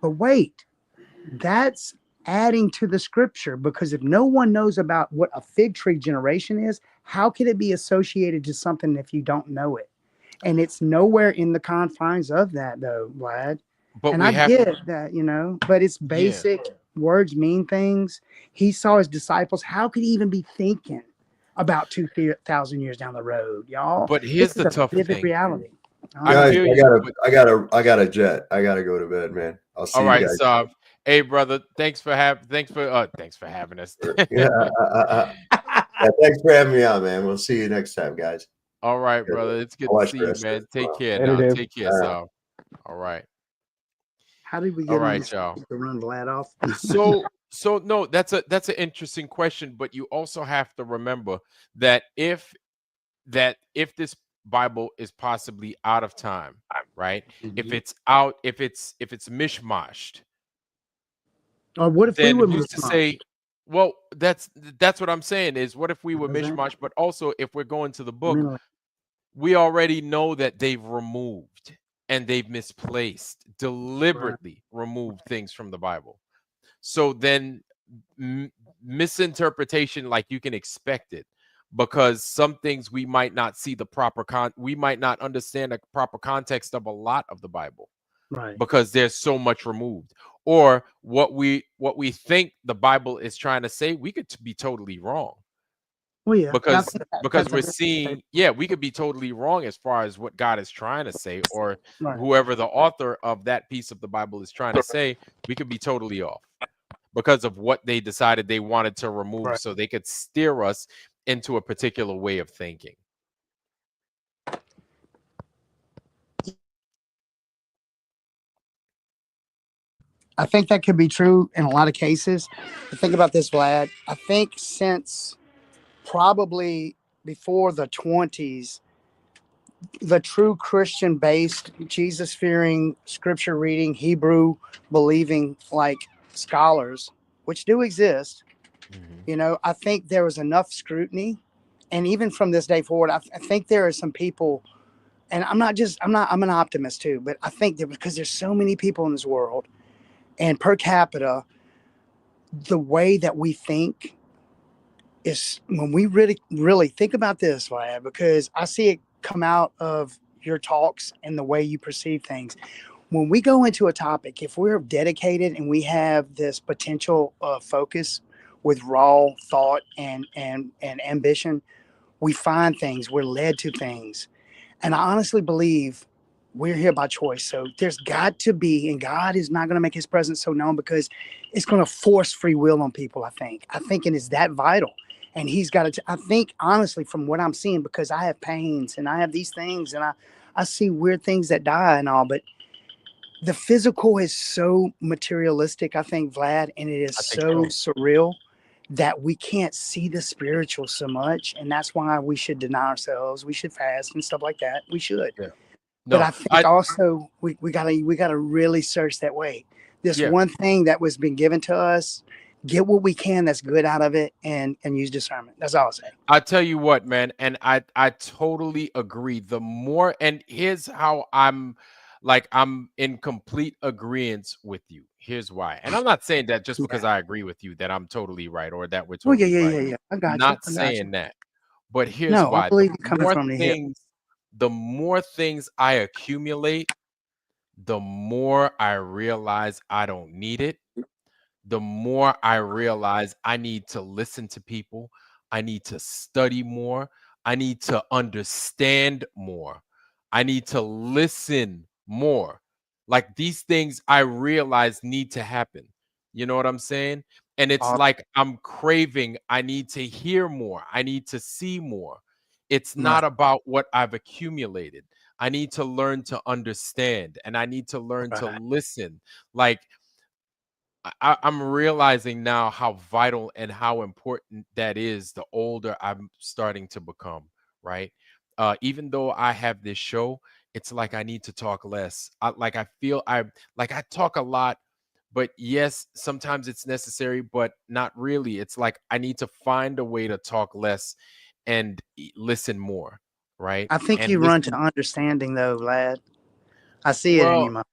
But wait, that's adding to the scripture, because if no one knows about what a fig tree generation is, how can it be associated to something if you don't know it? And it's nowhere in the confines of that, though, Vlad. But And we I have get that, but it's basic. Words mean things. He saw his disciples. How could he even be thinking about 2,000 years down the road, y'all? But here's This the is a tough vivid thing. reality. Guys, I got a jet. I gotta go to bed, man. I'll see All you right, guys. Sav. Hey, brother. Thanks for having us. Yeah, thanks for having me on, man. We'll see you next time, guys. All right, brother. It's good I'll to watch see the you, rest of man. it Take tomorrow. care Later, now. dude. Take care, Sav. All right. How did we All get on right, this y'all. to run Vlad off? So no, that's an interesting question, but you also have to remember that if that if this Bible is possibly out of time, right? If Mhm. it's out, if it's mishmashed, Or what if we then were who's to mishmash? say? Well, that's what I'm saying is, what if we were What is that? mishmash? But also, if we're going to the book, Mentally. we already know that they've removed and they've misplaced, Right. deliberately removed things from the Bible. So then misinterpretation, like, you can expect it, because some things we might not see the proper we might not understand the proper context of a lot of the Bible, Right. because there's so much removed, or what we think the Bible is trying to say, we could be totally wrong, Well, yeah. And I because think because that's a we're good seeing, yeah, we could be totally wrong as far as what God is trying to say, or right. whoever the author of that piece of the Bible is trying to say. We could be totally off because of what they decided they wanted to remove, Right. so they could steer us into a particular way of thinking. I think that could be true in a lot of cases. But think about this, Vlad. I think since probably before the 20s, the true Christian based, Jesus fearing, scripture reading, Hebrew believing like scholars, which do exist, you know, I think there was enough scrutiny. And even from this day forward, I think there are some people, and I'm an optimist too, but I think that because there's so many people in this world, and per capita, the way that we think is, when we really think about this, Vlad, because I see it come out of your talks and the way you perceive things. When we go into a topic, if we're dedicated and we have this potential focus with raw thought and ambition, we find things, we're led to things. And I honestly believe we're here by choice. So there's got to be, and God is not going to make his presence so known because it's going to force free will on people, I think. I think it is that vital. And he's got to, I think, honestly, from what I'm seeing, because I have pains and I have these things and I see weird things that die and all, but the physical is so materialistic, I think, Vlad, and it is I think so so. surreal that we can't see the spiritual so much. And that's why we should deny ourselves. We should fast and stuff like that. We should. Yeah. But No, I think also we gotta really search that way. This yeah. one thing that was been given to us, get what we can that's good out of it and use discernment. That's all I'll say. I tell you what, man, and I totally agree. The more, and here's how I'm in complete agreement with you. Here's why. And I'm not saying that just because Yeah. I agree with you that I'm totally right, or that we're Well, yeah, totally yeah, right. yeah, yeah. I got you. Not I got you. saying that. But here's No, I why. believe you coming from the hip. The more things I accumulate, the more I realize I don't need it, the more I realize I need to listen to people. I need to study more. I need to understand more. I need to listen more. Like, these things I realize need to happen. You know what I'm saying? And it's like I'm craving, I need to hear more. I need to see more. It's Right. not about what I've accumulated. I need to learn to understand, and I need to learn to Right. listen. Like, I'm realizing now how vital and how important that is the older I'm starting to become, right? Even though I have this show, it's like I need to talk less. I feel I talk a lot, but yes, sometimes it's necessary, but not really. It's like I need to find a way to talk less and listen more, right? I think And you run to listen. understanding though, lad. I see it in Well, your mind.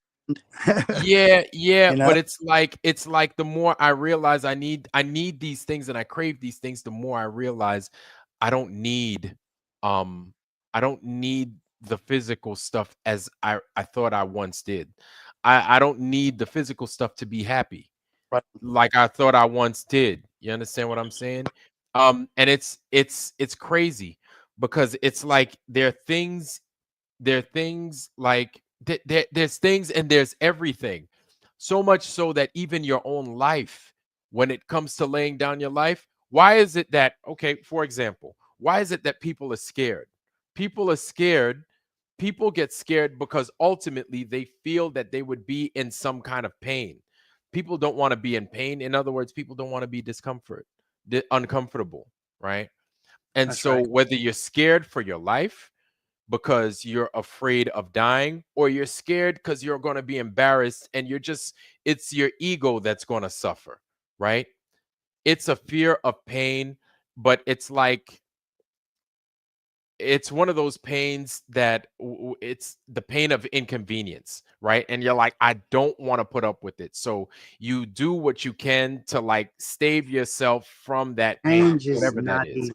yeah, You know? but it's like the more I realize I need these things and I crave these things, the more I realize I don't need um I don't need the physical stuff as I thought I once did. I don't need the physical stuff to be happy Right. like I thought I once did. You understand what I'm saying? And it's crazy because it's like there are things like there's things and there's everything. So much so that even your own life, when it comes to laying down your life, why is it that, okay, for example, why is it that people are scared? People are scared. People get scared because ultimately they feel that they would be in some kind of pain. People don't want to be in pain. In other words, people don't want to be uncomfortable, right? And That's so right. whether you're scared for your life because you're afraid of dying, or you're scared because you're going to be embarrassed and it's your ego that's going to suffer, right? It's a fear of pain, but it's one of those pains that it's the pain of inconvenience, right? And you're like, I don't want to put up with it. So you do what you can to like stave yourself from that pain, Change is whatever that not is. easy.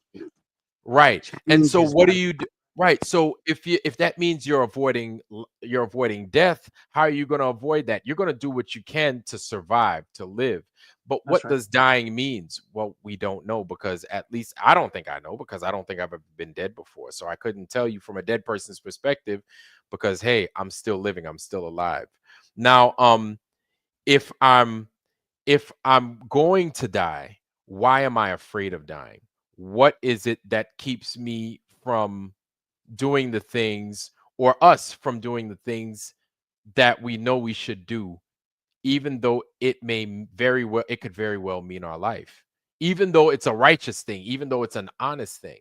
Right. And Change so is what do not. you do? Right. So if that means you're avoiding death, how are you going to avoid that? You're going to do what you can to survive, to live. But That's what right. does dying means? Well, we don't know, because at least I don't think I know, because I don't think I've ever been dead before. So I couldn't tell you from a dead person's perspective, because hey, I'm still living, I'm still alive. Now, if I'm going to die, why am I afraid of dying? What is it that keeps me from doing the things, or us from doing the things that we know we should do, even though it could very well mean our life, even though it's a righteous thing, even though it's an honest thing?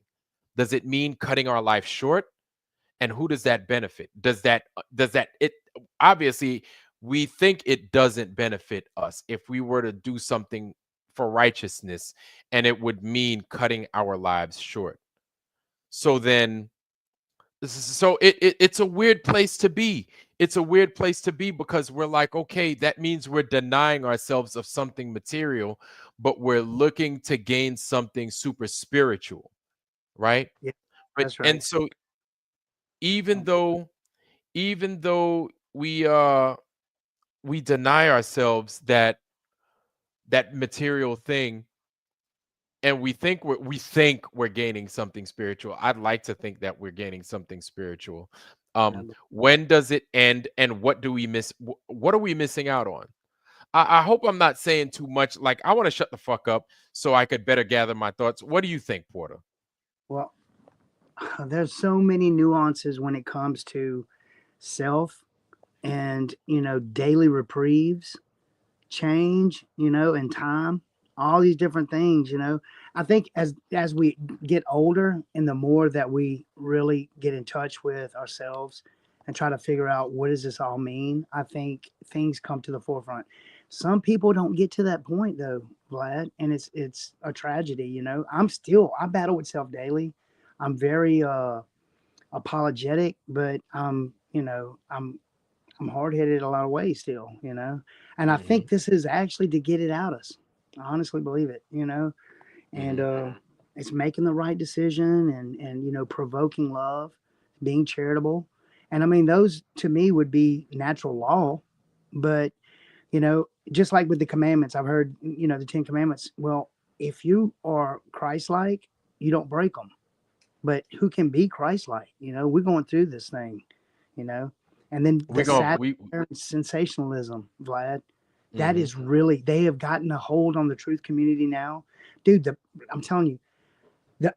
Does it mean cutting our life short? And who does that benefit? Does that it obviously, we think it doesn't benefit us if we were to do something for righteousness, and it would mean cutting our lives short. So then, it's a weird place to be. It's a weird place to be, because we're like, okay, that means we're denying ourselves of something material, but we're looking to gain something super spiritual, right? Yeah, But that's right. and so even though we deny ourselves that material thing, and we think we're gaining something spiritual. I'd like to think that we're gaining something spiritual. Yeah. When does it end, and what do we miss? What are we missing out on? I hope I'm not saying too much. Like, I want to shut the fuck up so I could better gather my thoughts. What do you think, Porter? Well, there's so many nuances when it comes to self and daily reprieves, change, and time, all these different things. I think as we get older, and the more that we really get in touch with ourselves and try to figure out what does this all mean, I think things come to the forefront. Some people don't get to that point though, Vlad, and it's a tragedy. I battle with self daily. I'm very apologetic, but I'm hard headed a lot of ways still, and I Hmm. think this is actually to get it out of us. I honestly believe it, and Hmm. it's making the right decision, and provoking love, being charitable, and I mean those to me would be natural law, but just like with the commandments, I've heard the 10 Commandments. Well, if you are Christ-like, you don't break them. But who can be Christ-like? We're going through this thing, you know, and then We the go. sad We. sensationalism, Vlad. That Hmm. is really they have gotten a hold on the truth community now, dude. I'm telling you,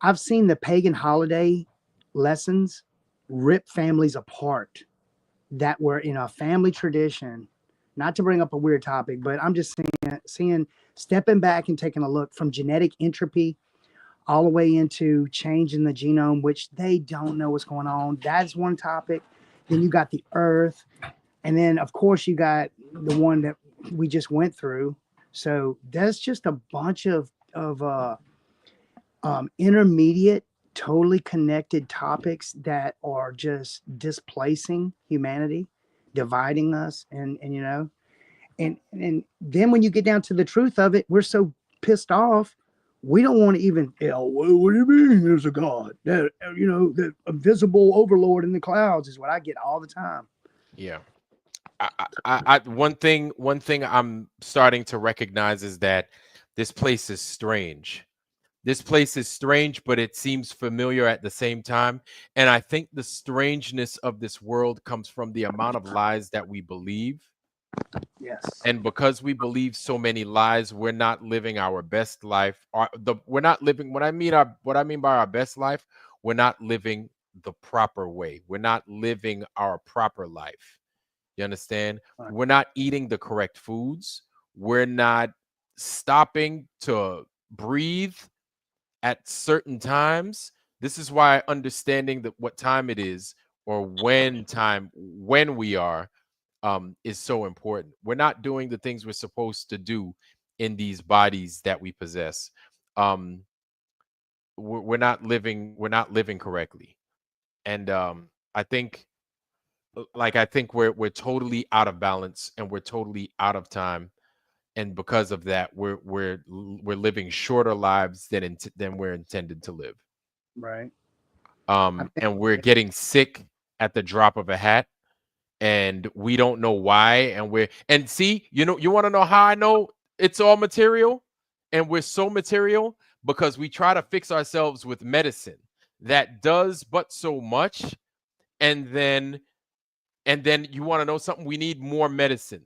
I've seen the pagan holiday lessons rip families apart that were in a family tradition. Not to bring up a weird topic, but I'm just seeing stepping back and taking a look from genetic entropy all the way into changing the genome, which they don't know what's going on. That's one topic. Then you got the earth. And then, of course, you got the one that we just went through. So that's just a bunch of intermediate, totally connected topics that are just displacing humanity, dividing us, and then when you get down to the truth of it, we're so pissed off. We don't want to even, what do you mean there's a God? That, that a visible overlord in the clouds is what I get all the time. Yeah. One thing I'm starting to recognize is that this place is strange. This place is strange, but it seems familiar at the same time. And I think the strangeness of this world comes from the amount of lies that we believe. Yes. And because we believe so many lies, we're not living our best life. We're not living what I mean by our best life, we're not living the proper way. We're not living our proper life. You understand? Right. We're not eating the correct foods. We're not stopping to breathe. at certain times. This is why understanding that what time it is or when we are is so important. We're not doing the things we're supposed to do in these bodies that we possess. Um, we're not living correctly, and I think I think we're totally out of balance and we're totally out of time, and because of that, we're living shorter lives than we're intended to live. Right. I think And we're getting sick at the drop of a hat, and we don't know why. And see, you want to know how I know it's all material, and we're so material because we try to fix ourselves with medicine that does but so much, and then you want to know something, we need more medicine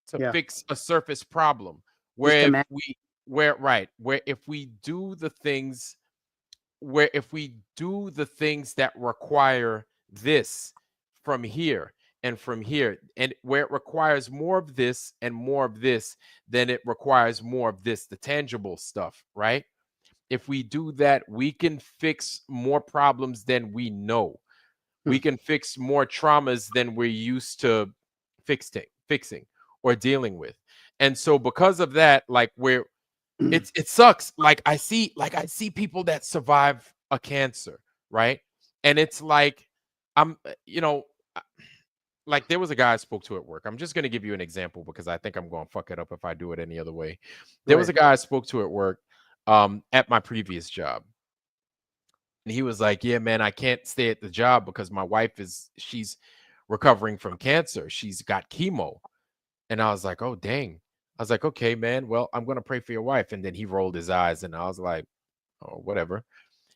to yeah. fix a surface problem. Just Where if imagine. where if we do the things that require this from here and from here, and where it requires more of this and more of this, then it requires more of this, the tangible stuff, right? If we do that, we can fix more problems than we know. We can fix more traumas than we're used to fixing or dealing with. And so because of that, it sucks. I see people that survive a cancer, right? And it's like I'm like there was a guy I spoke to at work. I'm just going to give you an example because I think I'm going to fuck it up if I do it any other way. There was a guy I spoke to at work at my previous job. And he was like, "Yeah, man, I can't stay at the job because my wife she's recovering from cancer. She's got chemo." And I was like, "Oh, dang." I was like, "Okay, man. Well, I'm going to pray for your wife." And then he rolled his eyes and I was like, "Oh, whatever."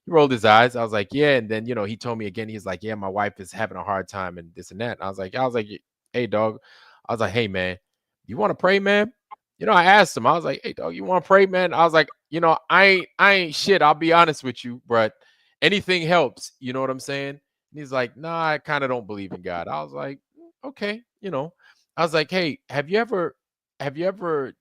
He rolled his eyes. I was like, "Yeah." And then, he told me again, he's like, "Yeah, my wife is having a hard time and this and that." And I was like, "Hey, dog." I was like, "Hey, man, you want to pray, man?" I asked him, I was like, "Hey, dog, you want to pray, man?" I was like, I ain't shit. I'll be honest with you, but anything helps. You know what I'm saying? And he's like, "Nah, I kind of don't believe in God." I was like, "Okay." I was like, "Hey, have you ever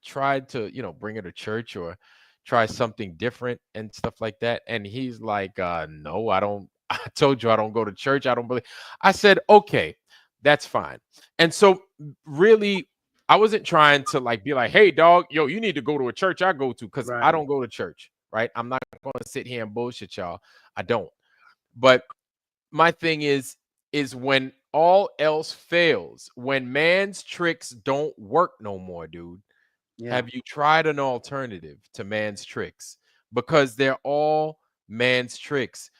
tried to, bring her to church or try something different and stuff like that?" And he's like, "No, I don't." I told you I don't go to church. I don't believe. I said, "Okay, that's fine." And so really, I wasn't trying to be like, "Hey, dog, yo, you need to go to a church I go to," because I Right. don't go to church, right? I'm not going to sit here and bullshit y'all. I don't. But my thing is when all else fails, when man's tricks don't work no more, dude, Yeah. have you tried an alternative to man's tricks? Because they're all man's tricks.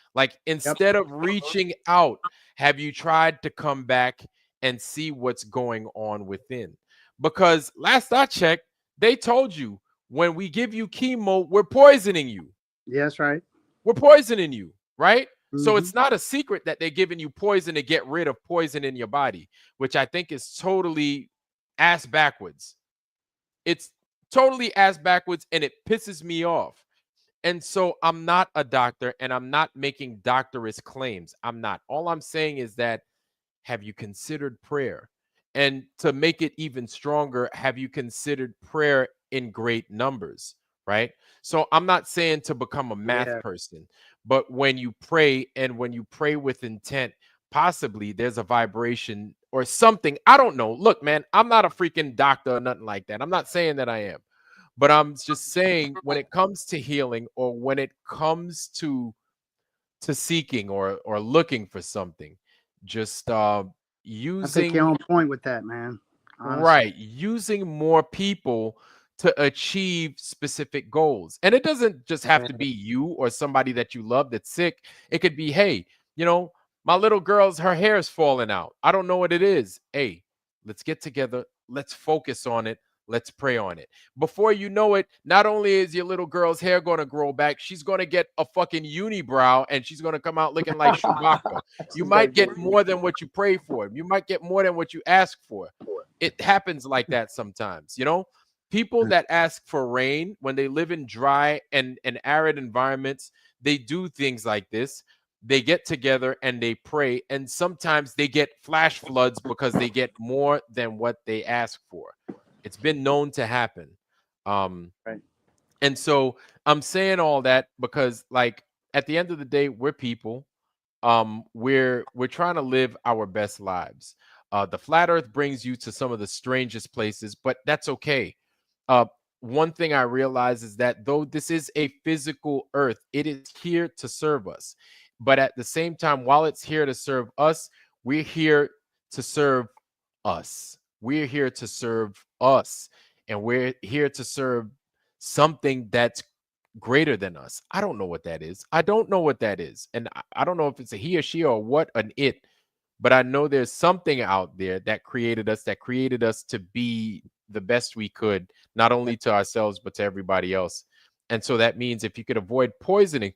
Instead of reaching out, have you tried to come back and see what's going on within? Because last I checked, they told you when we give you chemo, we're poisoning you. Yeah, that's right. We're poisoning you, right? So Mhm. it's not a secret that they're giving you poison to get rid of poison in your body, which I think is totally ass backwards. It's totally ass backwards and it pisses me off. And so I'm not a doctor and I'm not making doctorate claims. I'm not. All I'm saying is that have you considered prayer? And to make it even stronger, have you considered prayer in great numbers? Right. So I'm not saying to become a math Yeah. person, but when you pray and when you pray with intent, possibly there's a vibration or something. I don't know. Look, man, I'm not a freaking doctor or nothing like that. I'm not saying that I am, but I'm just saying when it comes to healing or when it comes to seeking or looking for something, just I think you're using on point with that, man. Honestly. right, using more people to achieve specific goals. And it doesn't just have to Right. be you or somebody that you love that's sick. It could be, hey, my little girl's her hair is falling out. I don't know what it is. Hey, let's get together. Let's focus on it. Let's pray on it. Before you know it, not only is your little girl's hair going to grow back, she's going to get a fucking unibrow and she's going to come out looking like Chewbacca. You She's gonna might get get more than what you pray for. You might get more than what you ask for. It happens like that sometimes, people that ask for rain when they live in dry and arid environments, they do things like this. They get together and they pray, and sometimes they get flash floods because they get more than what they ask for. It's been known to happen. right. And so I'm saying all that because, like, at the end of the day, we're people. We're trying to live our best lives. The flat earth brings you to some of the strangest places, but that's okay. uh One thing I realize is that though this is a physical earth, it is here to serve us. But at the same time, while it's here to serve us, we're here to serve us. We're here to serve us, and we're here to serve something that's greater than us. I don't know what that is. I don't know what that is. And I don't know if it's a he or she or what an it, but I know there's something out there that created us to be the best we could, not only to ourselves, but to everybody else. And so that means if you could avoid poisoning,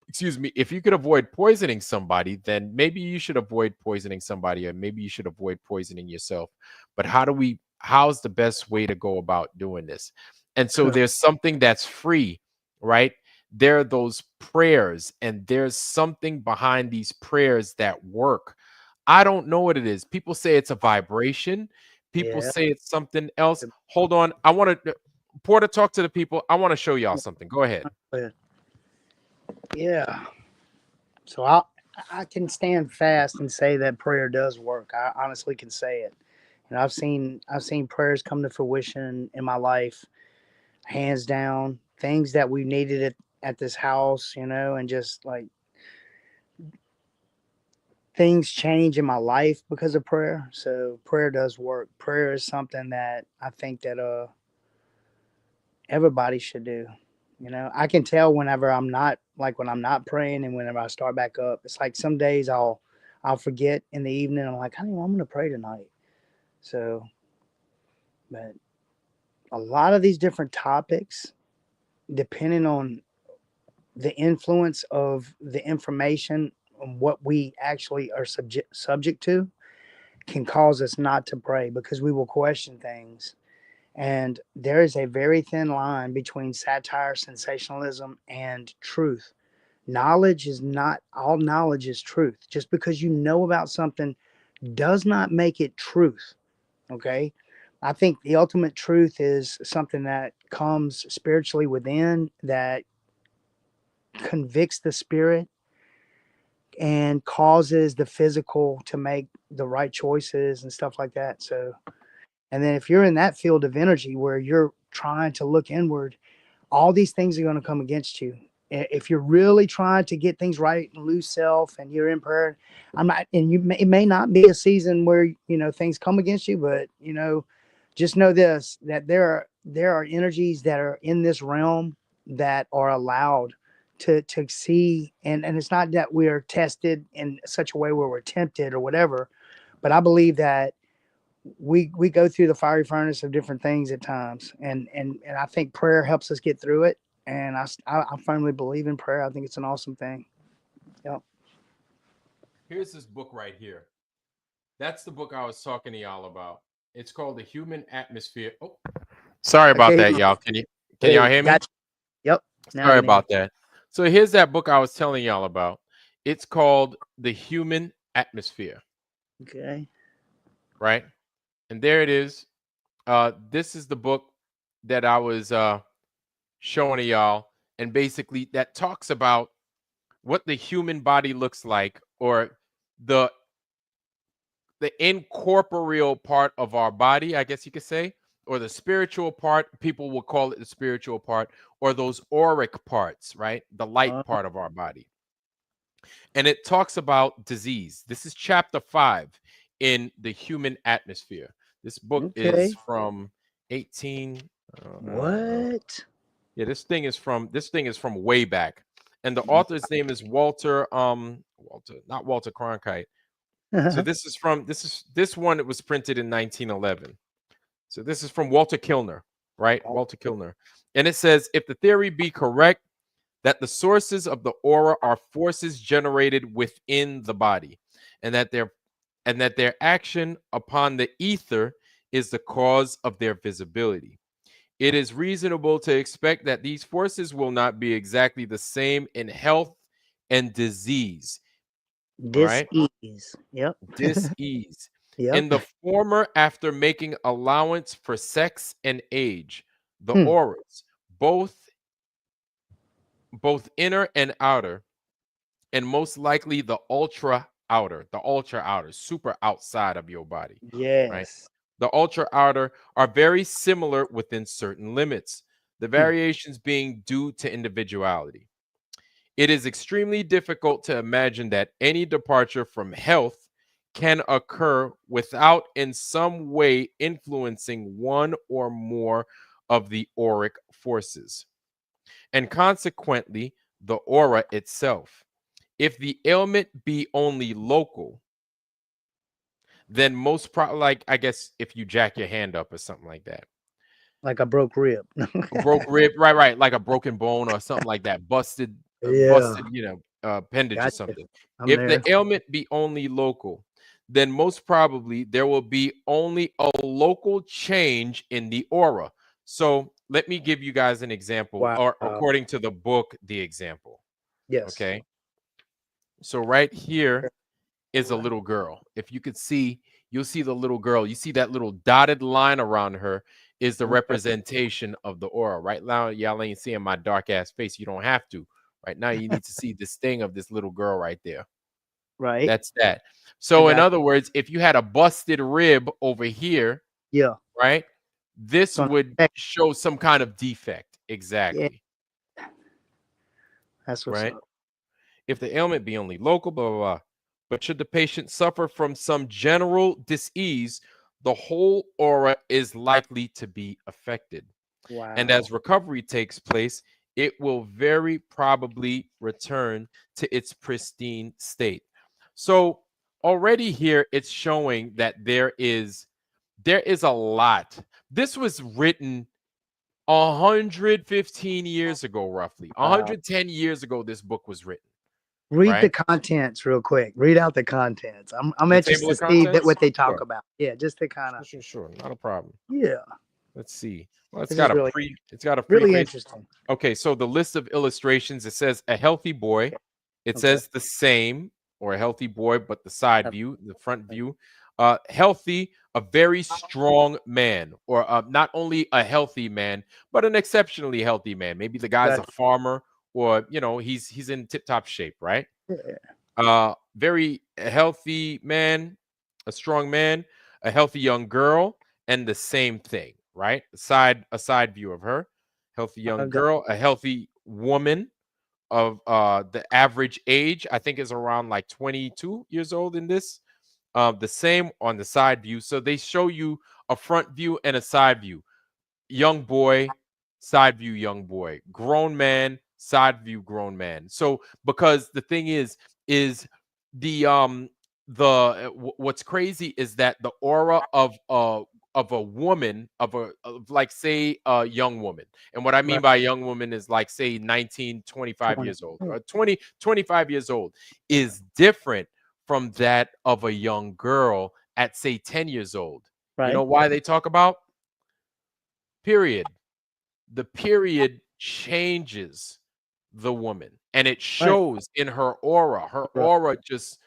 excuse me, if you could avoid poisoning somebody, then maybe you should avoid poisoning somebody, or maybe you should avoid poisoning yourself. But how's the best way to go about doing this? And so Sure. there's something that's free, right? There are those prayers, and there's something behind these prayers that work. I don't know what it is. People say it's a vibration. People Yeah. say it's something else. Hold on. I want to, Porter, talk to the people. I want to show y'all something. Go ahead. Yeah. So I can stand fast and say that prayer does work. I honestly can say it. And I've seen prayers come to fruition in my life, hands down. Things that we needed at this house, and just like things change in my life because of prayer. So prayer does work. Prayer is something that I think that everybody should do. I can tell whenever I'm not like when I'm not praying and whenever I start back up. It's like some days I'll forget in the evening. I'm like, I don't know, I'm gonna pray tonight. So, but a lot of these different topics, depending on the influence of the information and what we actually are subject to, can cause us not to pray because we will question things. And there is a very thin line between satire, sensationalism, and truth. Knowledge is not all knowledge is truth. Just because you know about something does not make it truth. Okay. I think the ultimate truth is something that comes spiritually within, that convicts the spirit and causes the physical to make the right choices and stuff like that. So, and then if you're in that field of energy where you're trying to look inward, all these things are going to come against you. If you're really trying to get things right and lose self and you're in prayer, I'm not, and it may not be a season where, things come against you, but, just know this, that there are energies that are in this realm that are allowed to see. And it's not that we are tested in such a way where we're tempted or whatever, but I believe that we go through the fiery furnace of different things at times, and I think prayer helps us get through it. And I firmly believe in prayer. I think it's an awesome thing. Yep. Here's this book right here. That's the book I was talking to y'all about. It's called The Human Atmosphere. Oh, sorry about that, y'all. Can y'all hear me? Gotcha. Yep. Now I Sorry can hear about that. So here's that book I was telling y'all about. It's called The Human Atmosphere, you. Okay. right? And there it is. This is the book that I was showing to y'all, and basically that talks about what the human body looks like, or the incorporeal part of our body, I guess you could say, or the spiritual part. People will call it the spiritual part, or those auric parts, right? The light part of our body. And it talks about disease. This is chapter 5 in The Human Atmosphere. This book is Okay. from 18. What? Yeah, this thing is from way back. And the author's name is Walter, not Walter Cronkite. So this one, it was printed in 1911. So this is from Walter Kilner, right? Walter Kilner. And it says, if the theory be correct, that the sources of the aura are forces generated within the body, and that their action upon the ether is the cause of their visibility. It is reasonable to expect that these forces will not be exactly the same in health and disease. Right? Dis-ease. Yep. Dis-ease. Yep. In the former, after making allowance for sex and age, the Hmm. auras, both both inner and outer, and most likely the ultra outer, super outside of your body, right? Yes. The ultra outer are very similar within certain limits, the variations being due to individuality. It is extremely difficult to imagine that any departure from health can occur without in some way influencing one or more of the auric forces, and consequently the aura itself. If the ailment be only local, then most like I guess if you jack your hand up or something like that, Like a broke rib. a broke rib, right, like a broken bone or something like that, busted, Yeah. appendage or Gotcha. something. I'm If the there. ailment be only local, then most probably there will be only a local change in the aura. So let me give you guys an example, or Wow. according to the book, the example. Yes. Okay. So right here is a little girl. If you could see, you'll see the little girl. You see that little dotted line around her is the Okay. representation of the aura. Right now, y'all ain't seeing my dark ass face. You don't have to. Right now, you need to see this thing of this little girl right there. Right. That's that. So, I in got other words, if you had a busted rib over here, Yeah. right, this So would show some kind of defect. Exactly. that's what's Right. up. If the ailment be only local, blah, blah, blah. But should the patient suffer from some general disease, the whole aura is likely to be affected. Wow. And as recovery takes place, it will very probably return to its pristine state. So already here, it's showing that there is a lot. This was written 115 years ago, roughly. 110 years ago, this book was written. Read the Right? contents real quick. Read out the contents. I'm The interested table to of see that contents? what they talk Sure. about. Yeah, just to kind of. Sure. Not a problem. Yeah. Let's see. Well, it's This got is a really free really face. interesting. Okay, so the list of illustrations, it says a healthy boy. It Okay. says the same, or a healthy boy, but the side view, the front view. Healthy, a very strong man, or not only a healthy man, but an exceptionally healthy man. Maybe the guy's a Gotcha. farmer, or he's in tip-top shape, right? Yeah. Very healthy man, a strong man, a healthy young girl, and the same thing, right? A side view of her. Healthy young Okay. girl, a healthy woman of the average age, I think, is around like 22 years old in this. The same on the side view. So they show you a front view and a side view. Young boy, side view, young boy. Grown man, side view, grown man. So because the thing is the what's crazy is that the aura of a woman, of like, say, a young woman, and what I mean Right. by young woman is like, say, 19, 25 20. years old, or 20, 25 years old, is different from that of a young girl at, say, 10 years old. You know Right. why they talk about period? The period changes the woman, and it Right. shows in her aura. Her Right. aura just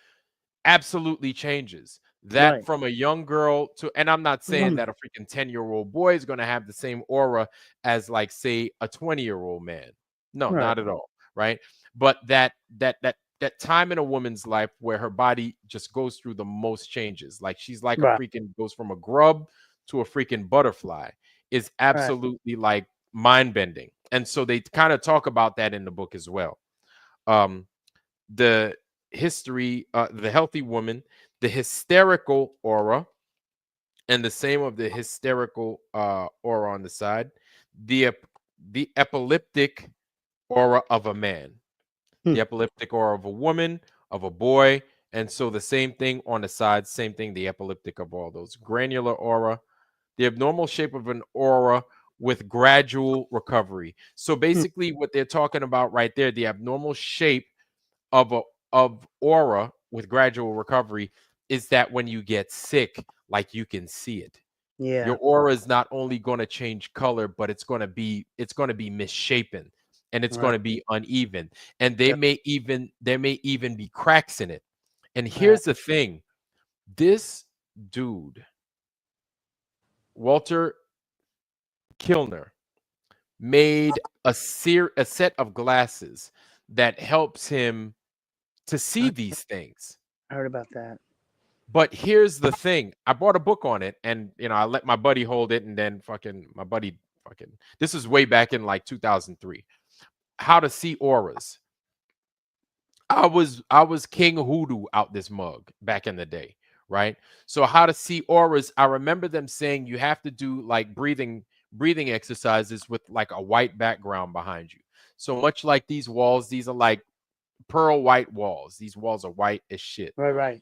absolutely changes. That Right. from a young girl to, and I'm not saying that a freaking 10-year-old boy is going to have the same aura as, like, say, a 20-year-old man. No, Right. not at all, right? But that time in a woman's life where her body just goes through the most changes, like she's like a Right. freaking goes from a grub to a freaking butterfly, is Right. absolutely like mind bending. And so they kind of talk about that in the book as well. The history, the healthy woman, the hysterical aura, and the same of the hysterical aura on the side, the epileptic aura of a man, the epileptic aura of a woman, of a boy, and so the same thing on the side, same thing, the epileptic of all those. Granular aura, the abnormal shape of an aura with gradual recovery. So basically, what they're talking about right there, the abnormal shape of aura with gradual recovery, is that when you get sick, like, you can see it. Yeah. Your aura is not only going to change color, but it's going to be misshapen, and it's going Right. to be uneven, and there Yep. may even be cracks in it. And Right. here's the thing: this dude, Walter Kilner, made a set of glasses that helps him to see these things. I heard about that. But here's the thing. I bought a book on it, and I let my buddy hold it, and then my buddy this is way back in like 2003. How to see auras. I was King Hoodoo out this mug back in the day, right? So how to see auras, I remember them saying you have to do like breathing exercises with like a white background behind you. So much like these walls, these are like pearl white walls. These walls are white as shit. Right.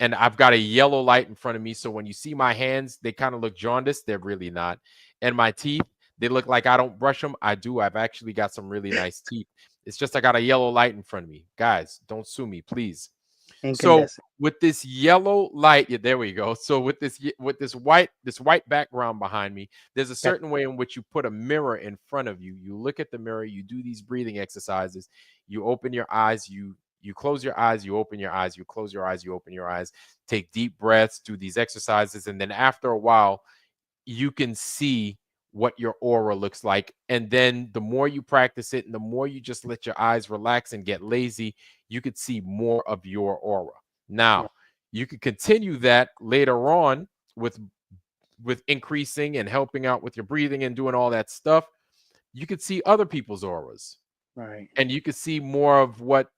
And I've got a yellow light in front of me. So when you see my hands, they kind of look jaundiced. They're really not. And my teeth, they look like I don't brush them. I do. I've actually got some really nice teeth. It's just I got a yellow light in front of me. Guys, don't sue me, please. So Incandescent. with this yellow light, yeah, there we go. So with this white background behind me, there's a certain way in which you put a mirror in front of you. You look at the mirror, you do these breathing exercises, you open your eyes, you close your eyes, you open your eyes, you close your eyes, you open your eyes, take deep breaths, do these exercises, and then after a while, you can see what your aura looks like. And then the more you practice it and the more you just let your eyes relax and get lazy, you could see more of your aura. Now, you could continue that later on with increasing and helping out with your breathing and doing all that stuff. You could see other people's auras. Right. And you could see more of what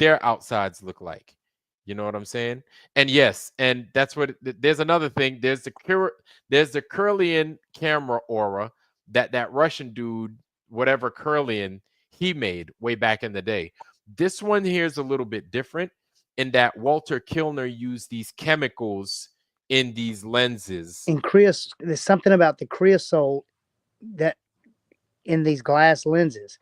their outsides look like. You know what I'm saying? And yes, and that's what there's another thing. There's the Kirlian camera aura that Russian dude, whatever Kirlian, he made way back in the day. This one here is a little bit different in that Walter Kilner used these chemicals in these lenses. In there's something about the creosote that in these glass lenses.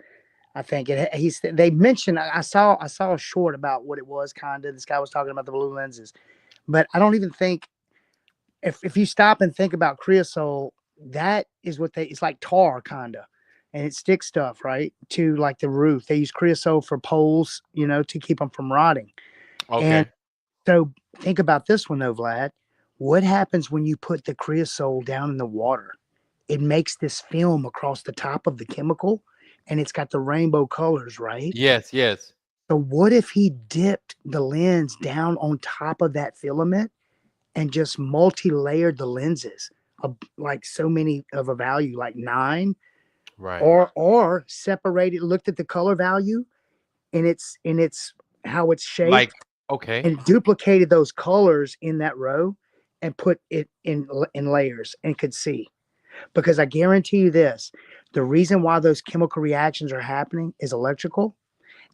I think they mentioned, I saw a short about what it was, kind of. This guy was talking about the blue lenses, but I don't even think if you stop and think about creosote, that is what it's like tar, kind of, and it sticks stuff right to like the roof. They use creosote for poles, to keep them from rotting. Okay. And so think about this one though, Vlad. What happens when you put the creosote down in the water? It makes this film across the top of the chemical. And it's got the rainbow colors, right? Yes. So what if he dipped the lens down on top of that filament and just multi-layered the lenses of like so many of a value, like 9, right? Or separated, looked at the color value and it's how it's shaped, like okay, and duplicated those colors in that row and put it in layers and could see. Because I guarantee you this, the reason why those chemical reactions are happening is electrical,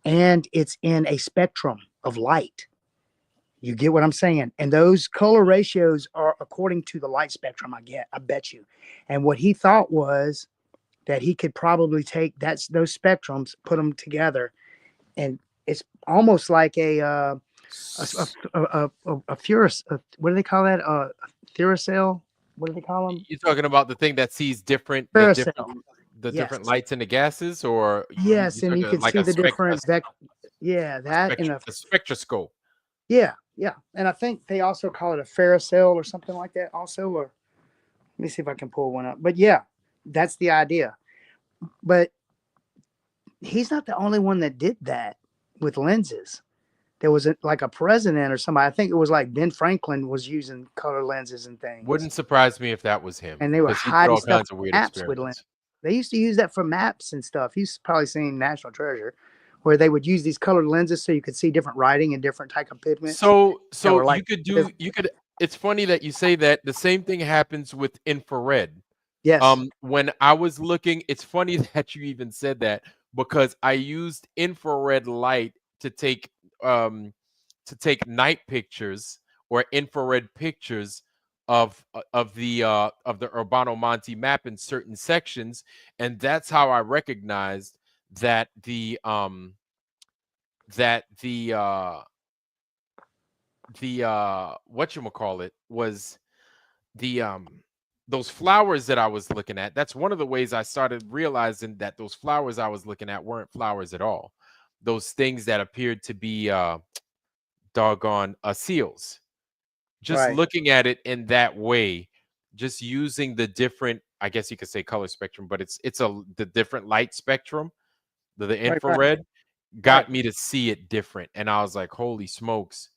and it's in a spectrum of light. You get what I'm saying? And those color ratios are according to the light spectrum I bet you. And what he thought was that he could probably take those spectrums, put them together, and it's almost like a furus, what do they call that? A Thuracell? What do they call them? You're talking about the thing that sees different different lights in the gases, or yes, and you can like see the different that in a spectroscope. Yeah, and I think they also call it a Ferrocell or something like that. Also, or let me see if I can pull one up. But yeah, that's the idea. But he's not the only one that did that with lenses. There was like a president or somebody. I think it was like Ben Franklin was using color lenses and things. Wouldn't surprise me if that was him. And they were 'cause he did hiding all stuff kinds of weird maps with experiments. lenses. They used to use that for maps and stuff. He's probably seen National Treasure, where they would use these colored lenses so you could see different writing and different type of pigments. So like, you could. It's funny that you say that. The same thing happens with infrared. Yes. When I was looking, it's funny that you even said that, because I used infrared light to take night pictures or infrared pictures of the Urbano Monte map in certain sections, and that's how I recognized that the whatchamacallit was the those flowers that I was looking at. That's one of the ways I started realizing that those flowers I was looking at weren't flowers at all. Those things that appeared to be doggone seals. Just Right. looking at it in that way, just using the different I guess you could say color spectrum, but it's the different light spectrum, the Right, right. infrared got me to see it different. And I was like, holy smokes,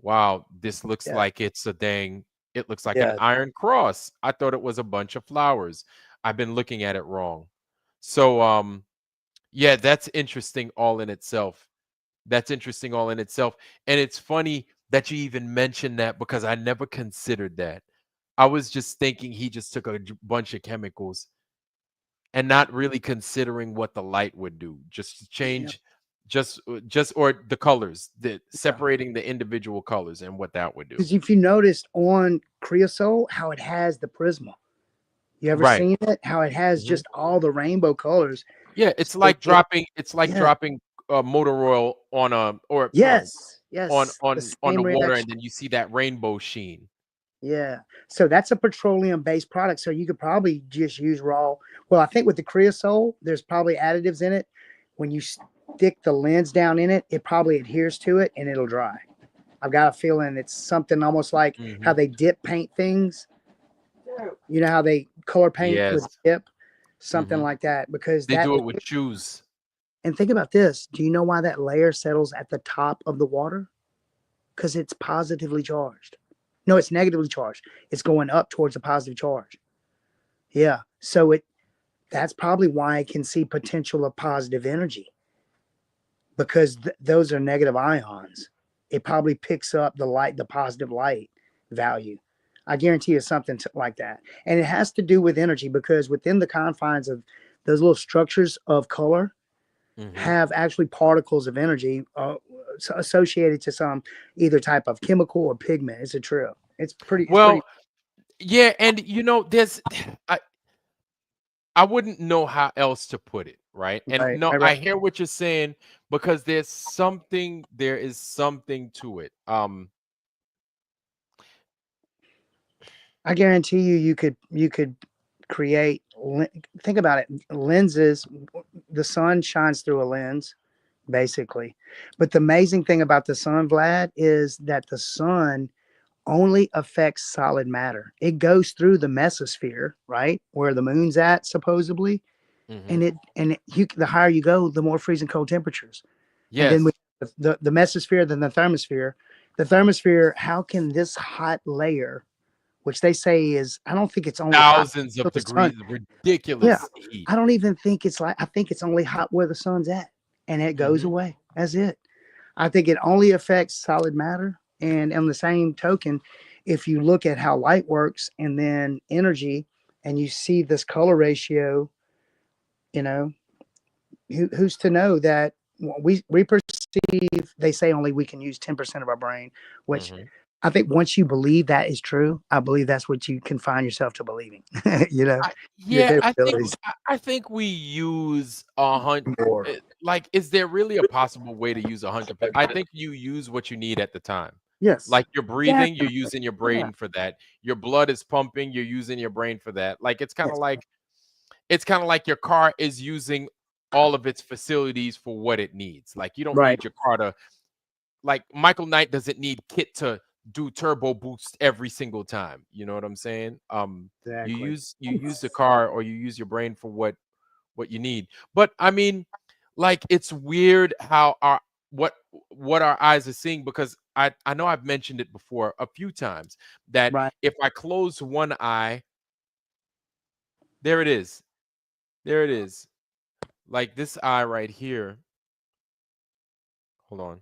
wow, this looks Yeah. like it's it looks like an Yeah. iron cross. I thought it was a bunch of flowers. I've been looking at it wrong. So yeah, that's interesting all in itself. That's interesting all in itself. And it's funny that you even mentioned that because I never considered that. I was just thinking he just took a bunch of chemicals and not really considering what the light would do. Just to change just or the colors, the separating the individual colors and what that would do. Because if you noticed on creosote how it has the prisma, you ever Right. seen it? How it has Mhm. just all the rainbow colors. Yeah, it's So like it- dropping yeah. dropping motor oil on a or Yes, on yes, on the on the same water, reaction. and then you see that rainbow sheen. Yeah. So that's a petroleum-based product. So you could probably just use raw. Well, I think with the creosote, there's probably additives in it. When you stick the lens down in it, it probably adheres to it and it'll dry. I've got a feeling it's something almost like how Mhm. they dip paint things. You know how they color paint with Yes. dip, something Mhm. like that. Because They that, do it with shoes. and think about this. Do you know why that layer settles at the top of the water? Because it's positively charged. No, it's negatively charged. It's going up towards a positive charge. Yeah. So that's probably why I can see potential of positive energy, because those are negative ions. It probably picks up the light, the positive light value. I guarantee you something like that. And it has to do with energy, because within the confines of those little structures of color Mhm. have actually particles of energy associated to some either type of chemical or pigment. It's a trip. It's pretty. Well, yeah, and there's I wouldn't know how else to put it, right? And Right, no, right, I right. hear what you're saying because there is something to it. I guarantee you could create. Think about it. Lenses. The sun shines through a lens, basically. But the amazing thing about the sun, Vlad, is that the sun only affects solid matter. It goes through the mesosphere, right, where the moon's at supposedly, Mhm. the higher you go, the more freezing cold temperatures. And then Yes. the mesosphere, then the thermosphere. The thermosphere. How can this hot layer, which they say is, I don't think it's only hot Thousands to of the sun. degrees, Yeah, ridiculous heat. I don't even think it's like. I think it's only hot where the sun's at, and it goes Mhm. away. That's it. I think it only affects solid matter. And on the same token, if you look at how light works and then energy, and you see this color ratio, you know, who's to know that we perceive? They say only we can use 10% of our brain, which Mhm. I think once you believe that is true, I believe that's what you confine yourself to believing. Your Yeah, capabilities. I think we use 100. More. Like, is there really a possible way to use 100%? I think you use what you need at the time. Yes. Like you're breathing, you're Definitely. using your Yeah. brain for that. Your blood is pumping, you're using your brain for that. Like Yes. it's kind of like your car is using all of its facilities for what it needs. Like you don't Right. need your car to like Michael Knight doesn't need Kit to do turbo boost every single time. You know what I'm saying? Exactly. You use the car or you use your brain for what you need. But I mean, like it's weird how what our eyes are seeing because I know I've mentioned it before a few times that Right. if I close one eye, there it is. There it is. Like this eye right here. Hold on.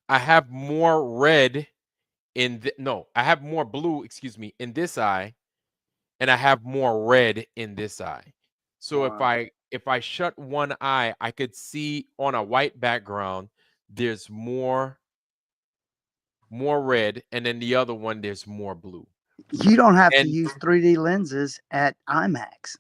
I have more red I have more blue, excuse me, in this eye, and I have more red in this eye. So Wow. if I shut one eye, I could see on a white background, there's more red, and then the other one there's more blue. You don't have to And use 3D lenses at IMAX.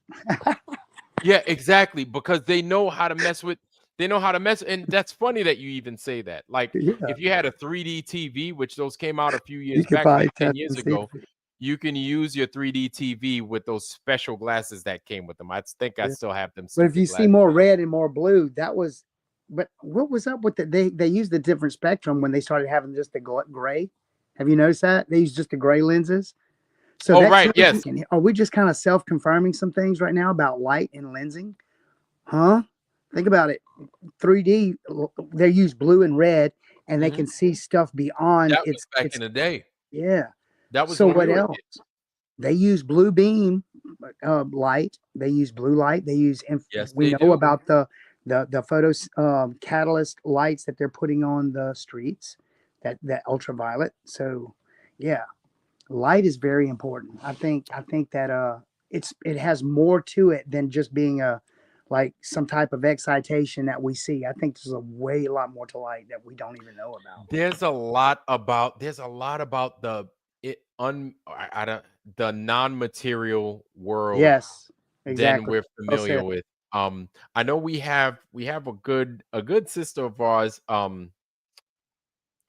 yeah, exactly, because they know how to mess with and that's funny that you even say that. Like Yeah. if you had a 3D TV, which those came out a few You years could back, probably like 10 tap years and see ago, it. you can use your 3D TV with those special glasses that came with them. I think I Yeah. still have them But if stupid you see glasses. more red and more blue, that was. But what was up with they used a different spectrum when they started having just the gray. Have you noticed that they used just the gray lenses? So Oh, that right, shows yes. are we just kind of self-confirming some things right now about light and lensing? Huh? Think about it. 3D, they use blue and red, and they Mhm. can see stuff beyond That was back in the day. yeah. That was So when we what were else? kids. They use blue beam light. They use blue light. They use Yes, we they know do. about the photos catalyst lights that they're putting on the streets, that ultraviolet. So yeah, light is very important. I think that it has more to it than just being a like some type of excitation that we see. I think there's a lot more to light that we don't even know about. There's a lot about the I don't the non-material world Yes, than exactly. we're Well familiar said. with. I know we have a good sister of ours,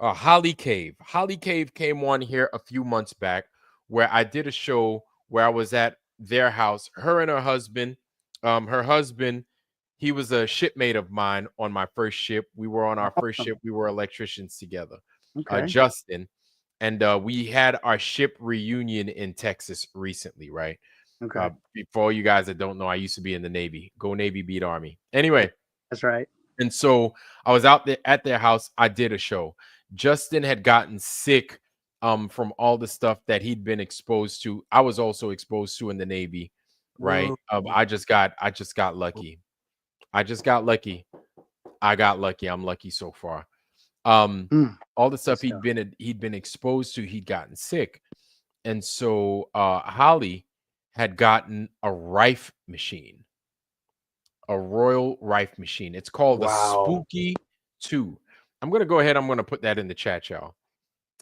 Holly Cave. Holly Cave came on here a few months back where I did a show where I was at their house. Her and her husband, he was a shipmate of mine on my first ship. We were on our first Awesome. ship. We were electricians together. Okay. Justin, and we had our ship reunion in Texas recently, right? Okay. For all you guys that don't know, I used to be in the Navy. Go Navy, beat Army. Anyway, That's right. and so I was out there at their house. I did a show. Justin had gotten sick from all the stuff that he'd been exposed to. I was also exposed to in the Navy, right? Whoa. I just got lucky. I just got lucky. I got lucky. I'm lucky so far. All the stuff he'd been exposed to, he'd gotten sick. And so Holly had gotten a rife machine. A Royal Rife machine. It's called the Wow. Spooky 2. I'm going to go ahead. I'm going to put that in the chat, y'all.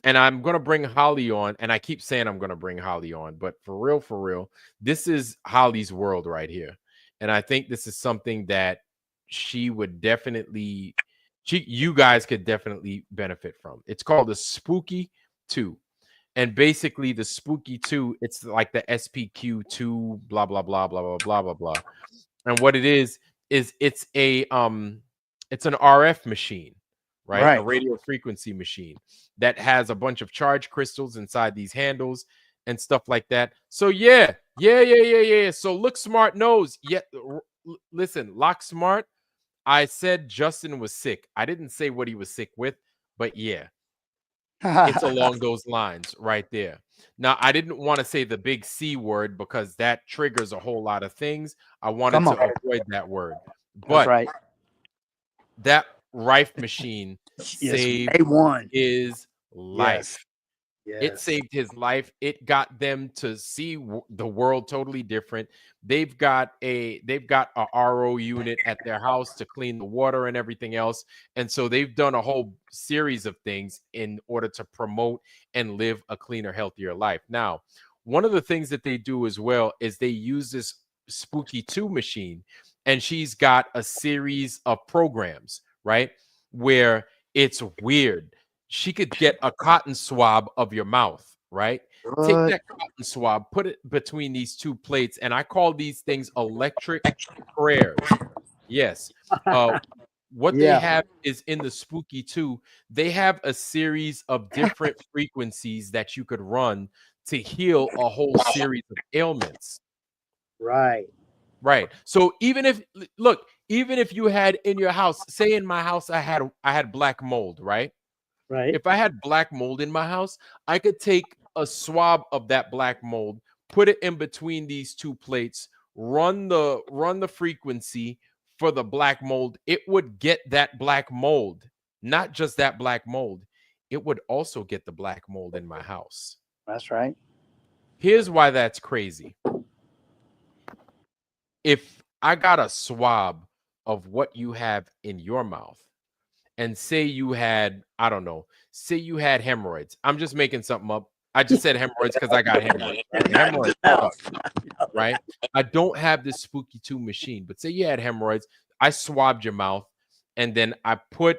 And I'm going to bring Holly on. And I keep saying I'm going to bring Holly on. But for real, this is Holly's world right here. And I think this is something that she would definitely, you guys could definitely benefit from. It's called the Spooky 2. And basically, the Spooky 2, it's like the SPQ2, blah, blah, blah, blah, blah, blah, blah, blah. And what it is it's an RF machine, right? A Right. radio frequency machine that has a bunch of charge crystals inside these handles and stuff like that. So yeah. So Look Smart knows. Yeah, listen, Lock Smart. I said Justin was sick. I didn't say what he was sick with, but yeah. It's along those lines right there. Now, I didn't want to say the big C word because that triggers a whole lot of things. I wanted Come to on. avoid that word. That's But right. that Rife machine Yes. saved A1. his Yes. life. It Yes. saved his life. It got them to see the world totally different. They've got a RO unit at their house to clean the water and everything else. And so they've done a whole series of things in order to promote and live a cleaner, healthier life. Now, one of the things that they do as well is they use this Spooky 2 machine, and she's got a series of programs, right? Where it's weird. She could get a cotton swab of your mouth, right? Take What? that cotton swab, put it between these two plates, and I call these things electric prayers. Yes. What they Yeah. have is in the Spooky 2, they have a series of different frequencies that you could run to heal a whole series of ailments. Right. Right. So even if you had in your house, say in my house I had black mold, right? Right. If I had black mold in my house, I could take a swab of that black mold, put it in between these two plates, run the frequency for the black mold. It would get that black mold, not just that black mold. It would also get the black mold in my house. That's right. Here's why that's crazy. If I got a swab of what you have in your mouth, and say you had, I don't know, say you had hemorrhoids. I'm just making something up. I just said hemorrhoids because I got hemorrhoids. Right? Hemorrhoids suck, right? I don't have this Spooky 2 machine, but say you had hemorrhoids. I swabbed your mouth, and then I put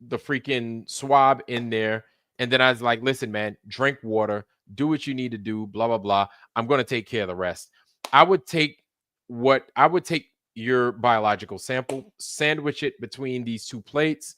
the freaking swab in there, and then I was like, listen, man, drink water, do what you need to do, blah, blah, blah. I'm going to take care of the rest. I would take your biological sample, sandwich it between these two plates,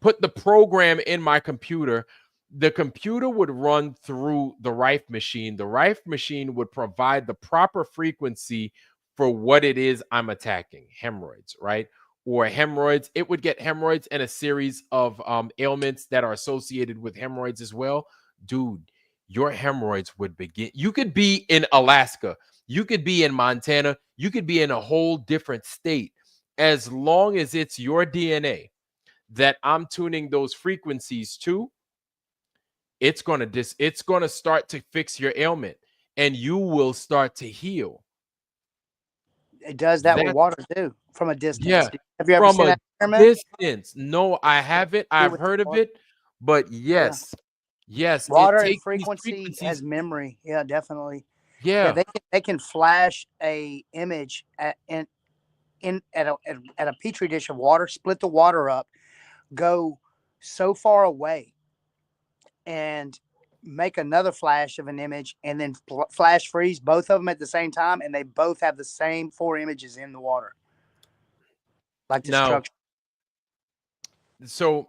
put the program in my computer the computer would run through the Rife machine. The Rife machine would provide the proper frequency for what it is I'm attacking, hemorrhoids, right? Or hemorrhoids. It would get hemorrhoids and a series of ailments that are associated with hemorrhoids as well. Dude, your hemorrhoids would begin. You could be in Alaska. You could be in Montana. You could be in a whole different state. As long as it's your DNA that I'm tuning those frequencies to, it's gonna start to fix your ailment, and you will start to heal. It does that with That's water too, from a distance. yeah, Have you ever from seen a that experiment? distance. No, I haven't. Do I've with the heard of water. it, but Yeah. yes, it Water and takes these frequency frequencies. as memory. Yeah, definitely. Yeah, They can flash a image at a petri dish of water, split the water up, go so far away, and make another flash of an image, and then flash freeze both of them at the same time, and they both have the same 4 images in the water, like the now, structure. so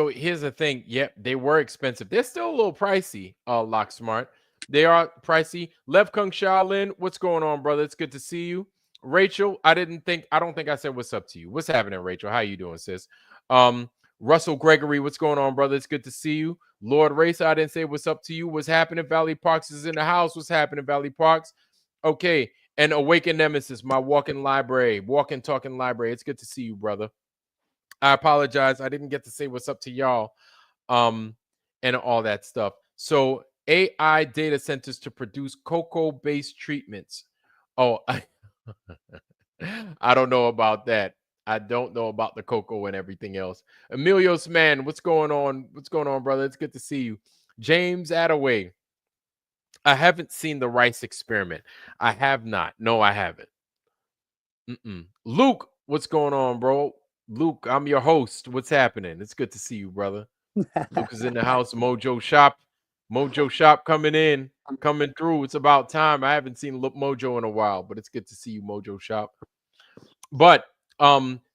here's the thing. Yep, they were expensive. They're still a little pricey, Lock Smart. They are pricey. Lev Kung Shaolin, what's going on, brother? It's good to see you. Rachel, I don't think I said what's up to you. What's happening, Rachel? How you doing, sis? Russell Gregory, what's going on, brother? It's good to see you. Lord Racer, I didn't say what's up to you. What's happening? Valley Parks is in the house. What's happening, Valley Parks? Okay. And Awaken Nemesis, my walking talking library. It's good to see you, brother. I apologize. I didn't get to say what's up to y'all. And all that stuff. So AI data centers to produce cocoa-based treatments. Oh, I don't know about that. I don't know about the cocoa and everything else. Emilio's man, what's going on? What's going on, brother? It's good to see you. James Attaway. I haven't seen the rice experiment. I have not. No, I haven't. Luke, what's going on, bro? Luke, I'm your host. What's happening? It's good to see you, brother. Luke is in the house. Mojo Shop coming through. It's about time. I haven't seen Mojo in a while, but it's good to see you, Mojo Shop. But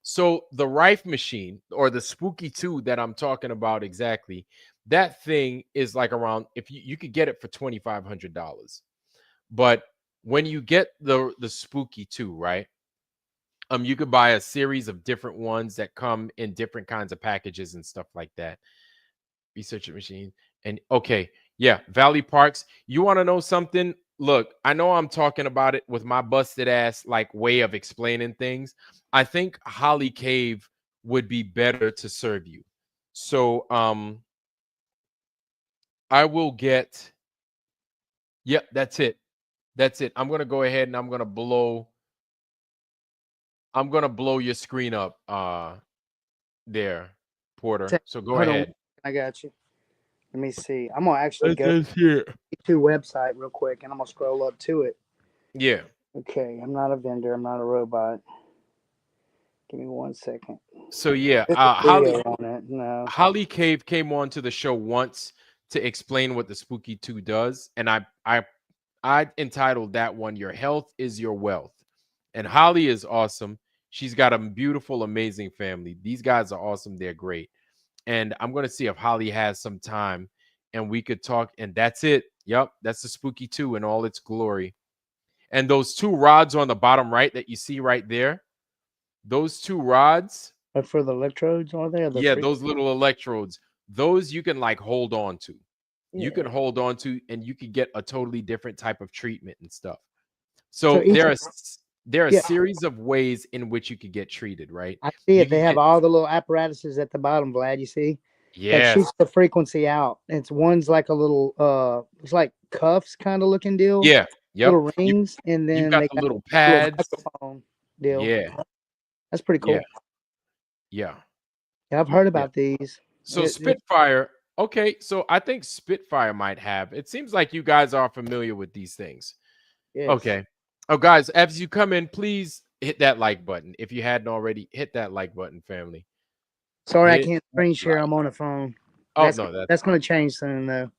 so the Rife machine, or the Spooky 2 that I'm talking about exactly, that thing is like around, if you could get it for $2,500. But when you get the Spooky 2, right? You could buy a series of different ones that come in different kinds of packages and stuff like that. Research machine. And okay, yeah, Valley Parks. You want to know something? Look, I know I'm talking about it with my busted ass like way of explaining things. I think Holly Cave would be better to serve you. So I will get. Yep, that's it. That's it. I'm gonna go ahead and I'm gonna blow your screen up there, Porter. So go Hold on. ahead. I got you. Let me see. I'm gonna actually go here. to website real quick, and I'm gonna scroll up to it. Yeah. Okay, I'm not a vendor. I'm not a robot. Give me 1 second. So yeah, Holly on it. No. Holly Cave came on to the show once to explain what the Spooky 2 does, and I entitled that one "Your Health is Your Wealth." And Holly is awesome. She's got a beautiful, amazing family. These guys are awesome. They're great. And I'm going to see if Holly has some time and we could talk. And that's it. Yep. That's the Spooky 2 in all its glory. And those 2 rods on the bottom right that you see right there, those 2 rods. But for the electrodes, are there? Yeah, those little electrodes, those you can like hold on to. Yeah. You can hold on to, and you can get a totally different type of treatment and stuff. So there are a series of ways in which you could get treated, right? I see it. They have all the little apparatuses at the bottom, Vlad. You see? Yeah. That shoots the frequency out. It's one's like a little it's like cuffs kind of looking deal. Yeah. Yep. Little rings, and then you've got they the little pads. Microphone deal. Yeah. That's pretty cool. Yeah. Yeah, I've heard about these. So Spitfire. Okay, so I think Spitfire might have. It seems like you guys are familiar with these things. Yes. Okay. Oh, guys, as you come in, please hit that like button. If you hadn't already, hit that like button, family. Sorry, I can't screen share. I'm on a phone. Oh, that's going to change soon, though.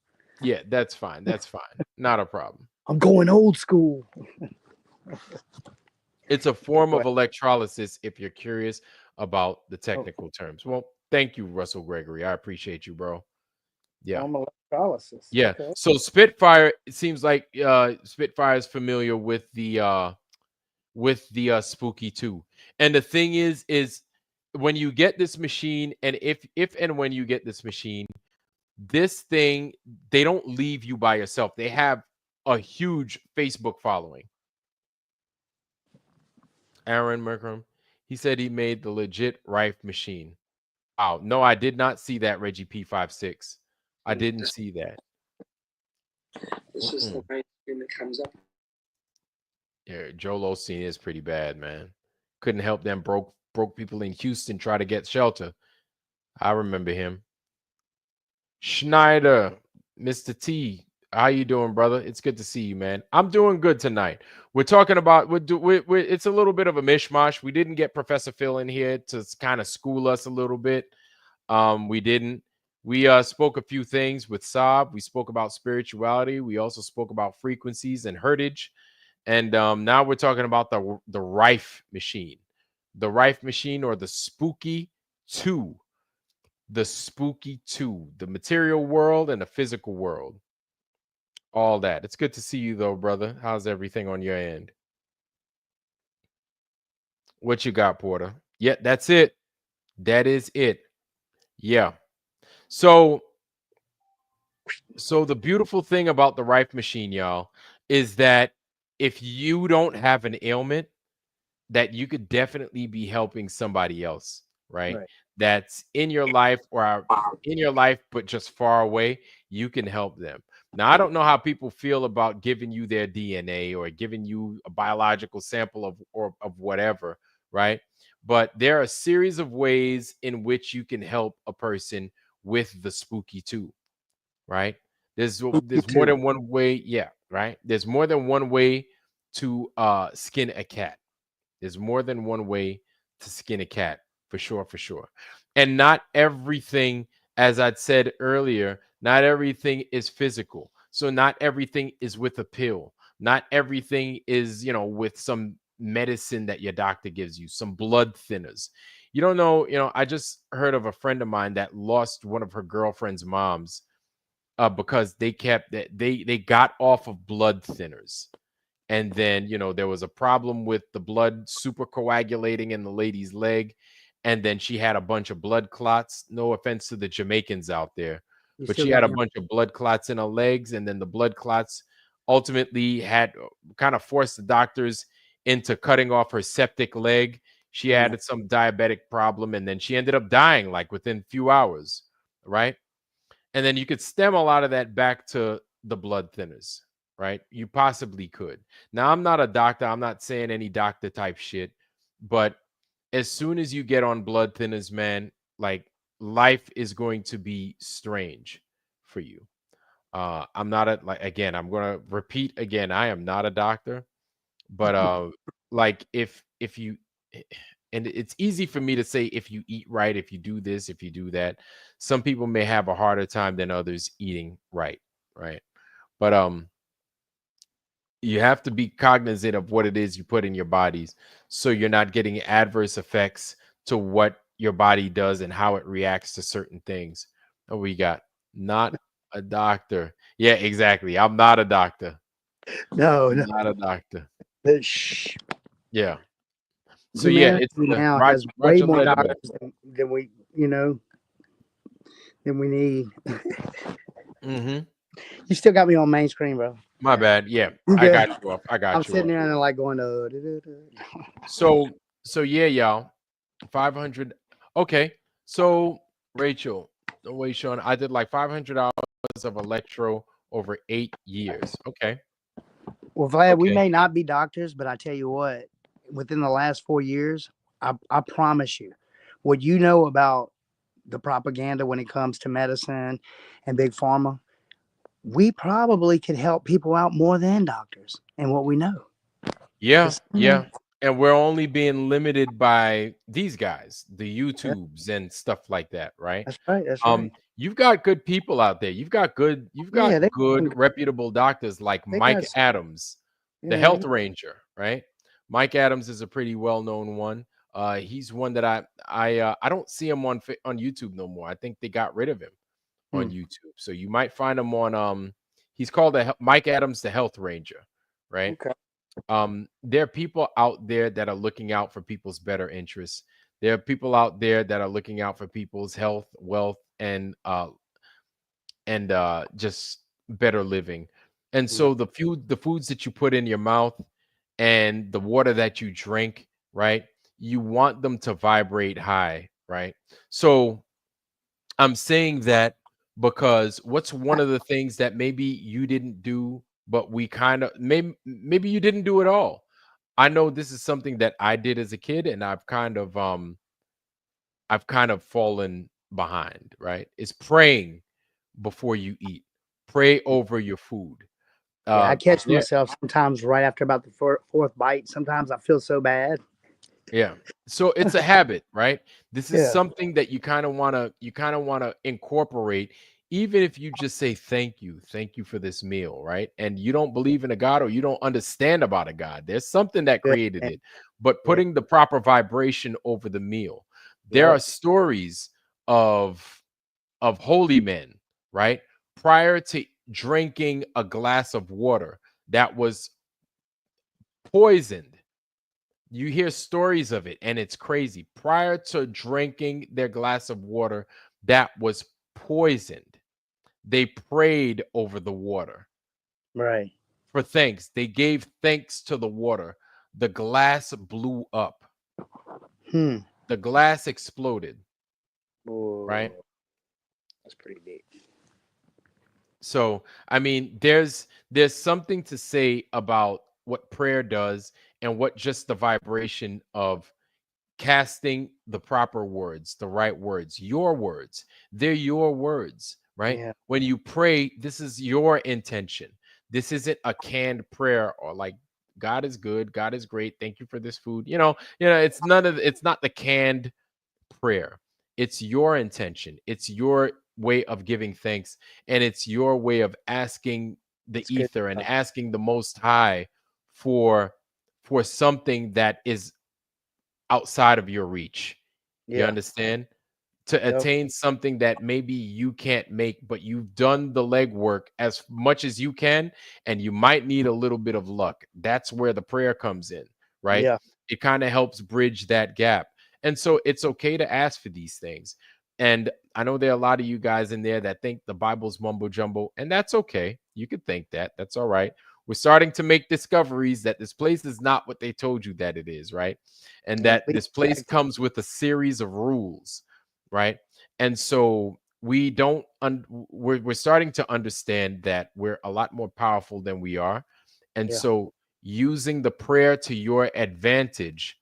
Yeah, that's fine. That's fine. Not a problem. I'm going old school. It's a form of electrolysis if you're curious about the technical terms. Well, thank you, Russell Gregory. I appreciate you, bro. Yeah. Form electrolysis. Yeah. Okay. So Spitfire, it seems like Spitfire is familiar with the Spooky 2. And the thing is when you get this machine, and if and when you get this machine, this thing, they don't leave you by yourself. They have a huge Facebook following. Aaron Merkram, he said he made the legit Rife machine. Wow. No, I did not see that, Reggie P56. I didn't see that. This is the main screen that comes up. Yeah, Joel Osteen is pretty bad, man. Couldn't help them broke people in Houston try to get shelter. I remember him. Schneider, Mr. T, how you doing, brother? It's good to see you, man. I'm doing good tonight. We're talking about it's a little bit of a mishmash. We didn't get Professor Phil in here to kind of school us a little bit. We didn't. We spoke a few things with Saab. We spoke about spirituality. We also spoke about frequencies and hertage. And now we're talking about the Rife machine. The Rife machine, or the Spooky 2. The Spooky 2. The material world and the physical world. All that. It's good to see you, though, brother. How's everything on your end? What you got, Porter? Yeah, that's it. That is it. Yeah. So the beautiful thing about the Rife machine, y'all, is that if you don't have an ailment, that you could definitely be helping somebody else, right? That's in your life, or in your life, but just far away. You can help them. Now, I don't know how people feel about giving you their DNA or giving you a biological sample of whatever, right? But there are a series of ways in which you can help a person with the Spooky 2, right? There's more than one way. Yeah, right. There's more than one way to skin a cat. There's more than one way to skin a cat, for sure, for sure. And not everything, as I'd said earlier, not everything is physical. So not everything is with a pill. Not everything is, with some medicine that your doctor gives you, some blood thinners. You don't know, I just heard of a friend of mine that lost one of her girlfriend's moms because they got off of blood thinners. And then, there was a problem with the blood super coagulating in the lady's leg. And then she had a bunch of blood clots. No offense to the Jamaicans out there, but she had a bunch of blood clots in her legs. And then the blood clots ultimately had kind of forced the doctors into cutting off her septic leg. She had some diabetic problem, and then she ended up dying like within a few hours, right? And then you could stem a lot of that back to the blood thinners, right? You possibly could. Now, I'm not a doctor. I'm not saying any doctor type shit, but as soon as you get on blood thinners, man, like, life is going to be strange for you. I'm not again, I'm going to repeat again, I am not a doctor, but like if you, and it's easy for me to say, if you eat right, if you do this, if you do that, some people may have a harder time than others eating right, right? But you have to be cognizant of what it is you put in your bodies, so you're not getting adverse effects to what your body does and how it reacts to certain things. Oh, we got not a doctor. Yeah, exactly. I'm not a doctor. No, I'm not a doctor. Shh. Yeah. So yeah, it's now Roger, has way Roger more Ledbetter. doctors than we, than we need. Mm-hmm. You still got me on main screen, bro. My bad. Yeah, You I good? got you off. I got I'm you sitting off. there and like going, So yeah, y'all. 500. Okay. So Rachel, no way, Sean. I did like 500 hours of electro over 8 years. Okay. Well, Vlad, we Okay. may not be doctors, but I tell you what, within the last 4 years, I promise you, what you know about the propaganda when it comes to medicine and big pharma, we probably could help people out more than doctors and what we know. Yeah, yeah. And we're only being limited by these guys, the YouTubes and stuff like that, right? That's right. That's right. You've got good people out there. You've got good they reputable doctors like they Mike got Adams, the yeah, health ranger, right? Mike Adams is a pretty well-known one. He's one that I don't see him on YouTube no more. I think they got rid of him. on YouTube. So you might find him on he's called Mike Adams, the Health Ranger, right? Okay. There are people out there that are looking out for people's better interests. There are people out there that are looking out for people's health, wealth, and just better living. And so the foods that you put in your mouth and the water that you drink, right? You want them to vibrate high, right? So I'm saying that because what's one of the things that maybe you didn't do, but we kind of maybe you didn't do it all. I know this is something that I did as a kid, and I've kind of fallen behind, right? Is praying before you eat. Pray over your food. Yeah, I catch Yeah, myself sometimes right after about the fourth bite. Sometimes I feel so bad. yeah. So it's a habit, right? This is Yeah. something that you kind of want to incorporate, even if you just say thank you for this meal, right? And you don't believe in a God or you don't understand about a God. There's something that Good, created man. it, but putting the proper vibration over the meal. There Yep. are stories of holy men, right? Prior to drinking a glass of water that was poisoned. You hear stories of it, and it's crazy. Prior to drinking their glass of water that was poisoned, they prayed over the water Right. for thanks. They gave thanks to the water. The glass blew up. The glass exploded. Right? That's pretty deep. So, I mean, there's something to say about what prayer does and what just the vibration of casting the proper words, the right words, your words. They're your words, right? Yeah. When you pray, this is your intention. This isn't a canned prayer or like God is good, God is great. Thank you for this food. It's it's not the canned prayer. It's your intention. It's your way of giving thanks, and it's your way of asking the That's good ether and stuff. asking the Most High for something that is outside of your reach. You Yeah. understand? To Yep. attain something that maybe you can't make, but you've done the legwork as much as you can, and you might need a little bit of luck. That's where the prayer comes in, right? Yeah. It kind of helps bridge that gap. And so it's okay to ask for these things. And I know there are a lot of you guys in there that think the Bible's mumbo jumbo, and that's okay. You could think that. That's all right. We're starting to make discoveries that this place is not what they told you that it is, right? And that this place comes with a series of rules, right? And so we don't we're starting to understand that we're a lot more powerful than we are. And Yeah. so using the prayer to your advantage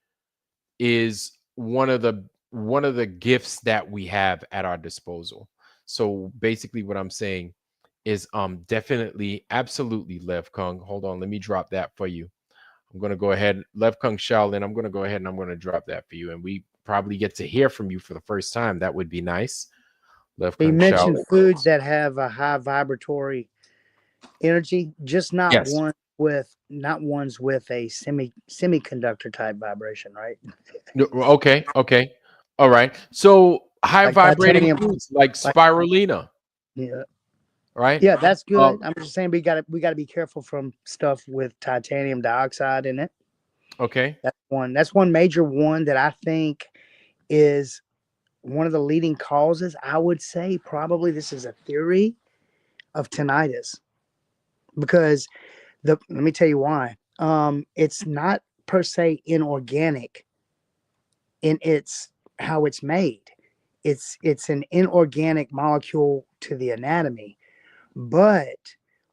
is one of the gifts that we have at our disposal. So basically what I'm saying is definitely absolutely Lev Kung. Hold on, let me drop that for you. I'm going to go ahead, Lev Kung Shaolin. I'm going to go ahead and I'm going to drop that for you, and we probably get to hear from you for the first time. That would be nice. Lev You Kung mentioned Shaolin. foods that have a high vibratory energy, just not Yes. not ones with a semiconductor type vibration, right? Okay. All right. So high Like vibrating titanium, foods like like spirulina, yeah, right? yeah, that's Uh, good. I'm just saying we got to be careful from stuff with titanium dioxide in it. okay. That's one major one that I think is one of the leading causes. I would say probably this is a theory of tinnitus because let me tell you why. It's not per se inorganic in its how it's made. It's an inorganic molecule to the anatomy, but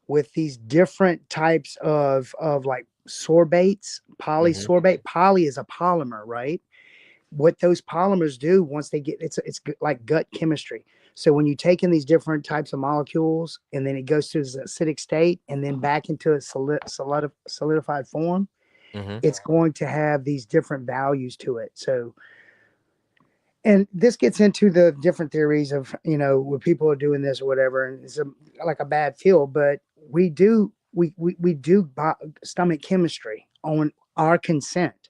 with these different types of like sorbates, Mhm. polysorbate. Poly is a polymer, right? What those polymers do once they get like gut chemistry. So when you take in these different types of molecules and then it goes to its acidic state and then back into a solidified form, Mhm. it's going to have these different values to it. So, and this gets into the different theories of, when people are doing this or whatever, and it's like a bad feel, but we do stomach chemistry on our consent.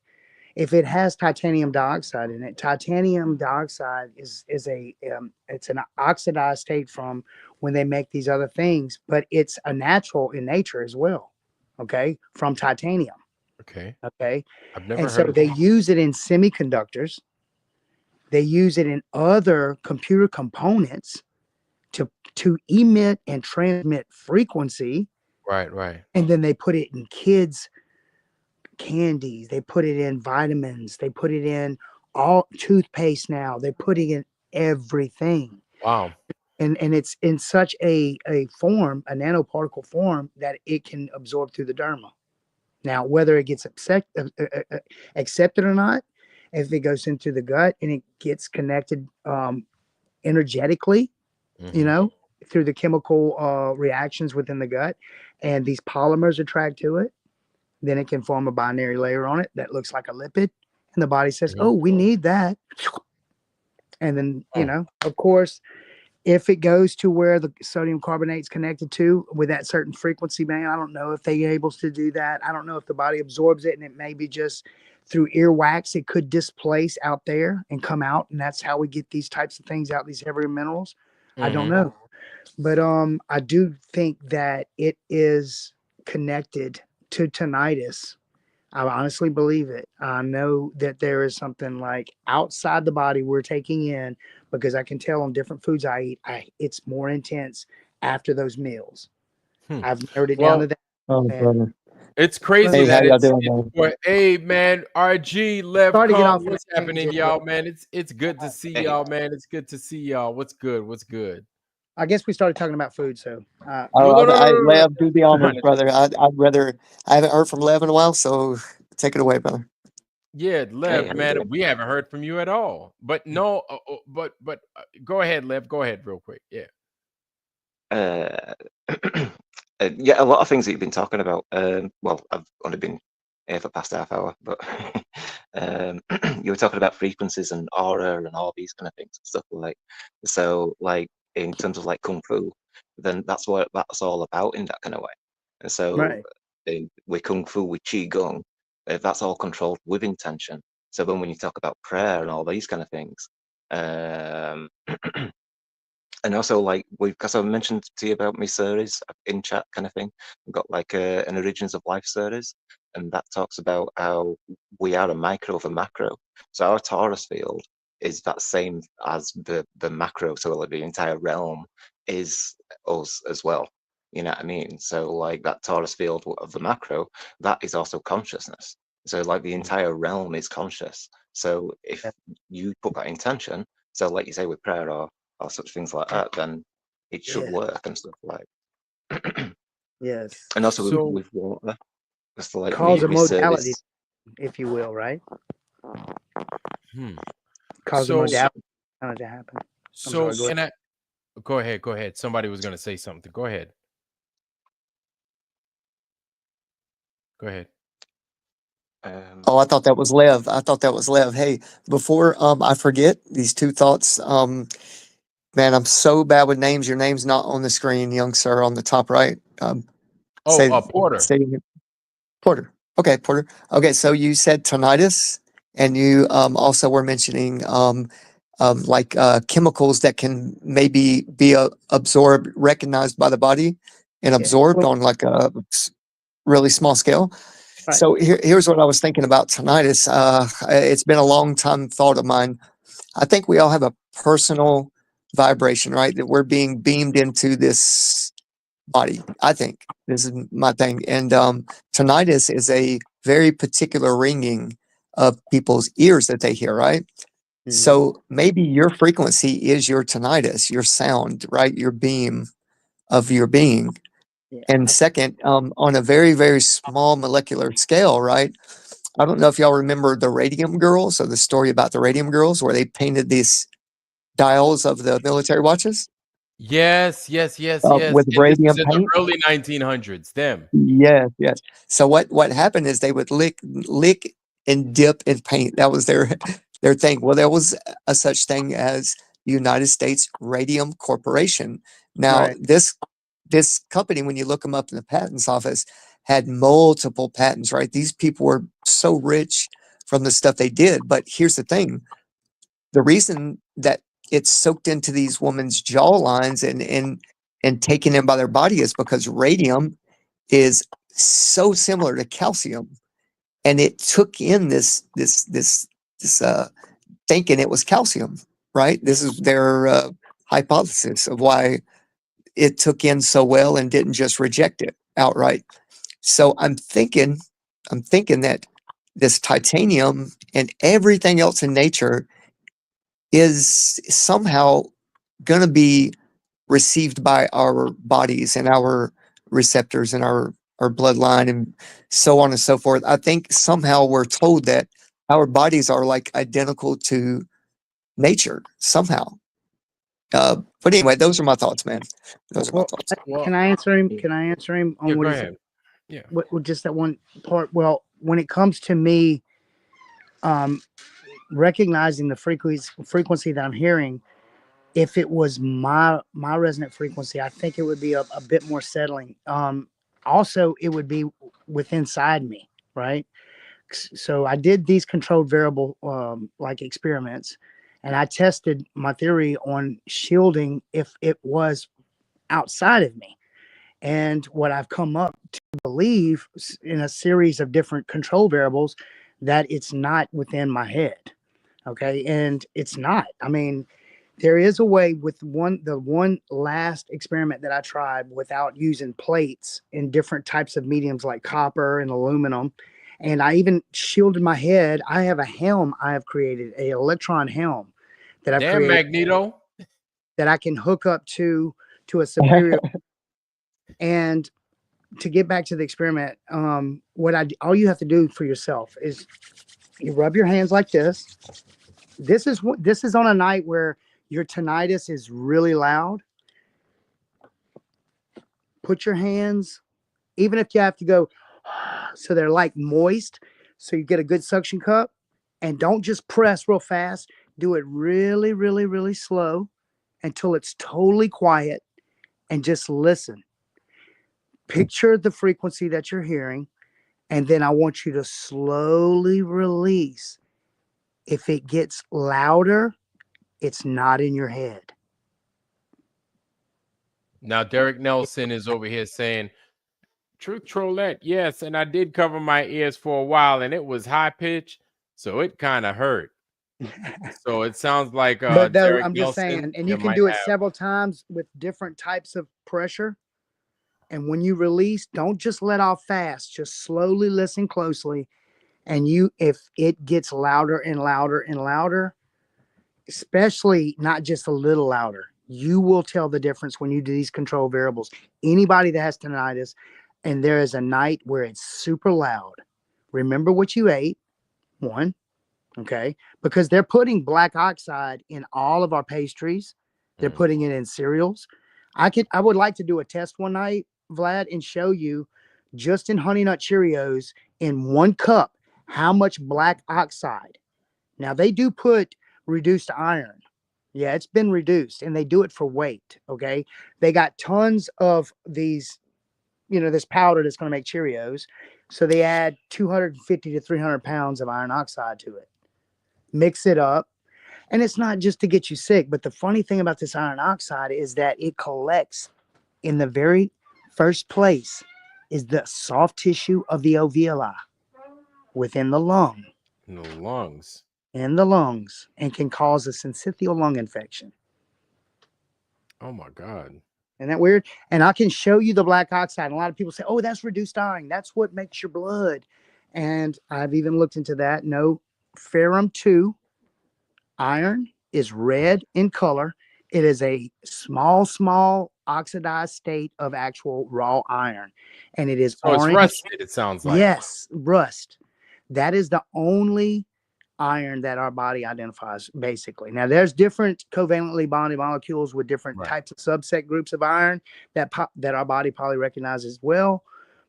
if it has titanium dioxide in it, titanium dioxide is it's an oxidized state from when they make these other things, but it's a natural in nature as well. Okay, from titanium. Okay. Okay, I've never and so heard of they that. use it in semiconductors. They use it in other computer components to emit and transmit frequency, Right, right. and then they put it in kids' candies. They put it in vitamins. They put it in all toothpaste now. They're putting it in everything. Wow. And it's in such a form, a nanoparticle form, that it can absorb through the derma. Now, whether it gets accepted or not, if it goes into the gut and it gets connected energetically, Mhm. through the chemical reactions within the gut, and these polymers attract to it, then it can form a binary layer on it that looks like a lipid. And the body says, Mhm. oh, we need that. And then, Oh. of course, if it goes to where the sodium carbonate's connected to with that certain frequency band, I don't know if they're able to do that. I don't know if the body absorbs it, and it may be just through earwax, it could displace out there and come out. And that's how we get these types of things out, these heavier minerals. I don't Mhm. know. But I do think that it is connected to tinnitus. I honestly believe it. I know that there is something like outside the body we're taking in, because I can tell on different foods I eat, it's more intense after those meals. Hmm. I've narrowed it down to Well, that. Oh, And brother. it's crazy Hey, how that y'all doing, man? hey man, RG, Lev, sorry to get come. off on What's a happening, tangent, but y'all, man? It's good to see Hey, y'all, man. It's good to see y'all. What's good? What's good? I guess we started talking about food. So No, Oh, no, no, no, no, no. Lev, do the Trying honors, to brother. I'd rather. I haven't heard from Lev in a while, so take it away, brother. Yeah, hey, Lev, how you man, doing? we haven't heard from you at all. But no, but go ahead, Lev. Go ahead, real quick. Yeah. Uh, yeah, a lot of things that you've been talking about. Well, I've only been here for past half hour, but you were talking about frequencies and aura and all these kind of things, stuff like. So, like in terms of like kung fu, then that's what that's all about in that kind of way. And so, right. with kung fu, with qigong, that's all controlled with intention. So then, when you talk about prayer and all these kind of things, um, and also like because I mentioned to you about my series in chat kind of thing. I've got like an Origins of Life series, and that talks about how we are a micro of a macro. So our Taurus field is that same as the macro, so like the entire realm is us as well. You know what I mean? So like that Taurus field of the macro, that is also consciousness. So like the entire realm is conscious. So if you put that intention, so like you say with prayer or such things like that, then it should Yeah. work and stuff like. Yes. And also So, with water, just like Cause a me modality, service. if you will, right? hmm. Cause a So, modality to happen. I'm sorry. so Go ahead. can I go ahead? Go ahead. Somebody was gonna say something. Go ahead. Go ahead. Oh, I thought that was Lev. I thought that was Lev. Hey, before I forget these two thoughts. Man, I'm so bad with names. Your name's not on the screen, young sir, on the top right. Oh, Say, Porter. say Porter. Okay, Porter. Okay, so you said tinnitus, and you also were mentioning like chemicals that can maybe be absorbed, recognized by the body, and Yeah. absorbed Well, on like a really small scale. right. So here's what I was thinking about tinnitus. It's been a long time thought of mine. I think we all have a personal vibration, right? That we're being beamed into this body. I think this is my thing. And tinnitus is a very particular ringing of people's ears that they hear, right? Mhm. So maybe your frequency is your tinnitus, your sound, right? Your beam of your being. Yeah. And second, on a very, very small molecular scale, right? I don't know if y'all remember the Radium Girls or the story about the Radium Girls where they painted these dials of the military watches Yes, yes, yes, yes. with And this was radium in the paint. early 1900s. Them. Yes, yes. So what happened is they would lick and dip in paint. That was their their thing. Well, there was a such thing as United States Radium Corporation. Now, Right. this company, when you look them up in the patents office, had multiple patents, right? These people were so rich from the stuff they did. But here's the thing: the reason that it's soaked into these women's jaw lines and taken in by their body is because radium is so similar to calcium, and it took in this thinking it was calcium. Right? This is their hypothesis of why it took in so well and didn't just reject it outright. So I'm thinking that this titanium and everything else in nature is somehow going to be received by our bodies and our receptors and our bloodline and so on and so forth. I think somehow we're told that our bodies are like identical to nature somehow. But anyway, those are my thoughts, man. Those are my thoughts. Can I answer him? Can I answer him on Yeah, what go he ahead. said? Yeah. What just that one part? Well, when it comes to me, recognizing the frequency that I'm hearing, if it was my resonant frequency, I think it would be a bit more settling. Also, it would be within inside me, right? So I did these controlled variable like experiments, and I tested my theory on shielding if it was outside of me. And what I've come up to believe in a series of different control variables, that it's not within my head. Okay. And it's not. I mean, there is a way with the one last experiment that I tried without using plates in different types of mediums like copper and aluminum. And I even shielded my head. I have a helm I have created, a electron helm that I've Damn, created Magneto. that I can hook up to a superior. And to get back to the experiment, all you have to do for yourself is you rub your hands like this. This is on a night where your tinnitus is really loud. Put your hands, even if you have to go, so they're like moist, so you get a good suction cup, and don't just press real fast. Do it really, really, really slow until it's totally quiet, and just listen. Picture the frequency that you're hearing, and then I want you to slowly release. If it gets louder, it's not in your head. Now, Derek Nelson is over here saying, Truth Trollette, yes, and I did cover my ears for a while, and it was high pitch, so it kind of hurt. So it sounds like But though, Derek I'm just Nelson, saying, and you you can might do it have. several times with different types of pressure. And when you release, don't just let off fast, just slowly listen closely. And if it gets louder and louder and louder, especially not just a little louder, you will tell the difference when you do these control variables. Anybody that has tinnitus and there is a night where it's super loud, remember what you ate, one, okay? Because they're putting black oxide in all of our pastries. They're putting it in cereals. I would like to do a test one night, Vlad, and show you just in Honey Nut Cheerios in 1 cup how much black oxide. Now they do put reduced iron. Yeah, it's been reduced, and they do it for weight. Okay, they got tons of these, this powder that's going to make Cheerios. So they add 250 to 300 pounds of iron oxide to it. Mix it up. And it's not just to get you sick, but the funny thing about this iron oxide is that it collects in the very first place is the soft tissue of the alveoli within the lung. In the lungs. In the lungs, and can cause a syncytial lung infection. Oh my God. Isn't that weird? And I can show you the black oxide. And a lot of people say, oh, that's reduced iron. That's what makes your blood. And I've even looked into that. No, ferrum 2 iron is red in color. It is a small oxidized state of actual raw iron. And it is So it's orange. rusted, it sounds like. Yes, rust. That is the only iron that our body identifies, basically. Now, there's different covalently bonded molecules with different types of subset groups of iron that our body probably recognizes well,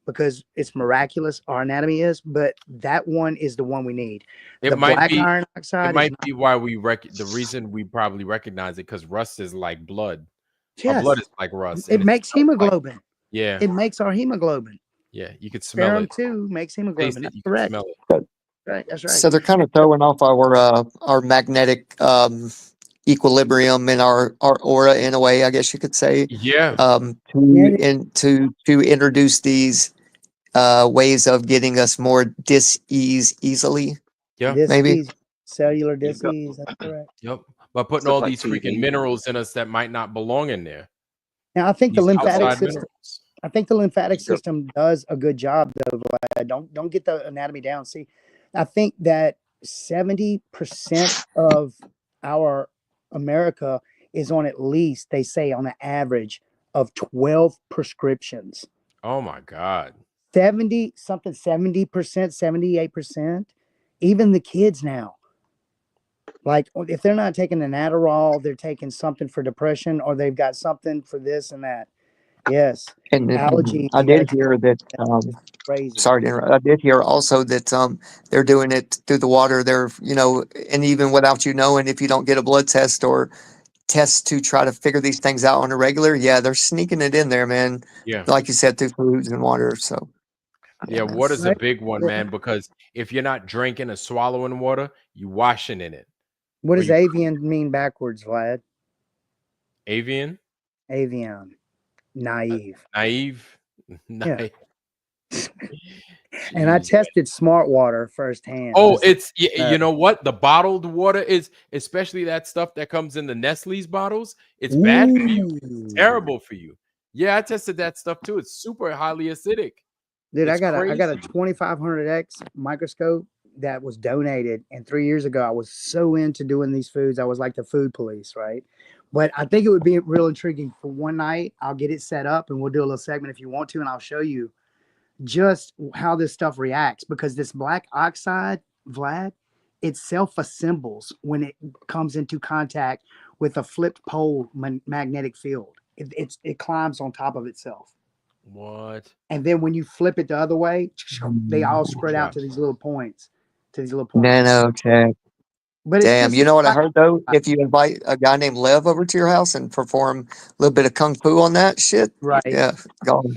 because it's miraculous, our anatomy is, but that one is the one we need. It The might black be. iron oxide It might is be why we the reason we probably recognize it, because rust is like blood. Our Yes. blood is like rust. It and makes smells like- hemoglobin. yeah. It makes our hemoglobin. Yeah. You could smell Ferrum it. 2 makes Taste hemoglobin. it. That's You can correct. smell it. Right. That's right. So they're kind of throwing off our magnetic equilibrium and our aura in a way, I guess you could say. Yeah. To introduce these ways of getting us more dis-ease easily. Yeah. Maybe. Dis-ease, cellular You've got dis-ease. That's correct. Yep. By putting stuff all like these freaking TV. minerals in us that might not belong in there. Now, I think the These lymphatic outside system. minerals. I think the lymphatic You've got system does a good job, though. Vlad. Don't get the anatomy down. See, I think that 70% of our America is on at least, they say, on an average of 12 prescriptions. Oh my God. 70 something, 70%, 78%. Even the kids now. Like, if they're not taking an Adderall, they're taking something for depression, or they've got something for this and that. Yes, And allergy I did hear that. crazy. Sorry to interrupt. I did hear also that they're doing it through the water. They're and even without you knowing, if you don't get a blood test or tests to try to figure these things out on a regular, yeah, they're sneaking it in there, man. Yeah. Like you said, through foods and water. So Yeah, water's a big one, man, because if you're not drinking or swallowing water, you washing in it. What Or does you avian mean backwards, Vlad? avian? Avian. Naive. Naive? Yeah. Naive. And I Jeez, man. tested smart water firsthand. Oh, This is you know what? The bottled water is, especially that stuff that comes in the Nestle's bottles, it's bad for you. It's terrible for you. Yeah, I tested that stuff too. It's super highly acidic. Dude, It's I got a crazy. 2500X microscope that was donated, and 3 years ago I was so into doing these foods. I was like the food police, right? But I think it would be real intriguing for one night. I'll get it set up and we'll do a little segment if you want to, and I'll show you just how this stuff reacts, because this black oxide, Vlad, it self-assembles when it comes into contact with a flipped pole magnetic field. It climbs on top of itself. What? And then when you flip it the other way, they all spread out to these little points. nanotech. But it's Damn, just you know what I heard though? If you invite a guy named Lev over to your house and perform a little bit of kung fu on that shit, right. Yeah, go on.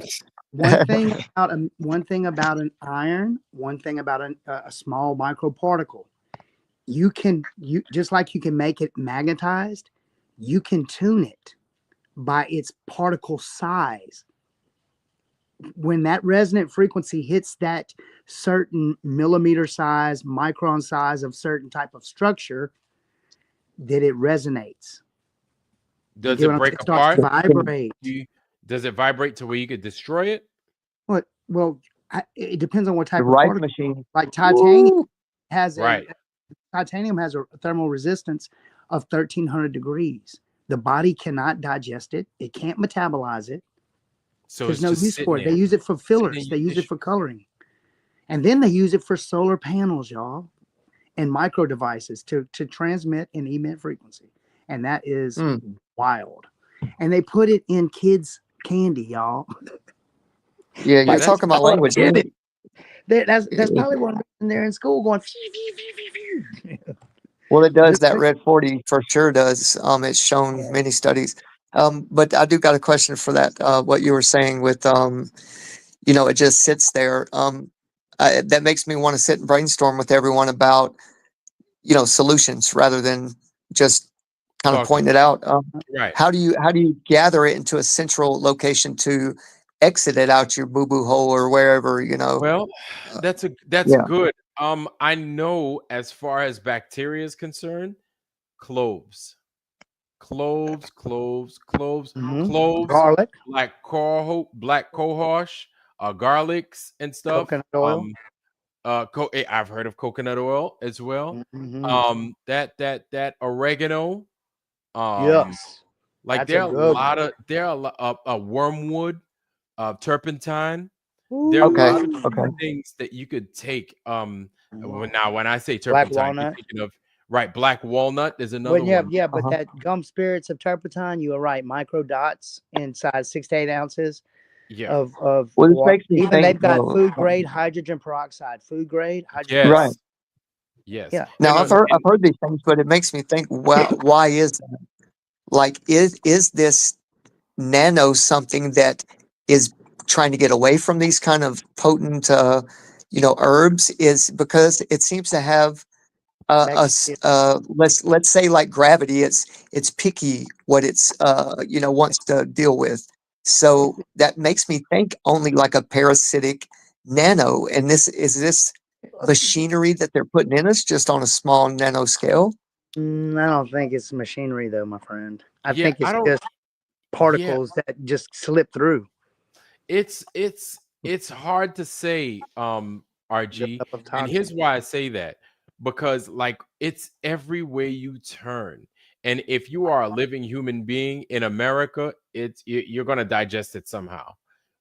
One thing about an iron, one thing about a small microparticle, you just like you can make it magnetized, you can tune it by its particle size. When that resonant frequency hits that certain millimeter size, micron size of certain type of structure, that it resonates. Does it break It starts apart? to vibrate. Does it vibrate to where you could destroy it? What? Well, it depends on what type The of right particle. machine. Like titanium Woo! has Right. Titanium has a thermal resistance of 1300 degrees. The body cannot digest it. It can't metabolize it. So There's it's no just use sitting for it. They there. use it for Sitting in fillers. your They use it tissue. for coloring. And then they use it for solar panels, y'all, and micro devices to transmit and emit frequency. And that is wild. And they put it in kids' candy, y'all. Yeah, you're Like, talking my oh, language. get Ain't it. it? That's probably what I'm in there in school going. Well, it does. Just That like- red 40 for sure does. It's shown Yeah. many studies. But I do got a question for that. What you were saying with, it just sits there. That makes me want to sit and brainstorm with everyone about, solutions rather than just kind of Talking. pointing it out. Right. How do you gather it into a central location to exit it out your boo-boo hole or wherever, Well, that's yeah. good. I know as far as bacteria is concerned, cloves, Mhm. cloves, Garlic, black cohosh, garlics and stuff. coconut oil. I've heard of coconut oil as well. Mhm. That oregano. Yes. Like That's there a are a good lot of wormwood, turpentine. one. There are a Okay. lot of Ooh. Okay. things that you could take. When I say Black turpentine, you're walnut. thinking of black walnut. There's another But yeah, one. but that gum spirits of turpentine, you are right. Micro dots in size 6 to 8 ounces Yeah. of Well, this water. makes me Even think. they've got Well, food grade hydrogen peroxide. Food grade hydrogen Yes. peroxide. Yes. Yeah. No, now no, I've heard and- these things, but it makes me think. Well, why is that? Like, is this nano something that is trying to get away from these kind of potent herbs is because it seems to have let's say like gravity. It's picky what it's wants to deal with. So that makes me think only like a parasitic nano. And this machinery that they're putting in us just on a small nano scale. I don't think it's machinery though, my friend. I Yeah, think it's I don't. just Yeah, particles that just slip through. it's hard to say, RG, Buildup of and here's toxins. why I say that, because like it's everywhere you turn, and if you are a living human being in America, you're gonna digest it somehow,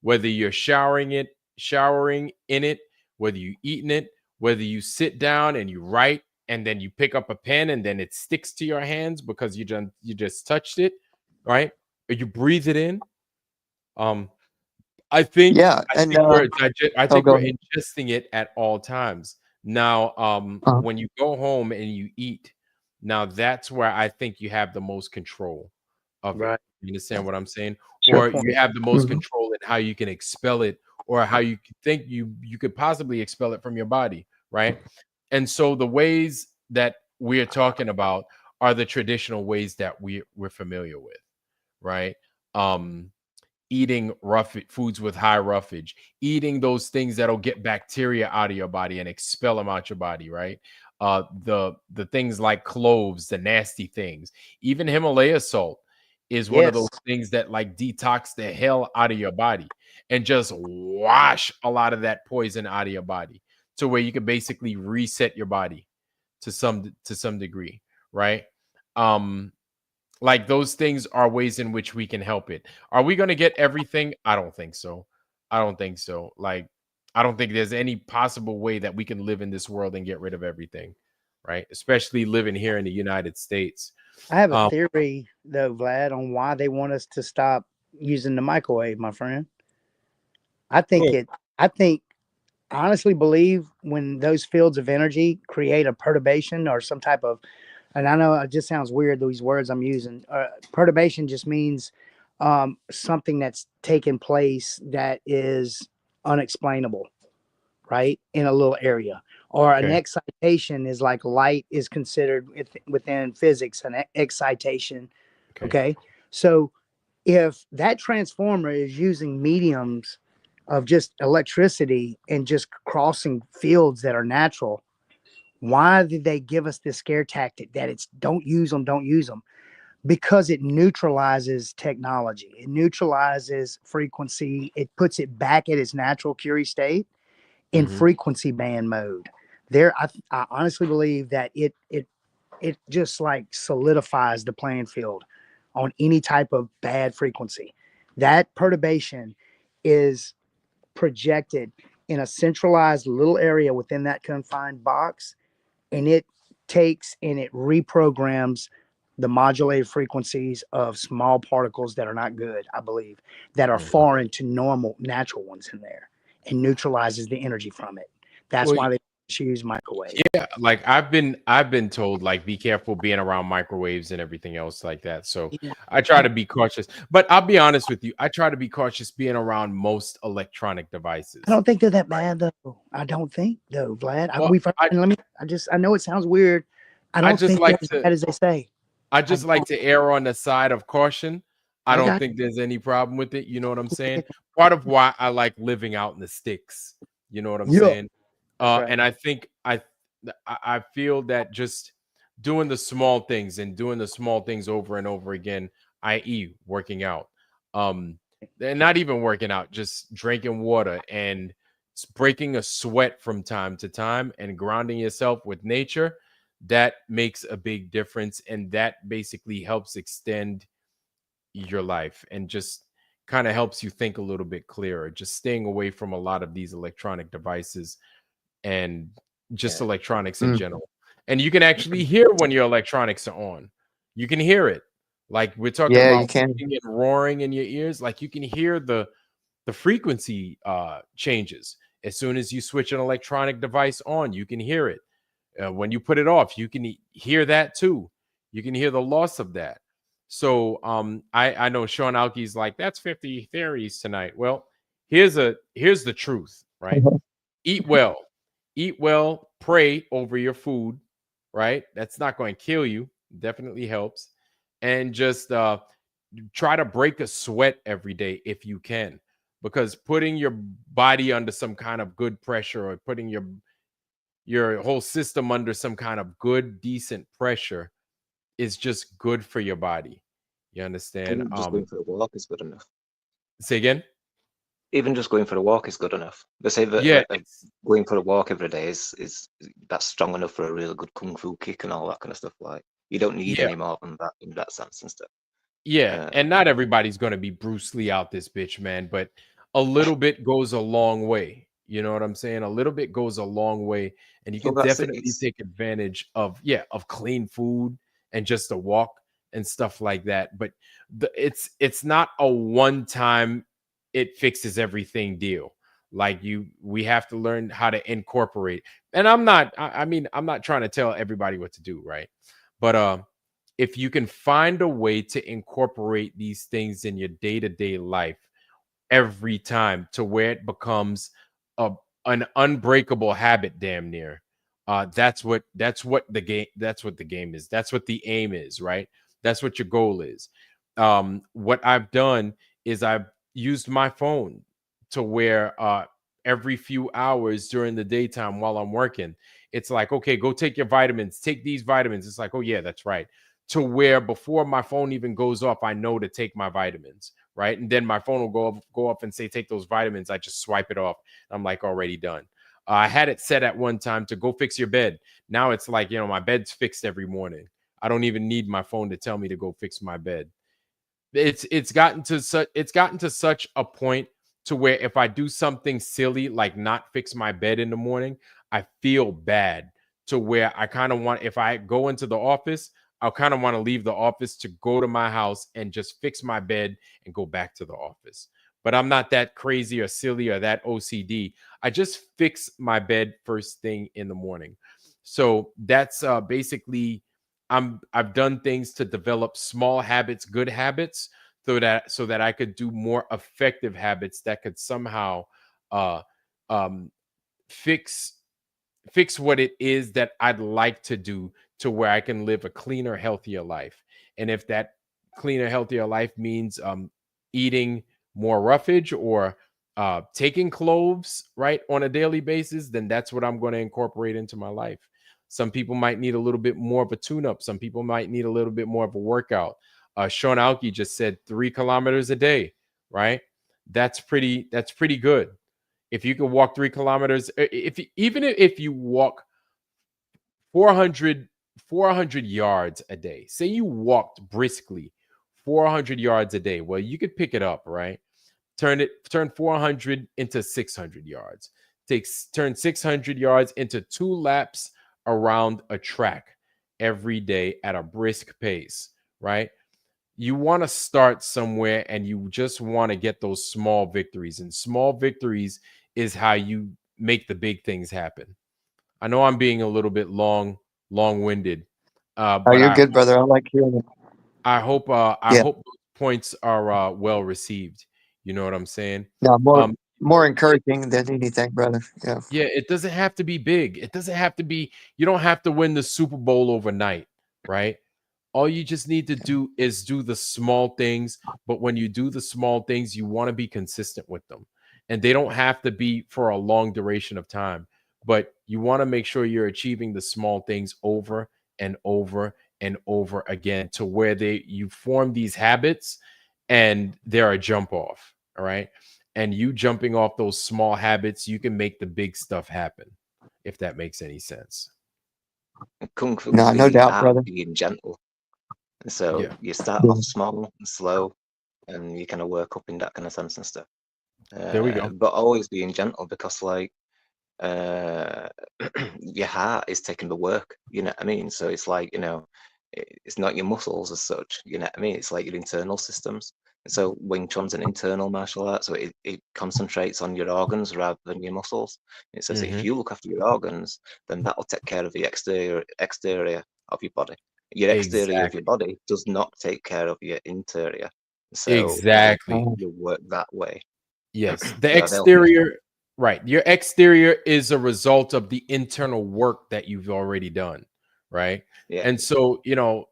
whether you're showering in it, whether you eating it, whether you sit down and you write, and then you pick up a pen and then it sticks to your hands because you just touched it, right? Or you breathe it in. Um, I think Yeah, I and think I oh, think go we're ahead. ingesting it at all times. Now, Uh, when you go home and you eat, now that's where I think you have the most control of it. Right. You understand what I'm saying? Good Or point. you have the most mhm. control in how you can expel it, or how you think you could possibly expel it from your body, right? And so the ways that we're talking about are the traditional ways that we're familiar with, right? Um, Eating foods with high roughage, eating those things that'll get bacteria out of your body and expel them out your body, right? The things like cloves, the nasty things, even Himalaya salt is one of those Yes. things that like detox the hell out of your body and just wash a lot of that poison out of your body to where you can basically reset your body to some degree, right? Um, like those things are ways in which we can help it. Are we going to get everything? I don't think so. I don't think so. Like, I don't think there's any possible way that we can live in this world and get rid of everything, right? Especially living here in the United States. I have a Um, theory though, Vlad, on why they want us to stop using the microwave, my friend. I think well, it I think I honestly believe when those fields of energy create a perturbation or some type of, and I know it just sounds weird, these words I'm using. Perturbation just means something that's taken place that is unexplainable, right? In a little area. Or an okay. excitation is like light is considered within physics, an excitation. Okay. Okay. So if that transformer is using mediums of just electricity and just crossing fields that are natural, why did they give us this scare tactic that it's don't use them? Because it neutralizes technology, it neutralizes frequency, it puts it back at its natural Curie state in Hmm. frequency band mode. There, I honestly believe that it just like solidifies the playing field on any type of bad frequency. That perturbation is projected in a centralized little area within that confined box, and it takes and it reprograms the modulated frequencies of small particles that are not good, I believe, that are foreign to normal natural ones in there, and neutralizes the energy from it. That's Well, why they use microwave. yeah, like I've been told like be careful being around microwaves and everything else like that. So Yeah. I try to be cautious. But I'll be honest with you, I try to be cautious being around most electronic I devices. don't think they're that bad though. I don't think though, Vlad. Well, And let me. I know it sounds weird. I I don't just think they're like as to bad as they say. I I just like don't. to err on the side of caution. I I don't got. think there's any problem with it. You know what I'm saying? Part of why I like living out in the sticks. You know what I'm Yeah, saying? that's right. And I think I feel that just doing the small things and doing the small things over and over again, i.e., working out, um, and not even working out, just drinking water and breaking a sweat from time to time and grounding yourself with nature, that makes a big difference, and that basically helps extend your life and just kind of helps you think a little bit clearer, just staying away from a lot of these electronic devices and just electronics in Mm. general. And you can actually hear when your electronics are on. You can hear it. Like we're talking Yeah, you about can. beeping and roaring in your ears. Like you can hear the frequency changes. As soon as you switch an electronic device on, you can hear it. When you put it off, you can hear that too. You can hear the loss of that. So I know Sean Alke's like, that's 50 theories tonight. Well, here's the truth, right? eat well. Eat well, pray over your food, right? That's not going to kill you. Definitely helps. And just try to break a sweat every day if you can, because putting your body under some kind of good pressure, or putting your whole system under some kind of good, decent pressure is just good for your body. You understand? Even just going for a walk is good enough. Say again? Even just going for a walk is good enough. They say that Yeah, going for a walk every day is that's strong enough for a real good kung fu kick and all that kind of stuff. Like you don't need yeah, any more than that in that sense and stuff. yeah. And not everybody's going to be Bruce Lee out this bitch, man, but a little bit goes a long way. You know what I'm saying? A little bit goes a long way, and you Well, can that's it. definitely take advantage of, yeah, of clean food and just a walk and stuff like that. But it's not a one time it fixes everything deal. Like we have to learn how to incorporate. And I mean, I'm not trying to tell everybody what to do, right? But if you can find a way to incorporate these things in your day-to-day life every time, to where it becomes an unbreakable habit, damn near, that's what the game is. That's what the aim is, right? That's what your goal is. What I've done is I've used my phone to where every few hours during the daytime while I'm working, it's like, okay, go take your vitamins, take these vitamins. It's like, oh yeah, that's right. To where before my phone even goes off, I know to take my vitamins, right? And then my phone will go up and say, take those vitamins. I just swipe it off. I'm like, already done. I had it set at one time to go fix your bed. Now it's like, my bed's fixed every morning. I don't even need my phone to tell me to go fix my bed. It's gotten to such a point to where if I do something silly like not fix my bed in the morning, I feel bad, to where I kind of want, if I go into the office, I'll kind of want to leave the office to go to my house and just fix my bed and go back to the office. But I'm not that crazy or silly or that OCD. I just fix my bed first thing in the morning. So that's basically, I've done things to develop small habits, good habits, so that I could do more effective habits that could somehow uh, um, fix what it is that I'd like to do, to where I can live a cleaner, healthier life. And if that cleaner, healthier life means eating more roughage, or taking cloves right on a daily basis, then that's what I'm going to incorporate into my life. Some people might need a little bit more of a tune-up. Some people might need a little bit more of a workout. Sean Alke just said 3 kilometers a day, right? That's pretty good. If you can walk 3 kilometers, even if you walk 400 yards a day, say you walked briskly 400 yards a day, well, you could pick it up, right? Turn 400 into 600 yards. Turn 600 yards into 2 laps around a track every day at a brisk pace, right? You want to start somewhere, and you just want to get those small victories, and small victories is how you make the big things happen. I know I'm being a little bit long-winded, Oh, but you're good, brother. I like hearing it. I hope Yeah. those points are well received. You know what I'm saying? No, more encouraging than anything, brother. Yeah. Yeah, it doesn't have to be big. It doesn't have to be, you don't have to win the Super Bowl overnight, right? All you just need to do is do the small things. But when you do the small things, you want to be consistent with them. And they don't have to be for a long duration of time, but you want to make sure you're achieving the small things over and over and over again, to where you form these habits and they're a jump off. All right. And you jumping off those small habits, you can make the big stuff happen, if that makes any sense. Kung Fu No, is no the doubt, art brother. of being gentle. So Yeah. you start off small and slow, and you kind of work up in that kind of sense and stuff. There we go. But always being gentle, because like your heart is taking the work. You know what I mean? So it's like, it's not your muscles as such. You know what I mean? It's like your internal systems. So Wing Chun's an internal martial art, so it concentrates on your organs rather than your muscles. It says if you look after your organs, then that'll take care of the exterior of your body. Your exterior of your Exactly. body does not take care of your interior. So like Exactly. you work that way. Yes. The So they'll teach you. exterior, Right. Your exterior is a result of the internal work that you've already done. Right. Yeah. And so, you know,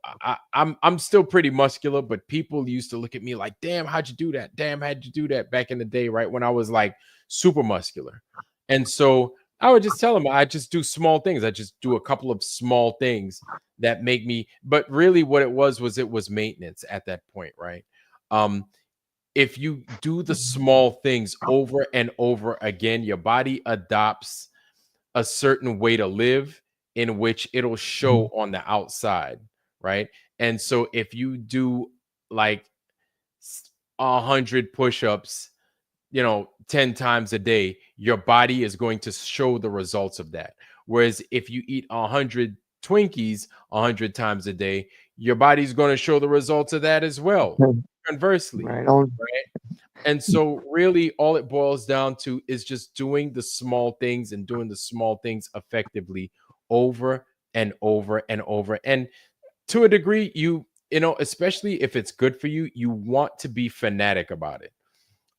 I'm still pretty muscular, but people used to look at me like, damn, how'd you do that? Damn, how'd you do that back in the day, right? When I was like super muscular. And so I would just tell them I just do small things. I just do a couple of small things that make me, but really what it was maintenance at that point, right? If you do the small things over and over again, your body adopts a certain way to live in which it'll show on the outside, right? And so if you do like 100 push-ups, you know, 10 times a day, your body is going to show the results of that. Whereas if you eat 100 Twinkies 100 times a day, your body's going to show the results of that as well. Conversely, Right on. right? And so really all it boils down to is just doing the small things and doing the small things effectively over and over and over. And to a degree, you know, especially if it's good for you, you want to be fanatic about it.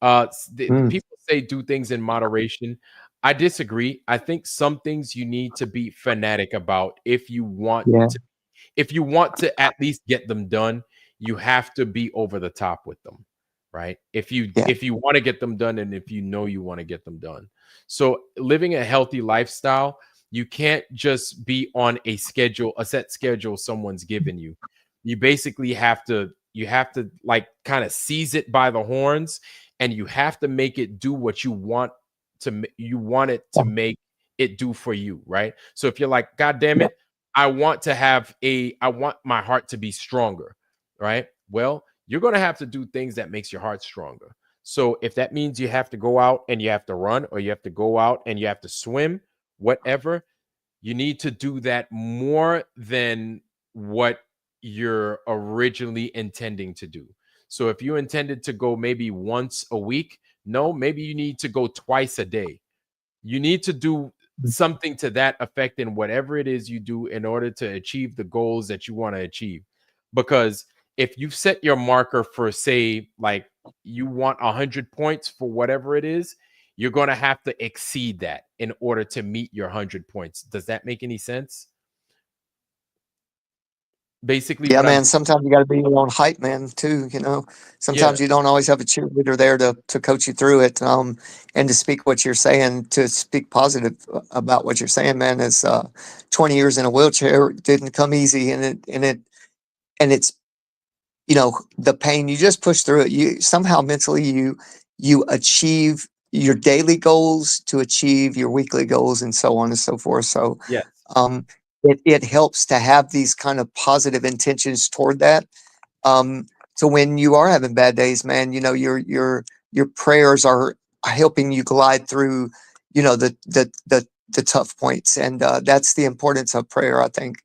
The people say do things in moderation. I disagree. I think some things you need to be fanatic about if you want Yeah. to at least get them done. You have to be over the top with them, right? If you want to get them done and if you know you want to get them done. So living a healthy lifestyle, you can't just be on a set schedule someone's given you. You basically have to like kind of seize it by the horns, and you have to make it do what you want it to make it do for you, right? So if you're like, God damn it, I want my heart to be stronger, right? Well, you're going to have to do things that makes your heart stronger. So if that means you have to go out and you have to run, or you have to go out and you have to swim, whatever, you need to do that more than what you're originally intending to do. So if you intended to go maybe once a week, no, maybe you need to go twice a day. You need to do something to that effect in whatever it is you do in order to achieve the goals that you want to achieve. Because if you set your marker for, say, like you want 100 points for whatever it is, you're going to have to exceed that in order to meet your 100 points. Does that make any sense? Basically, Yeah, what I'm man. Sometimes you got to be your own hype man too. You know, sometimes you don't always have a cheerleader there to coach you through it. And to speak what you're saying, to speak positive about what you're saying, man. Is 20 years in a wheelchair didn't come easy, and it's, you know, the pain. You just push through it. You somehow mentally you achieve your daily goals to achieve your weekly goals, and so on and so forth. So yes. It helps to have these kind of positive intentions toward that. So when you are having bad days, man, you know, your prayers are helping you glide through, you know, the tough points. And that's the importance of prayer, I think.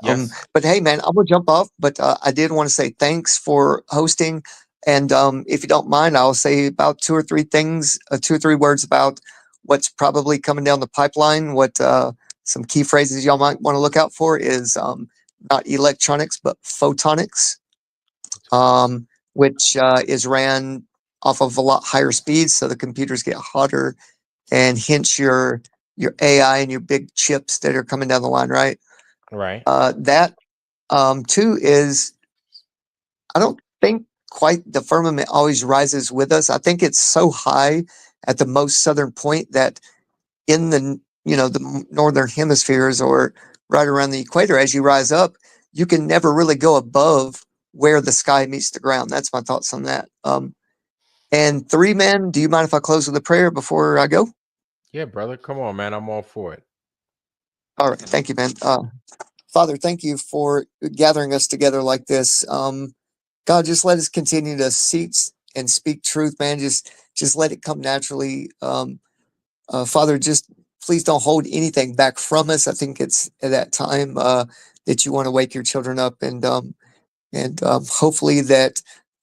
Yes. But hey, man, I'm gonna jump off, but I did want to say thanks for hosting. And if you don't mind, I'll say about two or three words about what's probably coming down the pipeline. What some key phrases y'all might want to look out for is not electronics, but photonics, which is ran off of a lot higher speeds, so the computers get hotter, and hence your AI and your big chips that are coming down the line, right? Right. That too is, I don't think quite the firmament always rises with us. I think it's so high at the most southern point that in the, you know, the northern hemispheres or right around the equator, as you rise up, you can never really go above where the sky meets the ground. That's my thoughts on that. And three, man, do you mind if I close with a prayer before I go? Yeah, brother. Come on, man. I'm all for it. All right. Thank you, man. Father, thank you for gathering us together like this. God, just let us continue to seek and speak truth, man. Just let it come naturally. Father, just please don't hold anything back from us. I think it's at that time that you want to wake your children up, and hopefully that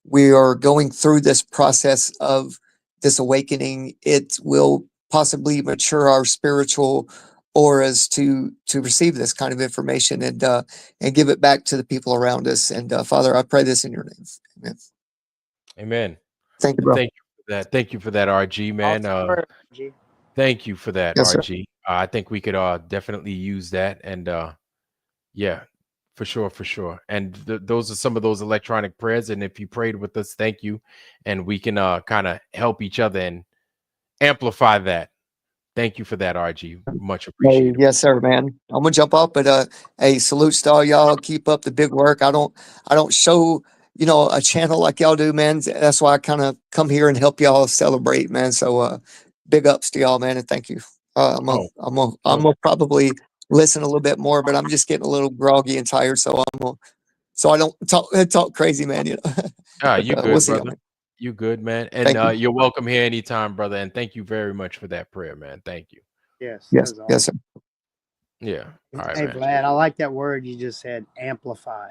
we are going through this process of this awakening. It will possibly mature our spiritual auras to receive this kind of information and give it back to the people around us. And Father, I pray this in your name. Amen. Amen. Thank you, bro. Thank you for that. Thank you for that, RG, man. Awesome prayer, RG. Thank you for that, Yes, sir. RG. I think we could definitely use that, and yeah, for sure, for sure. And those are some of those electronic prayers. And if you prayed with us, thank you, and we can kind of help each other and amplify that. Thank you for that, RG. Much Hey, appreciated. yes, sir, man. I'm gonna jump up, but hey, salutes to all y'all. Keep up the big work. I don't show, a channel like y'all do, man. That's why I kind of come here and help y'all celebrate, man. So big ups to y'all, man, and thank you. Oh, I'm gonna probably listen a little bit more, but I'm just getting a little groggy and tired, so I don't talk crazy, man. you But, we'll good, see y'all, brother. man. You good, man. And Thank you. you're welcome here anytime, brother. And thank you very much for that prayer, man. Thank you. Yes, that Yes, was yes, awesome. sir. Yeah. All right, Hey, man. Vlad, I like that word you just said, amplify.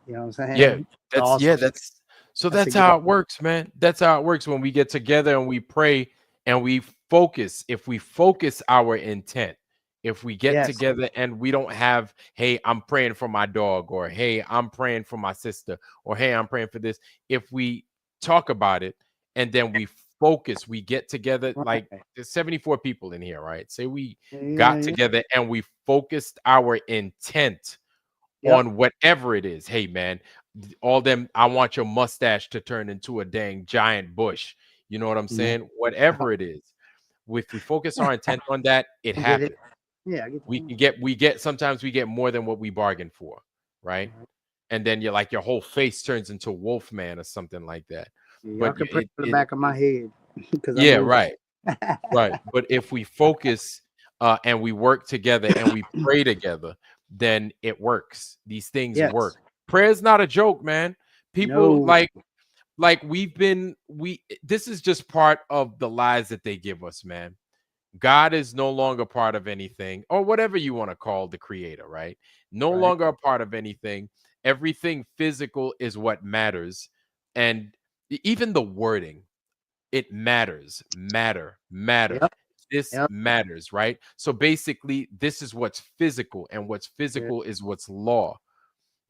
You know what I'm saying? Yeah, It's awesome. that's so That's a that's good. how it works, man. That's how it works when we get together and we pray and we focus. If we focus our intent, if we get Yes. together and we don't have, hey, I'm praying for my dog, or hey, I'm praying for my sister, or hey, I'm praying for this. If we talk about it and then we focus, we get together, like Right. there's 74 people in here, right? Say we Yeah, got yeah. together and we focused our intent Yep. on whatever it is. Hey, man, all them, I want your mustache to turn into a dang giant bush. You know what I'm Mhm. saying? Whatever it is, if we focus our intent on that, it I get happens. it. Yeah, I get We that. can get sometimes we get more than what we bargained for, right? And then you're like your whole face turns into Wolfman or something like that. Yeah, y'all But can pray for the back of my head because I'm yeah, moving. right. Right. But if we focus and we work together and we pray together, then it works. These things Yes. work. Prayer is not a joke, man. People No. like we this is just part of the lies that they give us, man. God is no longer part of anything, or whatever you want to call the creator, right? No Right. longer a part of anything. Everything physical is what matters. And even the wording, it matters. Matter. Yep. This Yep. matters, right? So basically, this is what's physical, and what's Yeah. physical is what's law.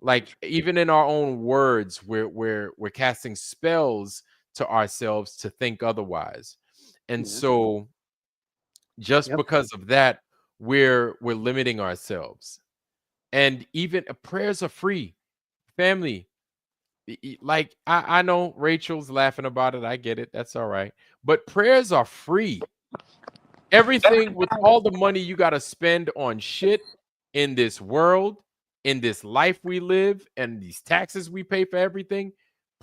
Like even in our own words, we're casting spells to ourselves to think otherwise. And Yeah. so just Yep. because of that, we're limiting ourselves. And even prayers are free. Family, like I know Rachel's laughing about it. I get it. That's all right. But prayers are free. Everything with all the money you got to spend on shit in this world, in this life we live, and these taxes we pay for everything,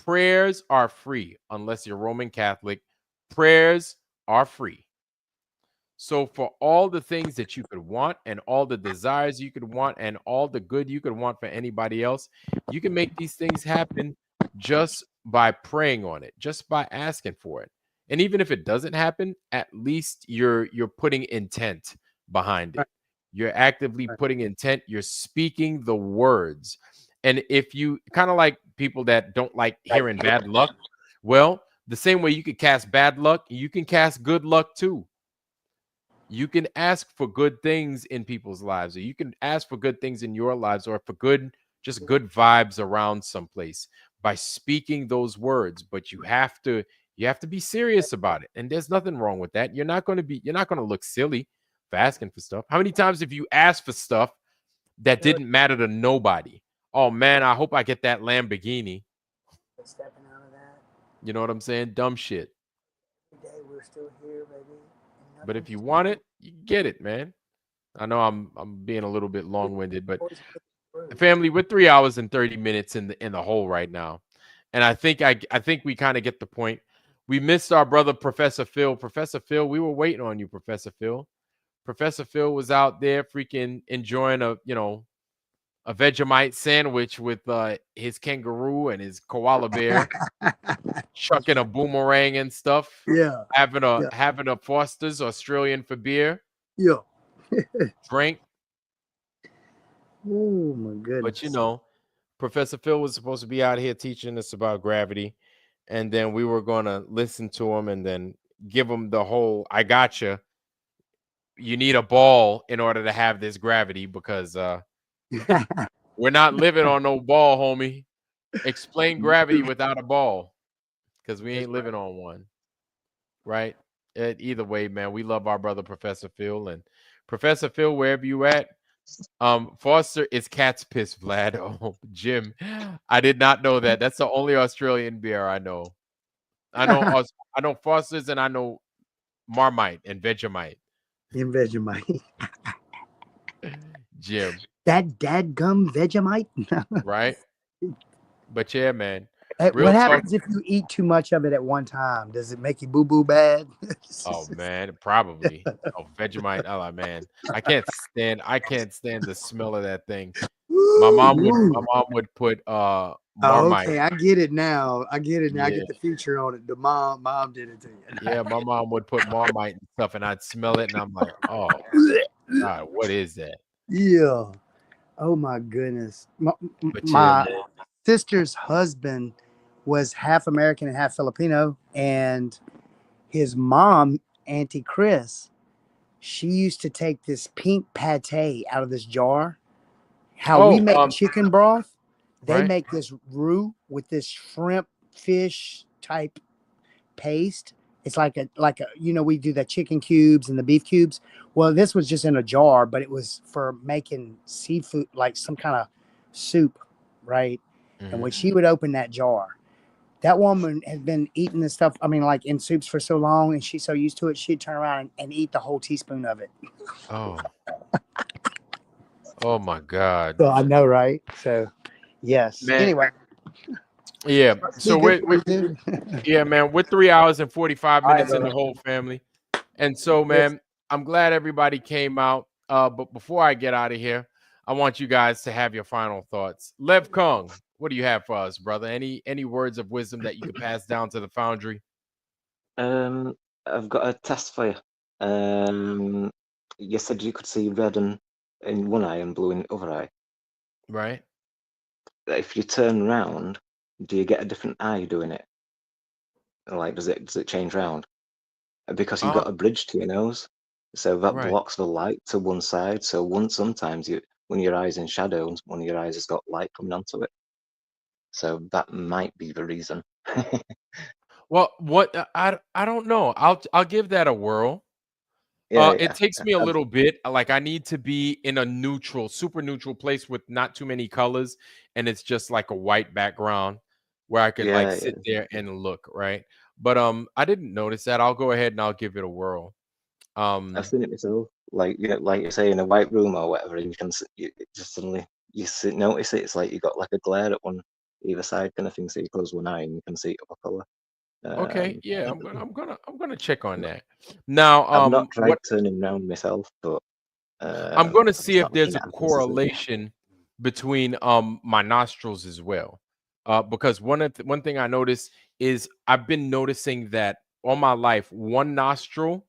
prayers are free unless you're Roman Catholic. Prayers are free. So for all the things that you could want and all the desires you could want and all the good you could want for anybody else, you can make these things happen just by praying on it, just by asking for it. And even if it doesn't happen, at least you're putting intent behind it. You're actively putting intent, you're speaking the words. And if you kind of like people that don't like hearing bad luck, well, the same way you could cast bad luck, you can cast good luck too. You can ask for good things in people's lives, or you can ask for good things in your lives, or for just good vibes around someplace by speaking those words. But you have to be serious about it. And there's nothing wrong with that. You're not going to look silly for asking for stuff. How many times have you asked for stuff that didn't matter to nobody? Oh man, I hope I get that Lamborghini. Stepping out of that. You know what I'm saying? Dumb shit. Every day we're still here, baby. But if you want it, you get it, man. I know I'm being a little bit long-winded, but family, we're 3 hours and 30 minutes in the hole right now. And I think we kind of get the point. We missed our brother Professor Phil. Professor Phil, we were waiting on you, Professor Phil. Professor Phil was out there freaking enjoying a Vegemite sandwich with his kangaroo and his koala bear, chucking a boomerang and stuff, Yeah. having a Yeah. having a Foster's Australian for beer, Yeah. drink. Oh my goodness. But Professor Phil was supposed to be out here teaching us about gravity, and then we were going to listen to him and then give him the whole I gotcha. You need a ball in order to have this gravity because we're not living on no ball, homie. Explain gravity without a ball because we ain't living on one. Right? Either way, man, we love our brother Professor Phil, and Professor Phil, wherever you at. Foster is cat's piss, Vlad. Oh, Jim, I did not know that. That's the only Australian beer I know. I know Foster's, and I know Marmite and Vegemite. In Vegemite. Jim, That dadgum Vegemite. right? But yeah, man. Hey, Real what talk. happens if you eat too much of it at one time? Does it make you boo boo bad? Oh man, probably. Oh, Vegemite. Oh man, I can't stand the smell of that thing. My mom would put Oh, Marmite. okay, I get it now. I get it now. I Yeah, get the feature on it. The mom did it to you. yeah. My mom would put Marmite and stuff, and I'd smell it, and I'm like, oh God, what is that? Yeah. Oh my goodness. But yeah, My man. sister's husband was half American and half Filipino, and his mom, Auntie Chris, she used to take this pink pate out of this jar. How we Oh, make chicken broth, they right. make this roux with this shrimp fish type paste. It's like a we do the chicken cubes and the beef cubes. Well, this was just in a jar, but it was for making seafood, like some kind of soup, right? And when she would open that jar, that woman had been eating this stuff. I mean, like in soups for so long, and she's so used to it, she'd turn around and eat the whole teaspoon of it. Oh, oh my God. So I know, right? So, yes. Man. Anyway, Yeah. So be good for you, dude. yeah, man, we're 3 hours and 45 All right, minutes in the brother. whole family. And so, Yes. man, I'm glad everybody came out. But before I get out of here, I want you guys to have your final thoughts. Lev Kung, what do you have for us, brother? Any words of wisdom that you could pass down to the foundry? I've got a test for you. You said you could see red in one eye and blue in the other eye. Right. If you turn round, do you get a different eye doing it? Like, does it change round? Because you've got a bridge to your nose, so that Right. blocks the light to one side. So sometimes when your eye's in shadow, one of your eyes has got light coming onto it. So that might be the reason. Well, I don't know. I'll give that a whirl. Yeah, It yeah. takes me a little bit. Like I need to be in a neutral, super neutral place with not too many colors, and it's just like a white background where I could like Yeah, sit yeah. there and look, right? But I didn't notice that. I'll go ahead and I'll give it a whirl. I've seen it myself. Like like you say, in a white room or whatever, and you can it just suddenly notice it. It's like you got like a glare at one either side kind of thing. So you close one eye and you can see it of a color. Okay, yeah, I'm gonna check on that. Now, I've not tried what turning around myself, but I'm gonna I've see if started there's looking a at others as well. correlation between my nostrils as well. Because one thing I noticed is I've been noticing that all my life, one nostril,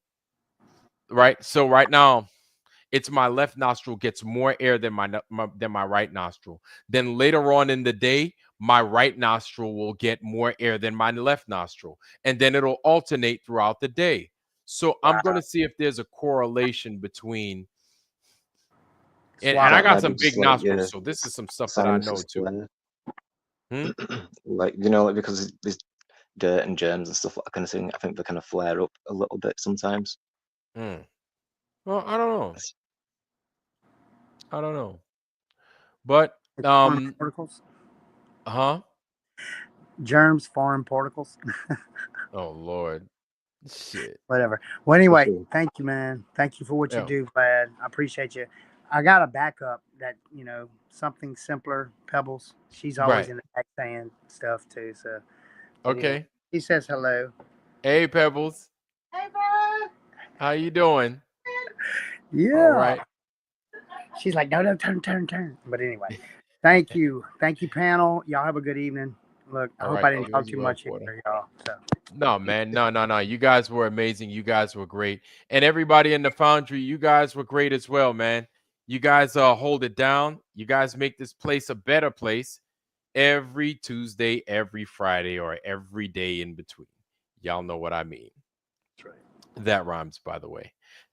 right? So right now, it's my left nostril gets more air than than my right nostril. Then later on in the day, my right nostril will get more air than my left nostril, and then it'll alternate throughout the day. So I'm going to see if there's a correlation between. And I That got might be some just big like nostrils, so this is some stuff that I know sinuses too. flare. Hmm? Like like because there's dirt and germs and stuff like that kind of thing. I think they kind of flare up a little bit sometimes. Well, I don't know. I don't know. But Foreign particles. huh? Germs, foreign particles. Oh Lord. Shit. Whatever. Well, anyway, thank you, man. Thank you for what you Yeah. do, Vlad. I appreciate you. I got a backup that, something simpler, Pebbles. She's always Right. in the back saying stuff too. So, anyway, Okay. he says hello. Hey Pebbles. Hey, bud. How you doing? All Yeah. right. She's like, no, turn. But anyway, thank you. Thank you, panel. Y'all have a good evening. Look, I All hope right. I didn't You talk as too well, much Porter. either, y'all. So, No, man. No. You guys were amazing. You guys were great. And everybody in the foundry, you guys were great as well, man. You guys hold it down. You guys make this place a better place every Tuesday, every Friday, or every day in between. Y'all know what I mean. that's right. That rhymes, by the way.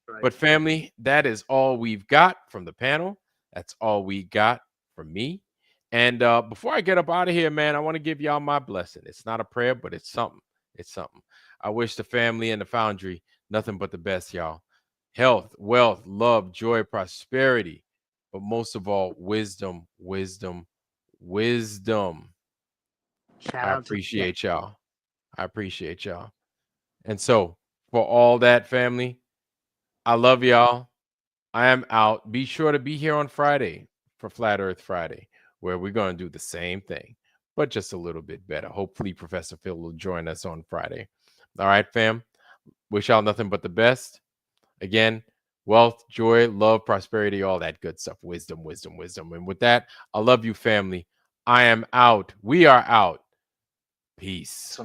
Right. But family, that is all we've got from the panel. That's all we got from me. And before I get up out of here, man, I want to give y'all my blessing. It's not a prayer, but it's something. It's something. I wish the family and the foundry Nothing but the best, y'all. Health, wealth, love, joy, prosperity, but most of all, wisdom, wisdom, wisdom. Shout I out to appreciate y'all. I appreciate y'all. And so, for all that, family, I love y'all. I am out. Be sure to be here on Friday for Flat Earth Friday, where we're going to do the same thing, but just a little bit better. Hopefully, Professor Phil will join us on Friday. All right, fam. Wish y'all nothing but the best. Again, wealth, joy, love, prosperity, all that good stuff. Wisdom, wisdom, wisdom. And with that, I love you, family. I am out. We are out. Peace.